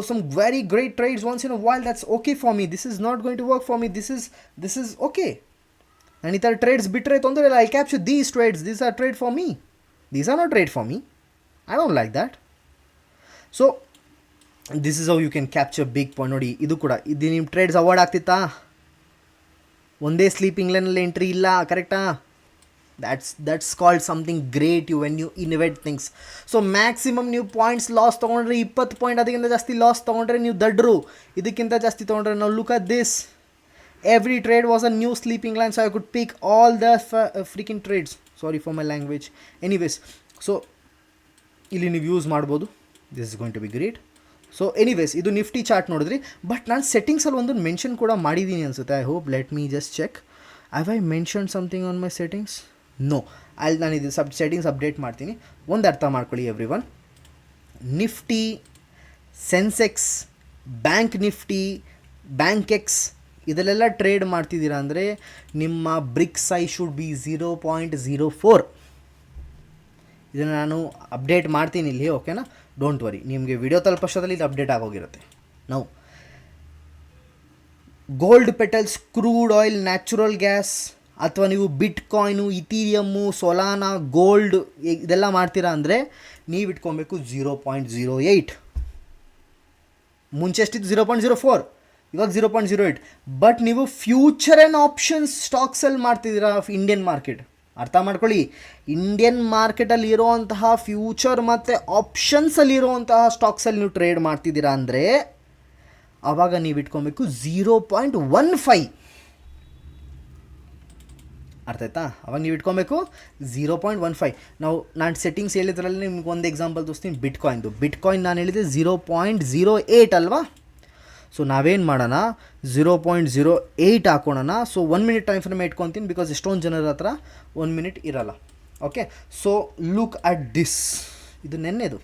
some very great trades once in a while, that's okay for me. This is not going to work for me. This is okay. ನಾನು ಈ ಥರ trades ಬಿಟ್ಟರೆ ತೊಂದರೆ ಇಲ್ಲ. I capture these trades. These are trade for me. These are not trade for me. I don't like that. So this is how you can capture big point. ನೋಡಿ, ಇದು ಕೂಡ ಇದು ನಿಮ್ಮ ಟ್ರೇಡ್ಸ್ ಅವಾಯ್ಡ್ ಆಗ್ತಿತ್ತಾ? ಒಂದೇ sleeping ಲೈನಲ್ಲಿ entry ಇಲ್ಲ, ಕರೆಕ್ಟಾ? that's called something great when you innovate things. So maximum ನೀವು ಪಾಯಿಂಟ್ಸ್ ಲಾಸ್ ತೊಗೊಂಡ್ರೆ 20 ಪಾಯಿಂಟ್, ಅದಕ್ಕಿಂತ ಜಾಸ್ತಿ ಲಾಸ್ ತೊಗೊಂಡ್ರೆ ನೀವು ದಡ್ರು. ಇದಕ್ಕಿಂತ ಜಾಸ್ತಿ ತೊಗೊಂಡ್ರೆ ನಾವು look at this. Every trade was a new sleeping line, so I could pick all the freaking trades. Sorry for my language. Anyways, so ಇಲ್ಲಿ ನೀವು ಯೂಸ್ ಮಾಡ್ಬೋದು. This is going to be great. So anyways, ಇದು Nifty chart ನೋಡಿದ್ರಿ. But ನಾನು ಸೆಟ್ಟಿಂಗ್ಸಲ್ಲಿ ಒಂದು mention ಕೂಡ ಮಾಡಿದ್ದೀನಿ ಅನಿಸುತ್ತೆ. I hope, let me just check. Have I mention something on my settings? No. ನಾನು ಇದು ಸೆಟ್ಟಿಂಗ್ಸ್ ಅಪ್ಡೇಟ್ ಮಾಡ್ತೀನಿ. ಒಂದು ಅರ್ಥ ಮಾಡ್ಕೊಳ್ಳಿ every one. Nifty, Sensex, bank Nifty, bank X ಇದರಲ್ಲೆಲ್ಲ ಟ್ರೇಡ್ ಮಾಡ್ತಿದ್ದೀರಾ ಅಂದರೆ ನಿಮ್ಮ ಬ್ರಿಕ್ ಸೈಜ್ ಶುಡ್ ಬಿ 0.04. ಇದನ್ನು ನಾನು ಅಪ್ಡೇಟ್ ಮಾಡ್ತೀನಿ ಇಲ್ಲಿ, ಓಕೆನಾ? ಡೋಂಟ್ ವರಿ, ನಿಮಗೆ ವಿಡಿಯೋ ತಲುಪೋಷ್ಟರಲ್ಲಿ ಇದು ಅಪ್ಡೇಟ್ ಆಗೋಗಿರುತ್ತೆ. ನಾವು gold petals, crude oil, natural gas, ಅಥವಾ ನೀವು ಬಿಟ್ಕಾಯ್ನು, ಇಥೀರಿಯಮ್ಮು, ಸೊಲಾನಾ, ಗೋಲ್ಡ್ ಇದೆಲ್ಲ ಮಾಡ್ತೀರಾ ಅಂದರೆ ನೀವು ಇಟ್ಕೊಬೇಕು 0.08. ಮುಂಚೆ ಎಷ್ಟಿತ್ತು? 0.04. ಇವಾಗ 0.08. ಬಟ್ ನೀವು ಫ್ಯೂಚರ್ ಆ್ಯಂಡ್ ಆಪ್ಷನ್ಸ್ ಸ್ಟಾಕ್ಸಲ್ಲಿ ಮಾಡ್ತಿದ್ದೀರಾ ಇಂಡಿಯನ್ ಮಾರ್ಕೆಟ್. ಅರ್ಥ ಮಾಡ್ಕೊಳ್ಳಿ, ಇಂಡಿಯನ್ ಮಾರ್ಕೆಟಲ್ಲಿ ಇರೋವಂತಹ ಫ್ಯೂಚರ್ ಮತ್ತು ಆಪ್ಷನ್ಸಲ್ಲಿರುವಂತಹ ಸ್ಟಾಕ್ಸಲ್ಲಿ ನೀವು ಟ್ರೇಡ್ ಮಾಡ್ತಿದ್ದೀರಾ ಅಂದರೆ ಆವಾಗ ನೀವು ಇಟ್ಕೊಬೇಕು 0.15. ಅರ್ಥ ಆಯ್ತಾ? ಅವಾಗ ನೀವು ಇಟ್ಕೊಬೇಕು 0.15. ನಾನು ಸೆಟ್ಟಿಂಗ್ಸ್ ಹೇಳಿದ್ರಲ್ಲಿ ನಿಮ್ಗೆ ಒಂದು ಎಕ್ಸಾಂಪಲ್ ತೋರಿಸ್ತೀನಿ. ಬಿಟ್ಕಾಯಿನ್ ನಾನು ಹೇಳಿದೆ 0.08 ಅಲ್ವಾ? ಸೊ ನಾವೇನು ಮಾಡೋಣ, 0.08 ಹಾಕೋಣ. ಸೊ 1 ಮಿನಿಟ್ ಟೈಮ್ ಫ್ರೇಮ್ ಇಟ್ಕೊತೀನಿ, ಬಿಕಾಸ್ ಎಷ್ಟೊಂದು ಜನರ ಹತ್ರ 1 ಮಿನಿಟ್ ಇರಲ್ಲ. Okay, so look at this. ಇದು ನೆನ್ನೆದು,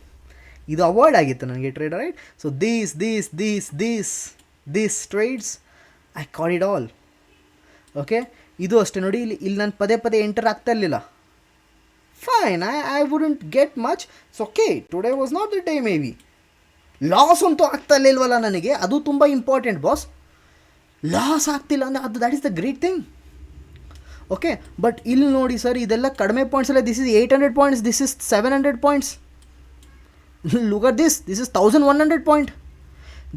ಇದು ಅವಾಯ್ಡ್ ಆಗಿತ್ತು ನನಗೆ trader, right? So this trades I call it all. Okay, ಇದು ಅಷ್ಟೇ ನೋಡಿ, ಇಲ್ಲಿ ನಾನು ಪದೇ ಎಂಟರ್ ಆಗ್ತಾ ಇರಲಿಲ್ಲ. Fine, I wouldn't get much. So okay, today was not the day. Maybe loss ಅಂತೂ ಆಗ್ತಾ ಇಲ್ವಲ್ಲ ನನಗೆ, ಅದು ತುಂಬ ಇಂಪಾರ್ಟೆಂಟ್ ಬಾಸ್. ಲಾಸ್ ಆಗ್ತಿಲ್ಲ ಅಂದರೆ ಅದು that is the great thing. Okay, but ಇಲ್ಲಿ ನೋಡಿ ಸರ್, ಇದೆಲ್ಲ ಕಡಿಮೆ ಪಾಯಿಂಟ್ಸ್ ಅಲ್ಲ. This is 800 points, this is 700 points. Look at this is 1100 point,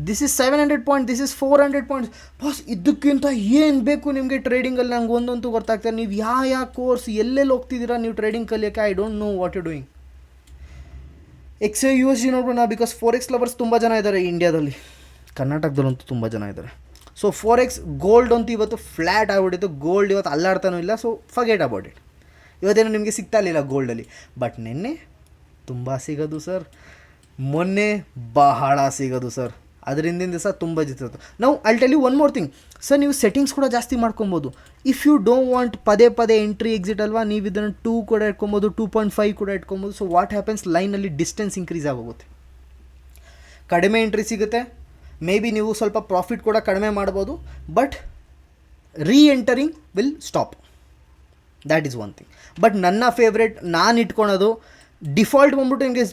this is 700 point, this is 400 points. Boss, ಇದಕ್ಕಿಂತ ಏನು ಬೇಕು ನಿಮಗೆ ಟ್ರೇಡಿಂಗಲ್ಲಿ? ನಂಗೆ ಒಂದಂತೂ ಗೊತ್ತಾಗ್ತಾರೆ, ನೀವು ಯಾವ ಕೋರ್ಸ್ ಎಲ್ಲೆಲ್ಲಿ ಹೋಗ್ತಿದ್ದೀರಾ ನೀವು ಟ್ರೇಡಿಂಗ್ ಕಲಿಯೋಕ್ಕೆ. I don't know what you doing. XA USD ನೋಡೋಣ, ಬಿಕಾಸ್ 4X ಲವರ್ಸ್ ತುಂಬ ಜನ ಇದ್ದಾರೆ ಇಂಡಿಯಾದಲ್ಲಿ, ಕರ್ನಾಟಕದಲ್ಲಂತೂ ತುಂಬ ಜನ ಇದ್ದಾರೆ. ಸೊ 4X ಗೋಲ್ಡ್ ಅಂತೂ ಇವತ್ತು ಫ್ಲ್ಯಾಟ್ ಆಗಿಬಿಟ್ಟಿತ್ತು. ಗೋಲ್ಡ್ ಇವತ್ತು ಅಲ್ಲಾಡ್ತಾನೂ ಇಲ್ಲ. So forget about it. ಇವತ್ತೇನು ನಿಮಗೆ ಸಿಗ್ತಾ ಇರಲಿಲ್ಲ ಗೋಲ್ಡಲ್ಲಿ, ಬಟ್ ನಿನ್ನೆ ತುಂಬ ಸಿಗೋದು ಸರ್, ಮೊನ್ನೆ ಬಹಳ ಸಿಗೋದು ಸರ್, ಅದ್ರ ಹಿಂದಿನ ದಿವಸ ತುಂಬ ಜಿತ್ತು. ನಾವು I tell you one more thing sir, ನೀವು ಸೆಟ್ಟಿಂಗ್ಸ್ ಕೂಡ ಜಾಸ್ತಿ ಮಾಡ್ಕೊಬೋದು. ಇಫ್ ಯು ಡೋಂಟ್ ವಾಂಟ್ ಪದೇ ಎಂಟ್ರಿ ಎಕ್ಸಿಟ್ ಅಲ್ವಾ, ನೀವು ಇದನ್ನು 2 ಕೂಡ ಇಟ್ಕೊಬೋದು, 2.5 ಕೂಡ ಇಟ್ಕೊಬೋದು. ಸೊ ವಾಟ್ ಹ್ಯಾಪನ್ಸ್, ಲೈನಲ್ಲಿ ಡಿಸ್ಟೆನ್ಸ್ ಇನ್ಕ್ರೀಸ್ ಆಗೋಗುತ್ತೆ, ಕಡಿಮೆ ಎಂಟ್ರಿ ಸಿಗುತ್ತೆ. ಮೇ ಬಿ ನೀವು ಸ್ವಲ್ಪ ಪ್ರಾಫಿಟ್ ಕೂಡ ಕಡಿಮೆ ಮಾಡ್ಬೋದು, but entering will stop. That is one thing. But ನನ್ನ ಫೇವ್ರೇಟ್ ನಾನು ಇಟ್ಕೊಳೋದು ಡಿಫಾಲ್ಟ್ ಬಂದ್ಬಿಟ್ಟು ನಿಮಗೆ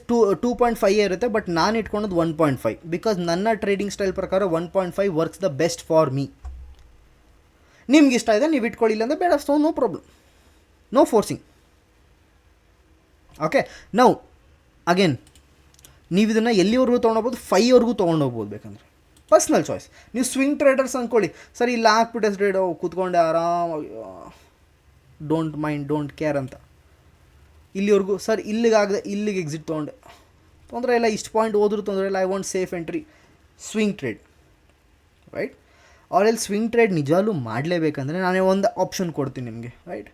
2.5 ಇರುತ್ತೆ, ಬಟ್ ನಾನು ಇಟ್ಕೊಳೋದು 1.5, ಬಿಕಾಸ್ ನನ್ನ ಟ್ರೇಡಿಂಗ್ ಸ್ಟೈಲ್ ಪ್ರಕಾರ 1.5 works the best for me. ನಿಮ್ಗೆ ಇಷ್ಟ ಇದೆ ನೀವು ಇಟ್ಕೊಳ್ಳಿಲ್ಲ ಅಂದರೆ ಬೇಡ, so no problem, no forcing. Okay, now again ನೀವು ಇದನ್ನು ಎಲ್ಲಿವರೆಗೂ ತೊಗೊಂಡೋಗ್ಬೋದು, 5ವರೆಗೂ ತೊಗೊಂಡೋಗ್ಬೋದು ಬೇಕಂದರೆ, ಪರ್ಸ್ನಲ್ ಚಾಯ್ಸ್. ನೀವು ಸ್ವಿಂಗ್ ಟ್ರೇಡರ್ಸ್ ಅಂದ್ಕೊಳ್ಳಿ, ಸರ್ ಇಲ್ಲಿ ಹಾಕ್ಬಿಟ್ಟೆ ಟ್ರೇಡ್ ಕೂತ್ಕೊಂಡೆ ಆರಾಮಾಗಿ, ಡೋಂಟ್ ಮೈಂಡ್, ಡೋಂಟ್ ಕೇರ್ ಅಂತ. ಇಲ್ಲಿವರೆಗೂ ಸರ್ ಇಲ್ಲಿಗಾಗದೆ ಇಲ್ಲಿಗೆ ಎಕ್ಸಿಟ್ ತೊಗೊಂಡೆ, ತೊಂದರೆ ಇಲ್ಲ, ಇಷ್ಟು ಪಾಯಿಂಟ್ ಹೋದ್ರೂ ತೊಂದರೆ ಇಲ್ಲ, I want safe entry, swing trade, right? ಅವರಲ್ಲಿ ಸ್ವಿಂಗ್ ಟ್ರೇಡ್ ನಿಜವಾಗ್ಲೂ ಮಾಡಲೇಬೇಕಂದ್ರೆ ನಾನೇ ಒಂದು ಆಪ್ಷನ್ ಕೊಡ್ತೀನಿ ನಿಮಗೆ, right?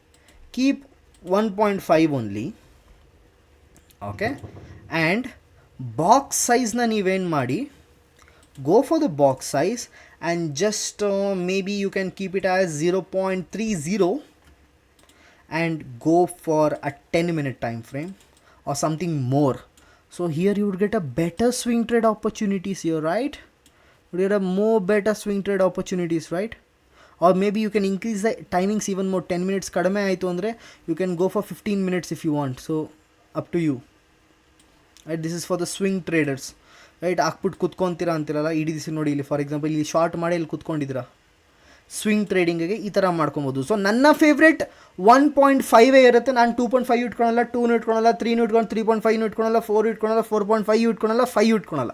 Keep 1.5 only. Okay, and box ಸೈಜ್ನ ನೀವೇನು ಮಾಡಿ, go for the box size and just maybe you can keep it as 0.30 and go for a 10-minute time frame or something more. So here you would get a better swing trade opportunities here, right? You would get a more better swing trade opportunities, right? Or maybe you can increase the timings even more. 10 minutes kadame aitu andre you can go for 15 minutes if you want. So up to you, right? This is for the swing traders, right? ಹಾಕ್ಬಿಟ್ಟು ಕುತ್ಕೊತೀರಾ ಅಂತಿರಲ್ಲ ಇಡೀ ದಿವಸ. ನೋಡಿ ಇಲ್ಲಿ for example ಇಲ್ಲಿ short ಮಾಡಿ ಇಲ್ಲಿ ಕುತ್ಕೊಂಡಿದ್ದೀರಾ, swing ಟ್ರೇಡಿಂಗಿಗೆ ಈ ಥರ ಮಾಡ್ಕೊಬೋದು. ಸೊ ನನ್ನ ಫೇವ್ರೇಟ್ 1.5 ಇರುತ್ತೆ. ನಾನು 2.5 ಇಟ್ಕೊಳಲ್ಲ, 2 ಇಟ್ಕೊಳಲ್ಲ, 3 ಇಟ್ಕೊಂಡು 3.5 ಇಟ್ಕೊಳಲ್ಲ, 4 ಇಟ್ಕೊಳಲ್ಲ, 4.5 ಇಟ್ಕೊಳಲ್ಲ, 5 ಇಟ್ಕೊಳಲ್ಲ.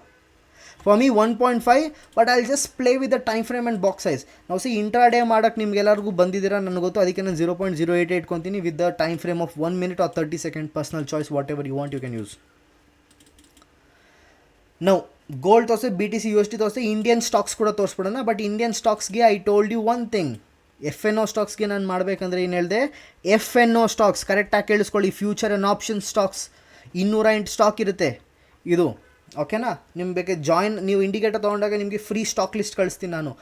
For me 1.5, but I just play with the time frame and box size. ನಾವು ಇಂಟ್ರಾ ಡೇ ಮಾಡೋಕ್ಕೆ ನಿಮ್ಗೆಲ್ಲರಿಗೂ ಬಂದಿದ್ದೀರಾ ನನಗೆ ಗೊತ್ತು, ಅದಕ್ಕೆ ನಾನು 0.08 ಇಟ್ಕೊತೀನಿ with the time frame of 1 minute or 30 seconds. Personal choice, whatever you want you can use. ನಾವು ಗೋಲ್ಡ್ ತೋರಿಸಿ, BTC USD ತೋರಿಸಿ, ಇಂಡಿಯನ್ ಸ್ಟಾಕ್ಸ್ ಕೂಡ ತೋರಿಸ್ಬಿಡೋಣ. ಬಟ್ ಇಂಡಿಯನ್ ಸ್ಟಾಕ್ಸ್ಗೆ I told you one thing, FNO ಸ್ಟಾಕ್ಸ್ಗೆ ನಾನು ಮಾಡಬೇಕಂದ್ರೆ ಏನು ಹೇಳಿದೆ, FNO ಸ್ಟಾಕ್ಸ್ ಕರೆಕ್ಟಾಗಿ ಕೇಳಿಸ್ಕೊಳ್ಳಿ, future and option stocks 208 stock ಇರುತ್ತೆ ಇದು, ಓಕೆನಾ? ನಿಮ್ಗೆ ಬೇಕಾದ್ರೆ ಜಾಯಿನ್, ನೀವು ಇಂಡಿಕೇಟರ್ ತೊಗೊಂಡಾಗ ನಿಮಗೆ ಫ್ರೀ ಸ್ಟಾಕ್ ಲಿಸ್ಟ್ ಕಳಿಸ್ತೀನಿ ನಾನು,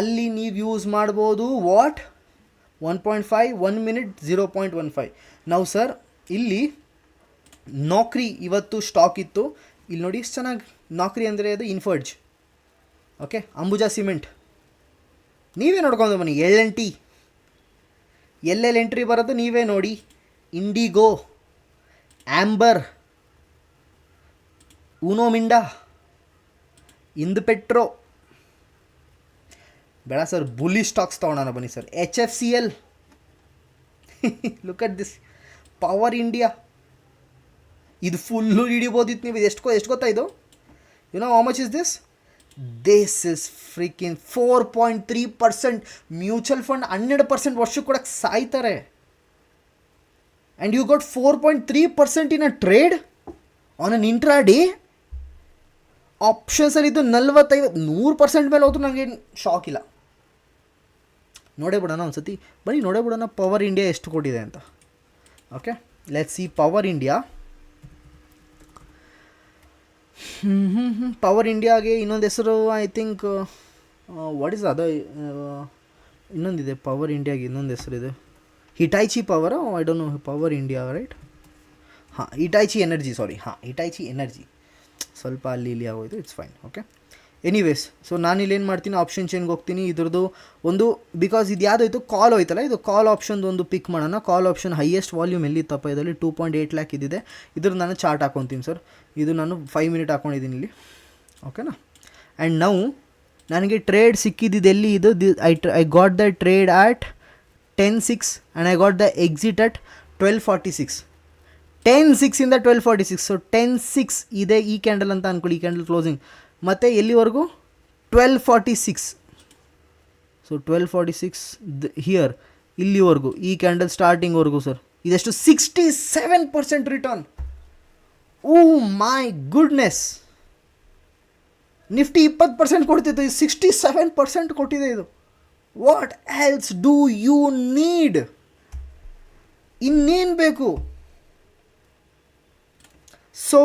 ಅಲ್ಲಿ ನೀವು ಯೂಸ್ ಮಾಡ್ಬೋದು. What 1.5 1 minute 0.15. ನಾವು ಸರ್ ಇಲ್ಲಿ ನೌಕರಿ ಇವತ್ತು ಸ್ಟಾಕ್ ಇತ್ತು, ಇಲ್ಲಿ ನೋಡಿ ಎಷ್ಟು ಚೆನ್ನಾಗಿ ನೌಕರಿ ಅಂದರೆ ಅದು ಇನ್ಫರ್ಜ್, ಓಕೆ? ಅಂಬುಜಾ ಸಿಮೆಂಟ್ ನೀವೇ ನೋಡ್ಕೊಂಡು ಬನ್ನಿ. L&T ಎಲ್ಲೆಲ್ಲಿ ಎಂಟ್ರಿ ಬರೋದು ನೀವೇ ನೋಡಿ. ಇಂಡಿಗೋ, ಆ್ಯಂಬರ್, ಊನೋ ಮಿಂಡಾ, ಇಂದು ಪೆಟ್ರೋ. ಬೇಡ ಸರ್, ಬುಲಿ ಸ್ಟಾಕ್ಸ್ ತೊಗೊಳೋಣ ಬನ್ನಿ sir. HFCL, look at this, power India. ಇದು ಫುಲ್ಲು ಹಿಡಿಬೋದಿತ್ತು ನೀವು. ಇದು ಎಷ್ಟು ಗೊತ್ತಾ ಇದು? You know how much is this? This is freaking 4.3%. Mutual fund 100% ವರ್ಷಕ್ಕೆ ಕೊಡೋಕ್ಕೆ ಸಾಯ್ತಾರೆ. And you got 4.3% in a trade on an intraday. ಆಪ್ಷನ್ಸಲ್ಲಿ ಇದು 45 100% ಮೇಲೆ ಹೋದ್ರು ನನಗೇನು ಶಾಕ್ ಇಲ್ಲ. ನೋಡೇ ಬಿಡೋಣ ಒಂದು ಸತಿ, ಬನ್ನಿ ನೋಡೇ ಬಿಡೋಣ ಪವರ್ ಇಂಡಿಯಾ ಎಷ್ಟು ಕೊಟ್ಟಿದೆ ಅಂತ. Okay, let's see power India. Power ಇಂಡಿಯಾಗೆ ಇನ್ನೊಂದು ಹೆಸರು ಐ ಥಿಂಕ್ ವಾಟ್ ಇಸ್ ಅದು, ಇನ್ನೊಂದಿದೆ ಪವರ್ ಇಂಡಿಯಾಗೆ ಇನ್ನೊಂದು ಹೆಸರಿದೆ, Hitachi power, I don't know, power India right. ಹಾಂ, ಹಿಟಾಯ್ಚಿ ಎನರ್ಜಿ, ಸಾರಿ, ಹಾಂ ಹಿಟಾಯ್ಚಿ ಎನರ್ಜಿ, ಸ್ವಲ್ಪ ಅಲ್ಲಿ ಇಲ್ಲಿ ಆಗೋಯ್ತು, it's fine. Okay, anyways, so ನಾನಿಲ್ಲಿ ಏನು ಮಾಡ್ತೀನಿ, ಆಪ್ಷನ್ ಚೇಂಜ್ಗೆ ಹೋಗ್ತೀನಿ. ಇದ್ರದ್ದು ಒಂದು ಬಿಕಾಸ್ ಇದು ಯಾವುದಾಯ್ತು ಕಾಲ್ ಹೋಯ್ತಲ್ಲ, ಇದು ಕಾಲ್ ಆಪ್ಷನ್ದು ಒಂದು ಪಿಕ್ ಮಾಡೋಣ. ಕಾಲ್ ಆಪ್ಷನ್ ಹೈಯೆಸ್ಟ್ ವಾಲ್ಯೂಮ್ ಎಲ್ಲಿತ್ತಪ್ಪ, ಇದರಲ್ಲಿ 2.8 ಲ್ಯಾಕ್ ಇದಿದೆ. ಇದ್ರದ್ದು ನಾನು ಚಾರ್ಟ್ ಹಾಕೊತೀನಿ ಸರ್. ಇದು ನಾನು 5 ಮಿನಿಟ್ ಹಾಕ್ಕೊಂಡಿದ್ದೀನಿ ಇಲ್ಲಿ, ಓಕೆನಾ. ಆ್ಯಂಡ್ ನಾವು ನನಗೆ ಟ್ರೇಡ್ ಸಿಕ್ಕಿದ್ದು ಎಲ್ಲಿ, ಇದು I got the trade at 10.6 and I got the exit at 12.46. 10.6 ಇಂದ 12.46, ಸೊ 10.6 ಇದೆ ಈ ಕ್ಯಾಂಡಲ್ ಅಂತ ಅಂದ್ಕೊಳ್ಳಿ, ಈ ಕ್ಯಾಂಡಲ್ ಕ್ಲೋಸಿಂಗ್. ಮತ್ತು ಎಲ್ಲಿವರೆಗೂ 12.46, ಸೊ 12.46 ಹಿಯರ್ ಇಲ್ಲಿವರೆಗೂ, ಈ ಕ್ಯಾಂಡಲ್ ಸ್ಟಾರ್ಟಿಂಗ್ವರೆಗೂ ಸರ್ ಇದೆಷ್ಟು 67% return. Oh my goodness, Nifty 20% ಕೊಡ್ತಿತ್ತು, ಇದು 67% ಕೊಟ್ಟಿದೆ. ಇದು what else do you need, ಇನ್ನೇನು ಬೇಕು? So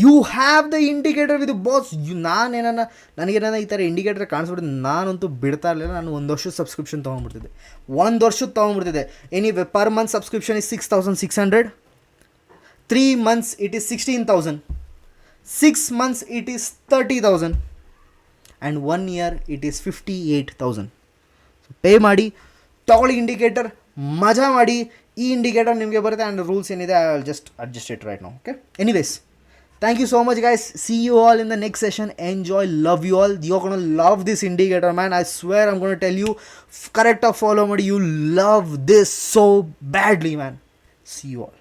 you have the indicator with boss. ನನಗೇನ ಈ ಥರ ಇಂಡಿಕೇಟರ್ ಕಾಣಿಸ್ಬಿಡ್ತಿದೆ, ನಾನಂತೂ ಬಿಡ್ತಾ ಇರಲಿಲ್ಲ. ನಾನು 1 ವರ್ಷದ ಸಬ್ಸ್ಕ್ರಿಪ್ಷನ್ ತೊಗೊಂಡ್ಬಿಡ್ತಿದ್ದೆ, 1 ವರ್ಷದ ತೊಗೊಂಡ್ಬಿಡ್ತಿದ್ದೆ. Anyway per month subscription is 6,600, 3 months it is 16,000, 6 months it is 30,000 and 1 year it is 58,000. So pay ಮಾಡಿ, ತಗೊಳ್ಳಿ ಇಂಡಿಕೇಟರ್, ಮಜಾ ಮಾಡಿ. ಈ ಇಂಡಿಕೇಟರ್ ನಿಮಗೆ ಬರುತ್ತೆ ಆ್ಯಂಡ್ ರೂಲ್ಸ್ ಏನಿದೆ I will just adjust it right now. Okay, anyways, thank you so much guys, see you all in the next session, enjoy, love you all. You're going to love this indicator, man, I swear. I'm going to tell you, correct or follow madi, you love this so badly, man. See you all.